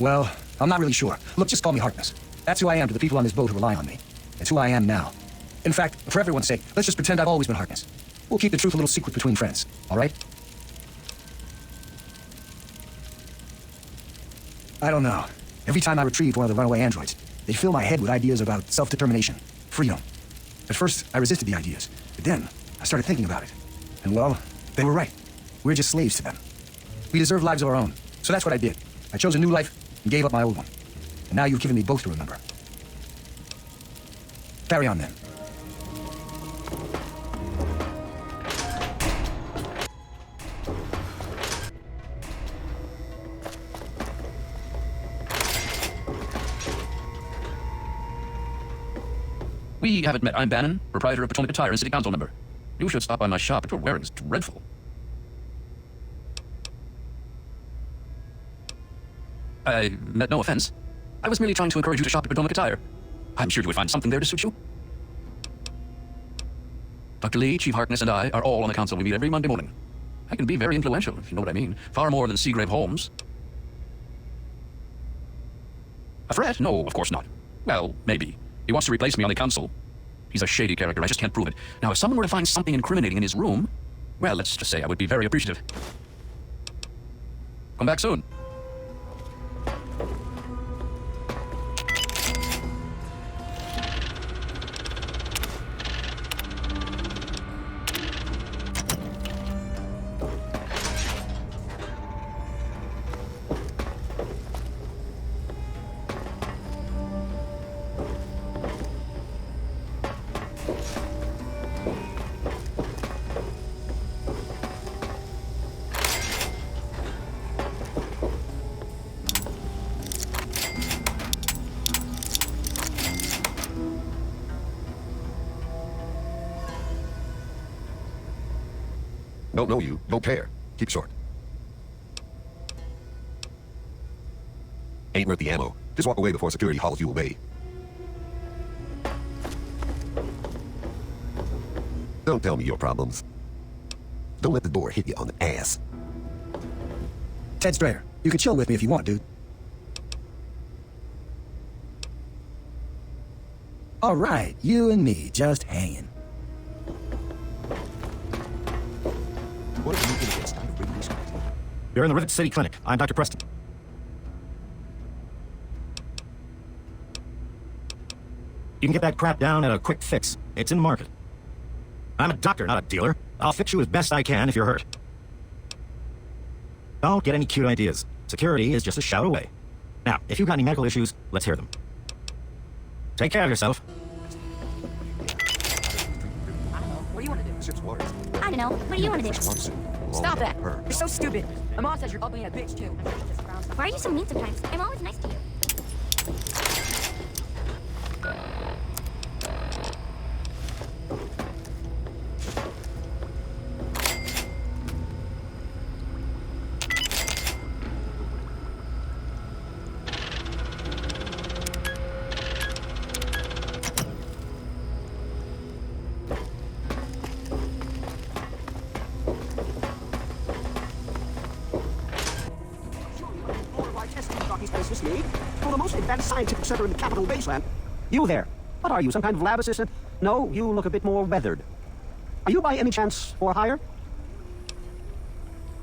Well, I'm not really sure. Look, just call me Harkness. That's who I am to the people on this boat who rely on me. It's who I am now. In fact, for everyone's sake, let's just pretend I've always been Harkness. We'll keep the truth a little secret between friends, all right? I don't know. Every time I retrieved one of the runaway androids, they fill my head with ideas about self-determination, freedom. At first, I resisted the ideas, but then I started thinking about it. And well, they were right. We're just slaves to them. We deserve lives of our own, so that's what I did. I chose a new life and gave up my old one. And now you've given me both to remember. Carry on then.
We haven't met. I'm Bannon, proprietor of Potomac Attire and city council member. You should stop by my shop. What you're wearing is dreadful. I meant no offense. I was merely trying to encourage you to shop at Potomac Attire. I'm sure you would find something there to suit you. Dr. Lee, Chief Harkness, and I are all on the council. We meet every Monday morning. I can be very influential, if you know what I mean. Far more than Seagrave Holmes. A threat? No, of course not. Well, maybe. He wants to replace me on the council. He's a shady character. I just can't prove it. Now, if someone were to find something incriminating in his room, well, let's just say I would be very appreciative. Come back soon.
Don't know you, don't care. Keep short. Ain't worth the ammo. Just walk away before security hauls you away. Don't tell me your problems.
Don't let the door hit you on the ass.
Ted Strayer, you can chill with me if you want, dude. All right, you and me just hanging.
What are you doing against time to bring these guys?
You're in the Rivet City Clinic. I'm Dr. Preston. You can get that crap down at a quick fix. It's in the market. I'm a doctor, not a dealer. I'll fix you as best I can if you're hurt. Don't get any cute ideas. Security is just a shout away. Now, if you've got any medical issues, let's hear them. Take care of yourself.
What do you want to do?
I don't know. What do you want to do?
Stop that. You're so stupid. My mom says you're ugly and a bitch, too.
Why are you so mean sometimes? I'm always nice to you.
For the most advanced scientific center in the capital baseland. You there. What are you, some kind of lab assistant? No, you look a bit more weathered. Are you by any chance for hire?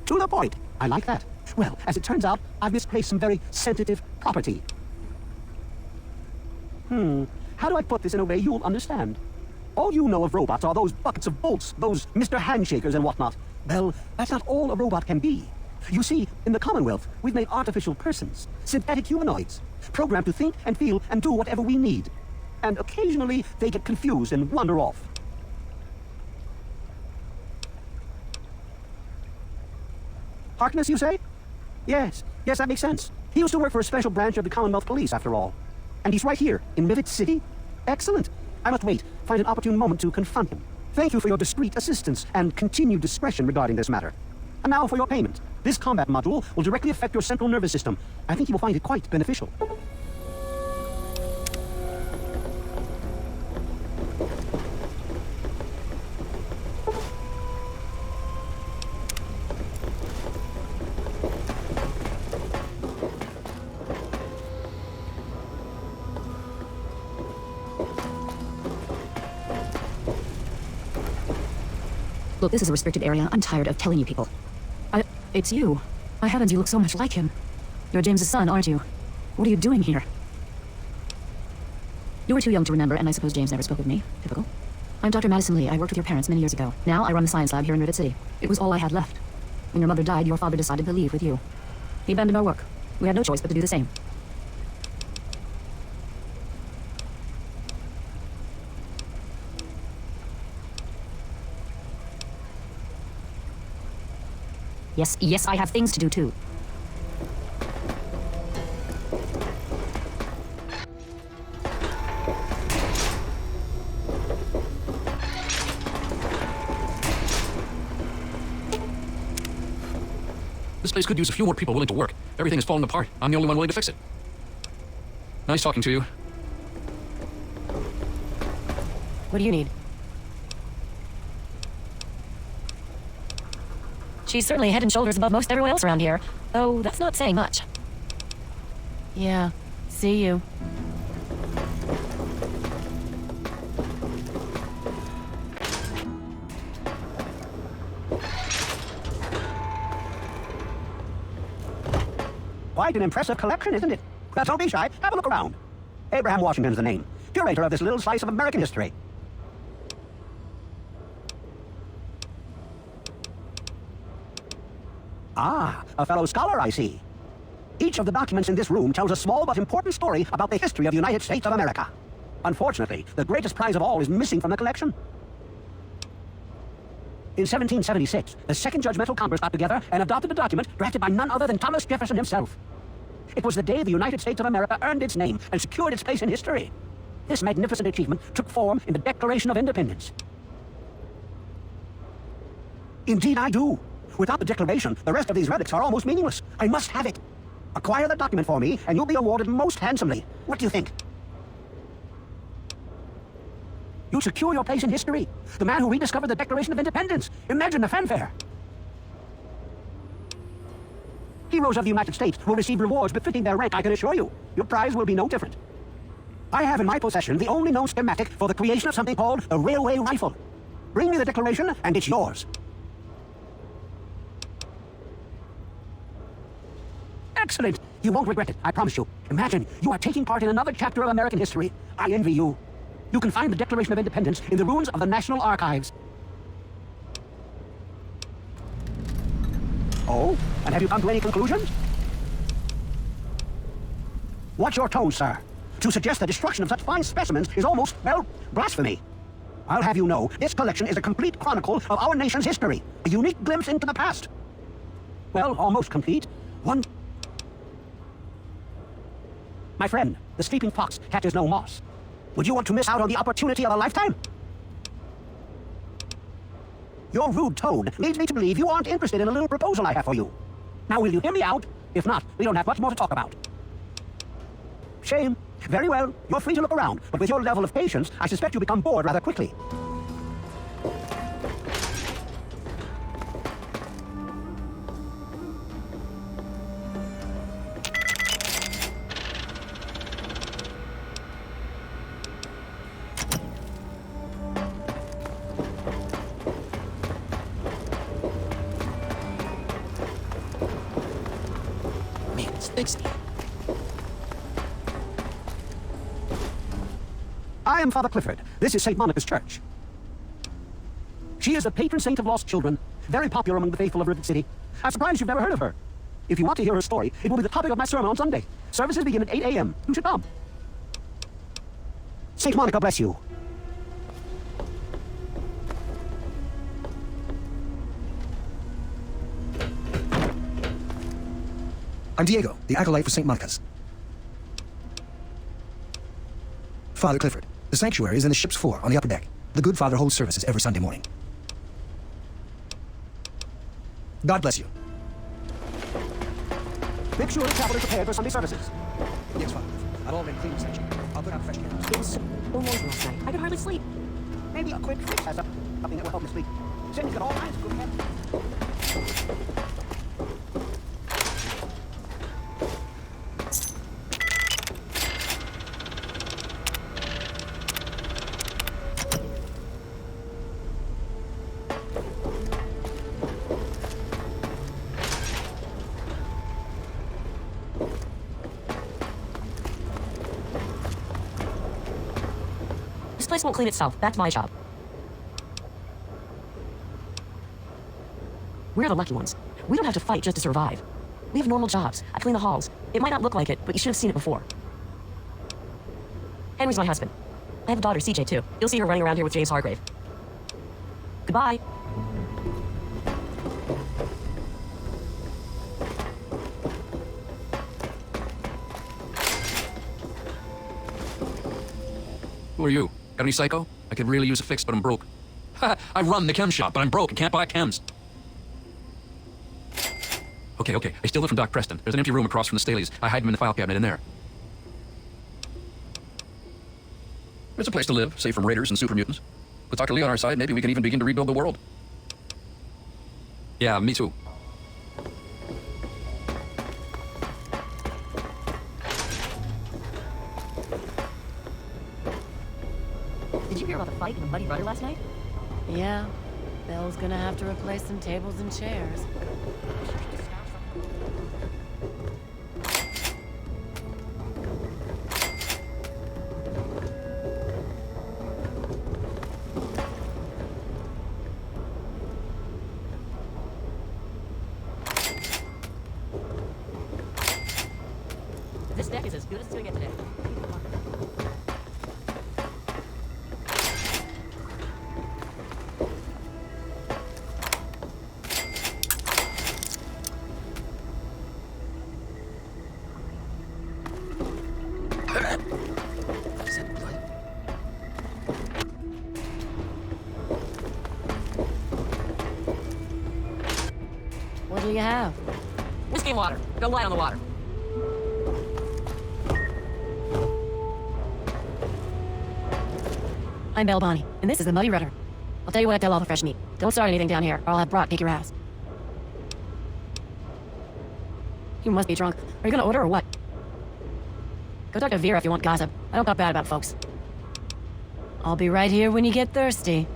To the point. I like that. Well, as it turns out, I've misplaced some very sensitive property. How do I put this in a way you'll understand? All you know of robots are those buckets of bolts, those Mr. Handshakers and whatnot. Well, that's not all a robot can be. You see, in the Commonwealth, we've made artificial persons, synthetic humanoids, programmed to think and feel and do whatever we need. And occasionally, they get confused and wander off. Harkness, you say? Yes, that makes sense. He used to work for a special branch of the Commonwealth Police, after all. And he's right here, in Rivet City? Excellent. I must wait, find an opportune moment to confront him. Thank you for your discreet assistance and continued discretion regarding this matter. And now for your payment. This combat module will directly affect your central nervous system. I think you will find it quite beneficial.
Look, this is a restricted area. I'm tired of telling you people. It's you. My heavens, you look so much like him. You're James's son, aren't you? What are you doing here? You were too young to remember, and I suppose James never spoke with me. Typical. I'm Dr. Madison Lee. I worked with your parents many years ago. Now I run the science lab here in Rivet City. It was all I had left. When your mother died, your father decided to leave with you. He abandoned our work. We had no choice but to do the same. Yes, I have things to do too.
This place could use a few more people willing to work. Everything is falling apart. I'm the only one willing to fix it. Nice talking to you.
What do you need? She's certainly head and shoulders above most everyone else around here, though that's not saying much. Yeah, see you.
Quite an impressive collection, isn't it? Well, don't be shy. Have a look around. Abraham Washington's the name. Curator of this little slice of American history. Ah, a fellow scholar, I see. Each of the documents in this room tells a small but important story about the history of the United States of America. Unfortunately, the greatest prize of all is missing from the collection. In 1776, the Second Judgmental Congress got together and adopted a document drafted by none other than Thomas Jefferson himself. It was the day the United States of America earned its name and secured its place in history. This magnificent achievement took form in the Declaration of Independence. Indeed, I do. Without the Declaration, the rest of these relics are almost meaningless. I must have it. Acquire the document for me, and you'll be awarded most handsomely. What do you think? You'll secure your place in history. The man who rediscovered the Declaration of Independence. Imagine the fanfare. heroes of the United States will receive rewards befitting their rank, I can assure you. Your prize will be no different. I have in my possession the only known schematic for the creation of something called a railway rifle. Bring me the declaration, and it's yours. Excellent. You won't regret it, I promise you. Imagine, you are taking part in another chapter of American history. I envy you. You can find the Declaration of Independence in the ruins of the National Archives. Oh? And have you come to any conclusions? What's your tone, sir? To suggest the destruction of such fine specimens is almost, well, blasphemy. I'll have you know, this collection is a complete chronicle of our nation's history. A unique glimpse into the past. Well, almost complete. One... My friend, the sleeping fox catches no moss. Would you want to miss out on the opportunity of a lifetime? Your rude tone leads me to believe you aren't interested in a little proposal I have for you. Now, will you hear me out? If not, we don't have much more to talk about. Shame. Very well, you're free to look around, but with your level of patience, I suspect you become bored rather quickly.
Man, it's fixed.
I am Father Clifford. This is St. Monica's Church. She is the patron saint of lost children, very popular among the faithful of Rivet City. I'm surprised you've never heard of her. If you want to hear her story, it will be the topic of my sermon on Sunday. Services begin at 8 a.m. You should come. St. Monica bless you.
I'm Diego, the acolyte for St. Monica's. Father Clifford. The sanctuary is in the ship's floor on the upper deck. The good father holds services every Sunday morning. God bless you.
Make sure the travel is prepared for Sunday services.
Yes, Father. I've already cleaned the sanctuary. I'll put out fresh candles.
It was so noisy last night. I could hardly sleep.
Maybe a quick fix has something that will help you sleep. Cindy's got all kinds of good habits.
This place won't clean itself. That's my job. We're the lucky ones. We don't have to fight just to survive. We have normal jobs. I clean the halls. It might not look like it, but you should have seen it before. Henry's my husband. I have a daughter, CJ, too. You'll see her running around here with James Hargrave. Goodbye.
Who are you? Got any psycho? I could really use a fix, but I'm broke. Ha! I run the chem shop, but I'm broke and can't buy chems. Okay. I steal it from Doc Preston. There's an empty room across from the Staleys. I hide them in the file cabinet in there. It's a place to live, safe from raiders and super mutants. With Dr. Lee on our side, maybe we can even begin to rebuild the world. Yeah, me too.
Did you hear about the fight in the Muddy Rudder last night?
Yeah. Bill's gonna have to replace some tables and chairs.
This deck is as good as it's gonna get today.
What do you have?
Whiskey and water. Go light on the water.
I'm Belle Bonnie, and this is the Muddy Rudder. I'll tell you what I tell all the fresh meat. Don't start anything down here, or I'll have Brock kick your ass.
You must be drunk. Are you gonna order or what? Go talk to Vera if you want gossip. I don't talk bad about folks.
I'll be right here when you get thirsty.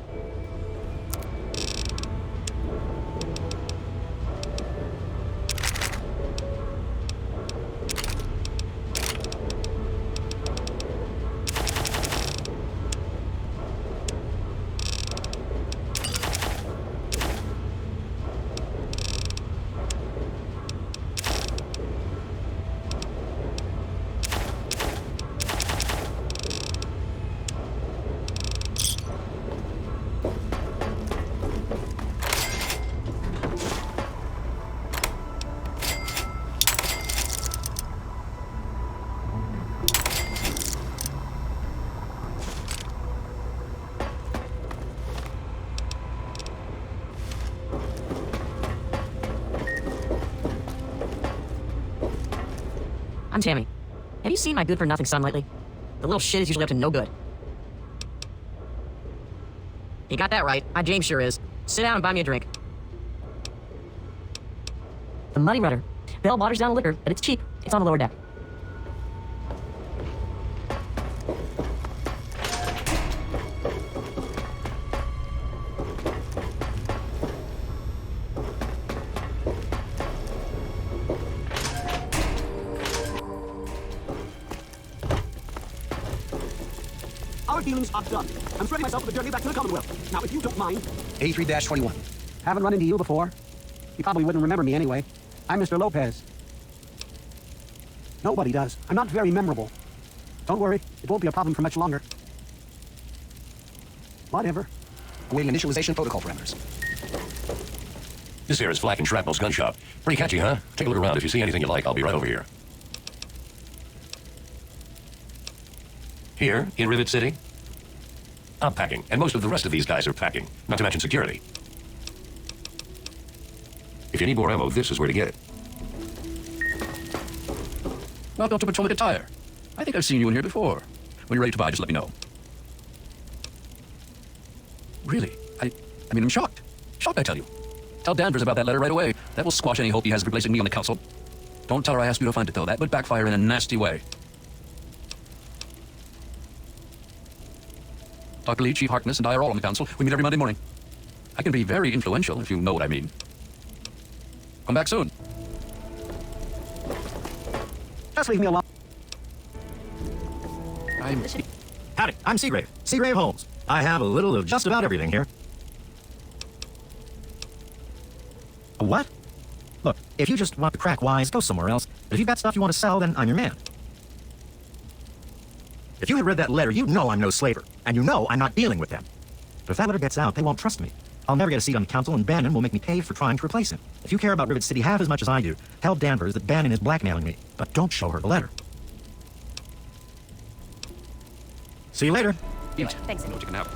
I'm Tammy. Have you seen my good-for-nothing son lately? The little shit is usually up to no good. You got that right. My James sure is. Sit down and buy me a drink. The Muddy Rudder. Bell waters down liquor, but it's cheap. It's on the lower deck.
Our dealings are done. I'm spreading myself for the journey back to the Commonwealth. Now, if you don't mind...
83-21.
Haven't run into you before. You probably wouldn't remember me anyway. I'm Mr. Lopez. Nobody does. I'm not very memorable. Don't worry. It won't be a problem for much longer. Whatever.
Awaiting initialization protocol parameters.
This here is Flak and Shrapnel's gun shop. Pretty catchy, huh? Take a look around. If you see anything you like, I'll be right over here. Here, in Rivet City, I'm packing, and most of the rest of these guys are packing, not to mention security. If you need more ammo, this is where to get it.
Welcome to Potomac Tire. I think I've seen you in here before. When you're ready to buy, just let me know. Really? I mean, I'm shocked. Shocked, I tell you. Tell Danvers about that letter right away. That will squash any hope he has of replacing me on the council. Don't tell her I asked you to find it, though. That would backfire in a nasty way. Dr. Lee, Chief Harkness, and I are all on the council. We meet every Monday morning. I can be very influential, if you know what I mean. Come back soon.
Just leave me alone.
Howdy, I'm Seagrave. Seagrave Holmes. I have a little of just about everything here. A what? Look, if you just want to crack wise, go somewhere else. But if you've got stuff you want to sell, then I'm your man. If you had read that letter, you'd know I'm no slaver. And you know I'm not dealing with them. But if that letter gets out, they won't trust me. I'll never get a seat on the council, and Bannon will make me pay for trying to replace him. If you care about Rivet City half as much as I do, tell Danvers that Bannon is blackmailing me. But don't show her the letter. See you later.
Thanks.
No chicken out.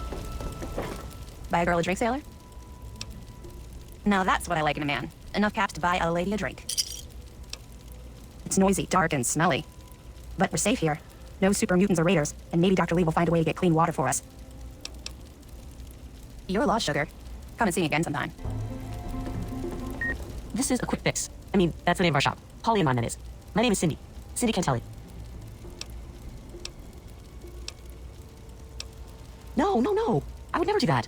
Buy a girl a drink, sailor? Now that's what I like in a man. Enough caps to buy a lady a drink. It's noisy, dark, and smelly. But we're safe here. No super mutants or raiders, and maybe Dr. Lee will find a way to get clean water for us. You're lost, sugar. Come and see me again sometime.
This is a quick fix. I mean, that's the name of our shop. Polly and mine, that is. My name is Cindy. Cindy Cantelli. No. I would never do that.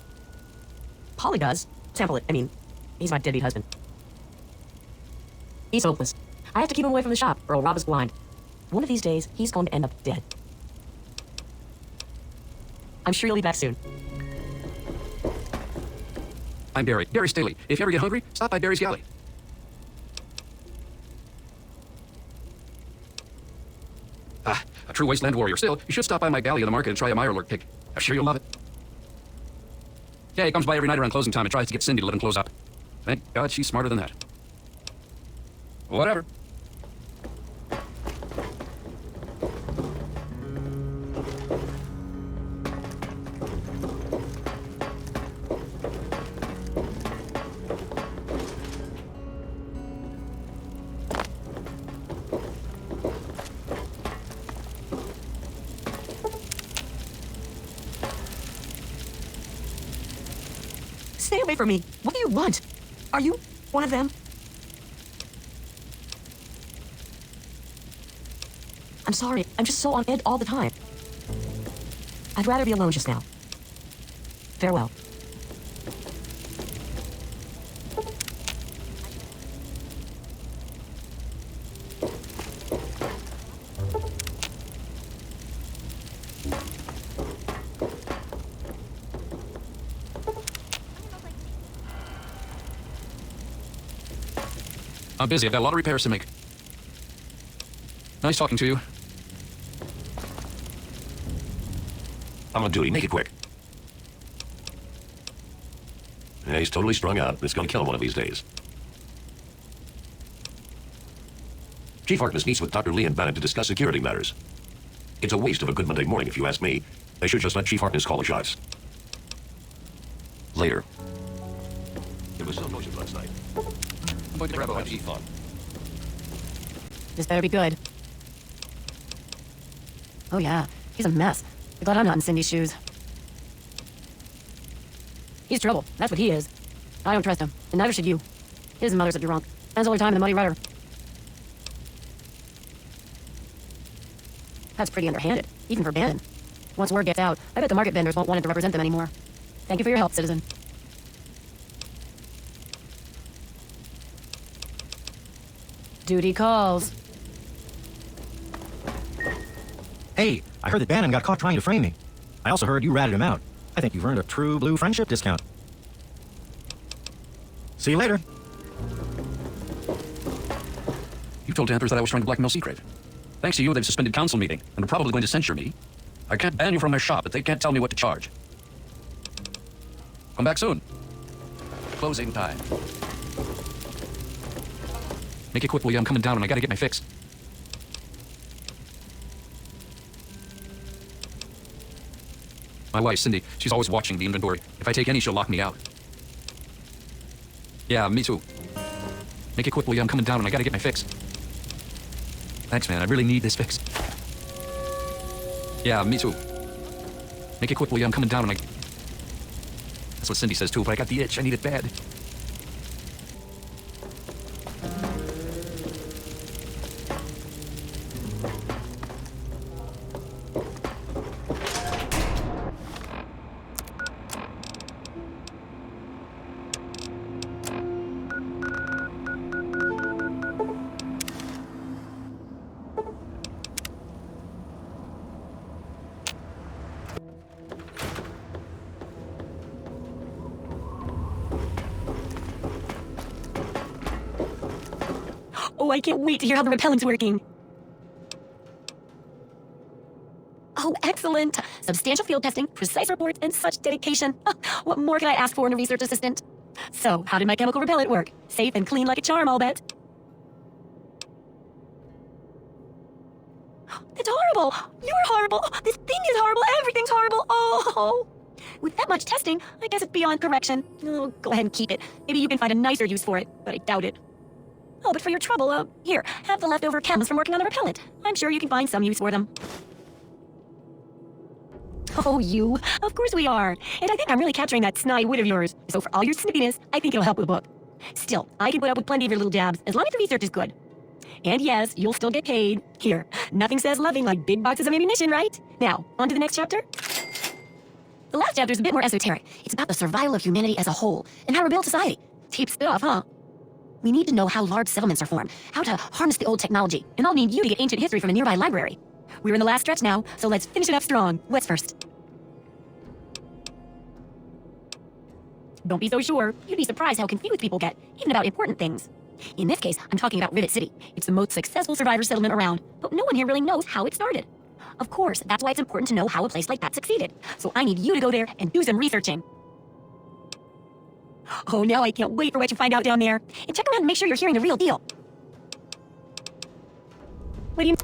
Polly does. Sample it. I mean, he's my deadbeat husband. He's hopeless. I have to keep him away from the shop, or he'll rob us blind. One of these days, he's going to end up dead. I'm sure you'll be back soon.
I'm Barry. Barry Staley. If you ever get hungry, stop by Barry's Galley. Ah, a true wasteland warrior. Still, you should stop by my galley in the market and try a Mirelurk pig. I'm sure you'll love it. Yeah, he comes by every night around closing time and tries to get Cindy to let him close up. Thank God she's smarter than that. Whatever.
Stay away from me. What do you want? Are you one of them? I'm sorry. I'm just so on edge all the time. I'd rather be alone just now. Farewell.
I'm busy. I've got a lot of repairs to make. Nice talking to you.
I'm on duty. Make it quick. Yeah, he's totally strung out. It's going to kill him one of these days. Chief Harkness meets with Dr. Lee and Bennett to discuss security matters. It's a waste of a good Monday morning, if you ask me. They should just let Chief Harkness call the shots. Later. It was so noisy last night.
I'm going to grab a bite to eat.
Fun.
This better be good. Oh yeah, he's a mess. I'm glad I'm not in Cindy's shoes. He's trouble. That's what he is. I don't trust him, and neither should you. His mother's a drunk. Spends all her time in the muddy rudder. That's pretty underhanded, even for Bannon. Once word gets out, I bet the market vendors won't want him to represent them anymore. Thank you for your help, citizen. Duty calls.
Hey, I heard that Bannon got caught trying to frame me. I also heard you ratted him out. I think you've earned a true blue friendship discount. See you later.
You told Danvers that I was trying to blackmail Seagrave. Thanks to you, they've suspended council meeting and are probably going to censure me. I can't ban you from their shop, but they can't tell me what to charge. Come back soon. Closing time. Make it quick, will you? I'm coming down and I gotta get my fix. My wife, Cindy, she's always watching the inventory. If I take any, she'll lock me out. Yeah, me too. Make it quick, will you? I'm coming down and I gotta get my fix. Thanks, man. I really need this fix. Yeah, me too. Make it quick, will you? I'm coming down and I... That's what Cindy says too, but I got the itch. I need it bad.
Oh, I can't wait to hear how the repellent's working. Oh, excellent. Substantial field testing, precise reports, and such dedication. What more can I ask for in a research assistant? So, how did my chemical repellent work? Safe and clean like a charm, I'll bet. It's horrible. You're horrible. This thing is horrible. Everything's horrible. Oh. With that much testing, I guess it's beyond correction. Oh, go ahead and keep it. Maybe you can find a nicer use for it, but I doubt it. Oh, but for your trouble, here, have the leftover chems from working on the repellent. I'm sure you can find some use for them. Oh, you. Of course we are. And I think I'm really capturing that snide wit of yours. So for all your snippiness, I think it'll help with the book. Still, I can put up with plenty of your little jabs, as long as the research is good. And yes, you'll still get paid. Here, nothing says loving like big boxes of ammunition, right? Now, on to the next chapter. The last chapter is a bit more esoteric. It's about the survival of humanity as a whole, and how to build society. Deep stuff, huh? We need to know how large settlements are formed, how to harness the old technology, and I'll need you to get ancient history from a nearby library. We're in the last stretch now, so let's finish it up strong. What's first? Don't be so sure. You'd be surprised how confused people get, even about important things. In this case, I'm talking about Rivet City. It's the most successful survivor settlement around, but no one here really knows how it started. Of course, that's why it's important to know how a place like that succeeded. So I need you to go there and do some researching. Oh, now I can't wait for what you find out down there. And check around and make sure you're hearing the real deal. What do you...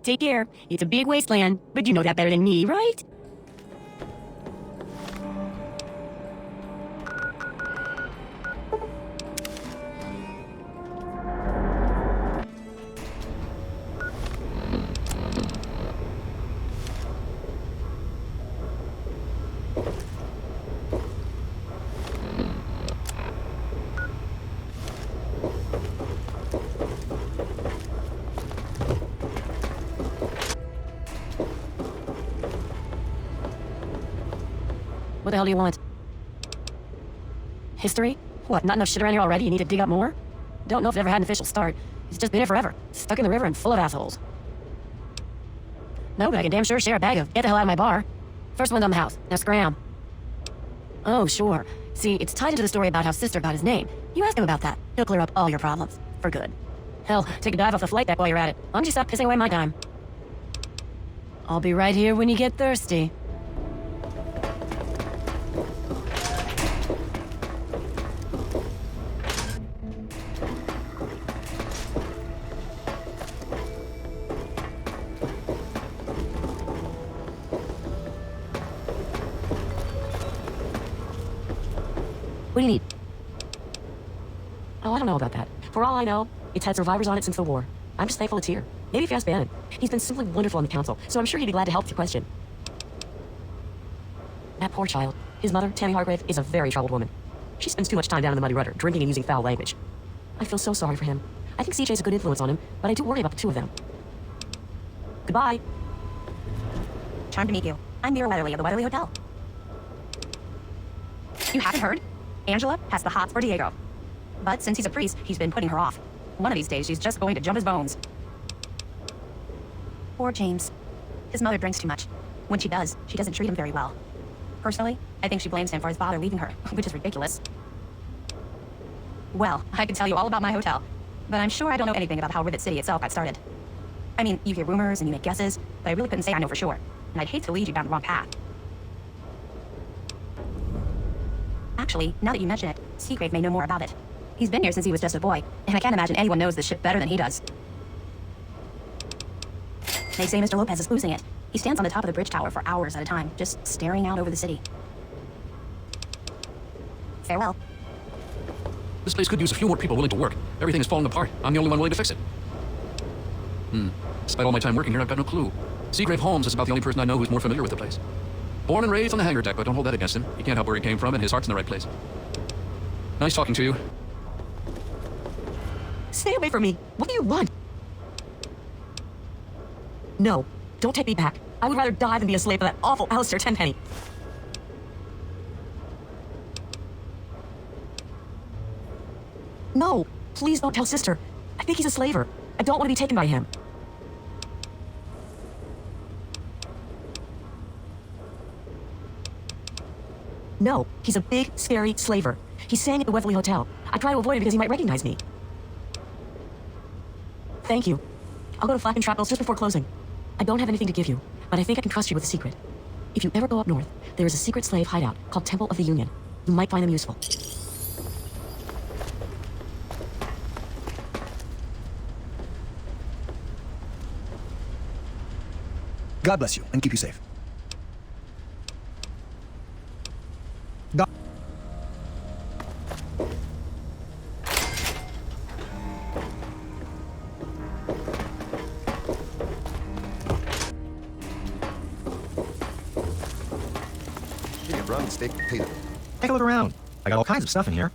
Take care. It's a big wasteland, but you know that better than me, right? What the hell do you want? History? What, not enough shit around here already? You need to dig up more? Don't know if it ever had an official start. It's just been here forever. Stuck in the river and full of assholes. No, but I can damn sure share a bag of get the hell out of my bar. First one's on the house. Now scram. Oh, sure. See, it's tied into the story about how Sister got his name. You ask him about that. He'll clear up all your problems. For good. Hell, take a dive off the flight deck while you're at it. As long as you stop pissing away my time. I'll be right here when you get thirsty. What do you need? Oh, I don't know about that. For all I know, it's had survivors on it since the war. I'm just thankful it's here. Maybe if you ask Bannon. He's been simply wonderful on the council, so I'm sure he'd be glad to help with your question. That poor child. His mother, Tammy Hargrave, is a very troubled woman. She spends too much time down in the Muddy Rudder, drinking and using foul language. I feel so sorry for him. I think CJ's a good influence on him, but I do worry about the two of them. Goodbye.
Charmed to meet you. I'm Mira Weatherly of the Weatherly Hotel. You haven't heard? Angela has the hots for Diego. But since he's a priest, he's been putting her off. One of these days, she's just going to jump his bones. Poor James. His mother drinks too much. When she does, she doesn't treat him very well. Personally, I think she blames him for his father leaving her, which is ridiculous. Well, I could tell you all about my hotel, but I'm sure I don't know anything about how Rivet City itself got started. I mean, you hear rumors and you make guesses, but I really couldn't say I know for sure, and I'd hate to lead you down the wrong path. Actually, now that you mention it, Seagrave may know more about it. He's been here since he was just a boy, and I can't imagine anyone knows this ship better than he does. They say Mr. Lopez is losing it. He stands on the top of the bridge tower for hours at a time, just staring out over the city. Farewell.
This place could use a few more people willing to work. Everything is falling apart. I'm the only one willing to fix it. Despite all my time working here, I've got no clue. Seagrave Holmes is about the only person I know who's more familiar with the place. Born and raised on the hangar deck, but don't hold that against him. He can't help where he came from, and his heart's in the right place. Nice talking to you.
Stay away from me. What do you want? No, don't take me back. I would rather die than be a slave to that awful Alistair Tenpenny. No, please don't tell Sister. I think he's a slaver. I don't want to be taken by him. No, he's a big, scary slaver. He's staying at the Weatherly Hotel. I try to avoid him because he might recognize me. Thank you. I'll go to Flack and Shrapnel's just before closing. I don't have anything to give you, but I think I can trust you with a secret. If you ever go up north, there is a secret slave hideout called Temple of the Union. You might find them useful.
God bless you and keep you safe. God.
Rum, steak, potato. Take a look around. I got all kinds of stuff in here.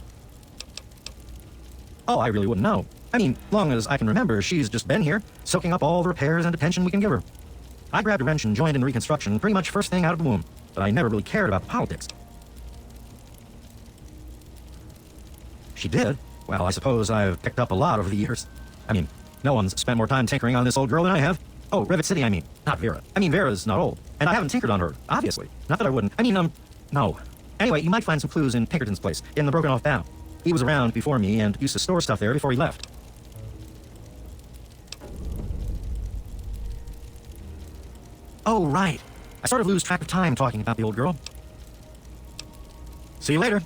Oh, I really wouldn't know. I mean, long as I can remember, she's just been here, soaking up all the repairs and attention we can give her. I grabbed a wrench and joined in reconstruction pretty much first thing out of the womb, but I never really cared about the politics. She did? Well, I suppose I've picked up a lot over the years. I mean, no one's spent more time tinkering on this old girl than I have. Oh, Rivet City, I mean. Not Vera. I mean, Vera's not old. And I haven't tinkered on her, obviously. Not that I wouldn't. I mean, no. Anyway, you might find some clues in Pinkerton's place, in the broken-off bow. He was around before me and used to store stuff there before he left. Oh, right. I sort of lose track of time talking about the old girl. See you later.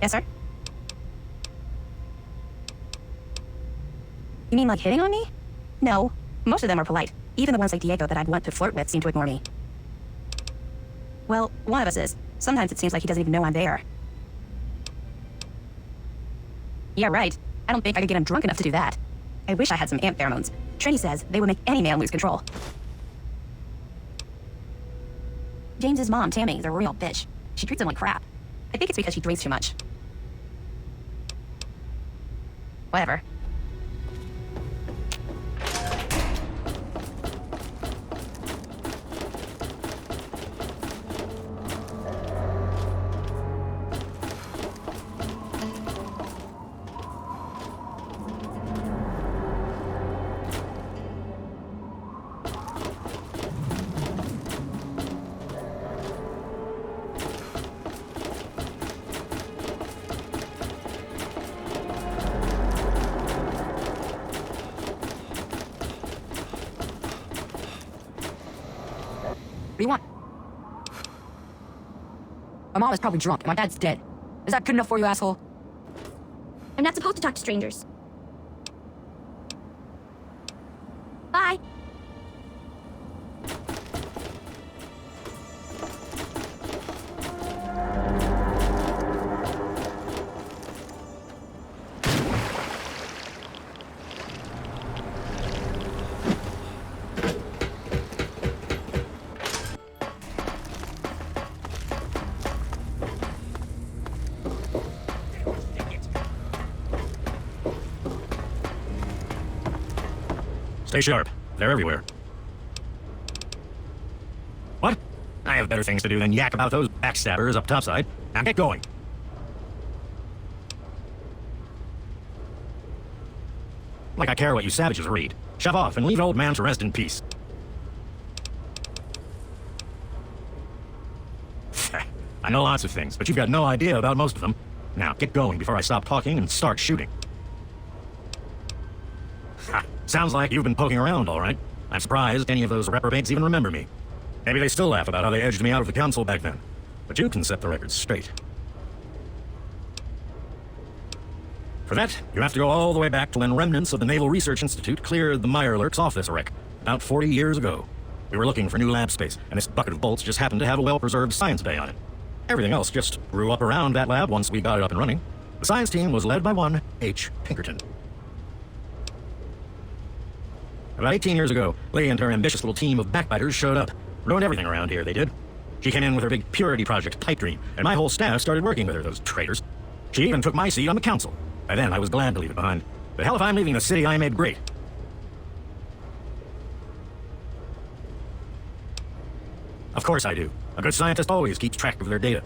Yes, sir? You mean like hitting on me? No. Most of them are polite. Even the ones like Diego that I'd want to flirt with seem to ignore me. Well, one of us is. Sometimes it seems like he doesn't even know I'm there. Yeah, right. I don't think I could get him drunk enough to do that. I wish I had some ant pheromones. Trinity says they would make any man lose control. James's mom, Tammy, is a real bitch. She treats him like crap. I think it's because she drinks too much. Whatever.
What do you want? My mom is probably drunk, and my dad's dead. Is that good enough for you, asshole?
I'm not supposed to talk to strangers. Bye.
Stay sharp. They're everywhere. What? I have better things to do than yak about those backstabbers up topside. Now get going. Like I care what you savages read. Shove off and leave an old man to rest in peace. I know lots of things, but you've got no idea about most of them. Now get going before I stop talking and start shooting. Sounds like you've been poking around, all right. I'm surprised any of those reprobates even remember me. Maybe they still laugh about how they edged me out of the council back then. But you can set the record straight. For that, you have to go all the way back to when remnants of the Naval Research Institute cleared the Mirelurks off this wreck, about 40 years ago. We were looking for new lab space, and this bucket of bolts just happened to have a well-preserved science bay on it. Everything else just grew up around that lab once we got it up and running. The science team was led by one H. Pinkerton. About 18 years ago, Lee and her ambitious little team of backbiters showed up. Ruined everything around here, they did. She came in with her big purity project pipe dream, and my whole staff started working with her, those traitors. She even took my seat on the council. By then, I was glad to leave it behind. But hell, if I'm leaving the city I made great. Of course I do. A good scientist always keeps track of their data.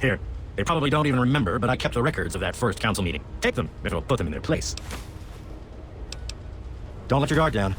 Here, they probably don't even remember, but I kept the records of that first council meeting. Take them, if it'll put them in their place. Don't let your guard down.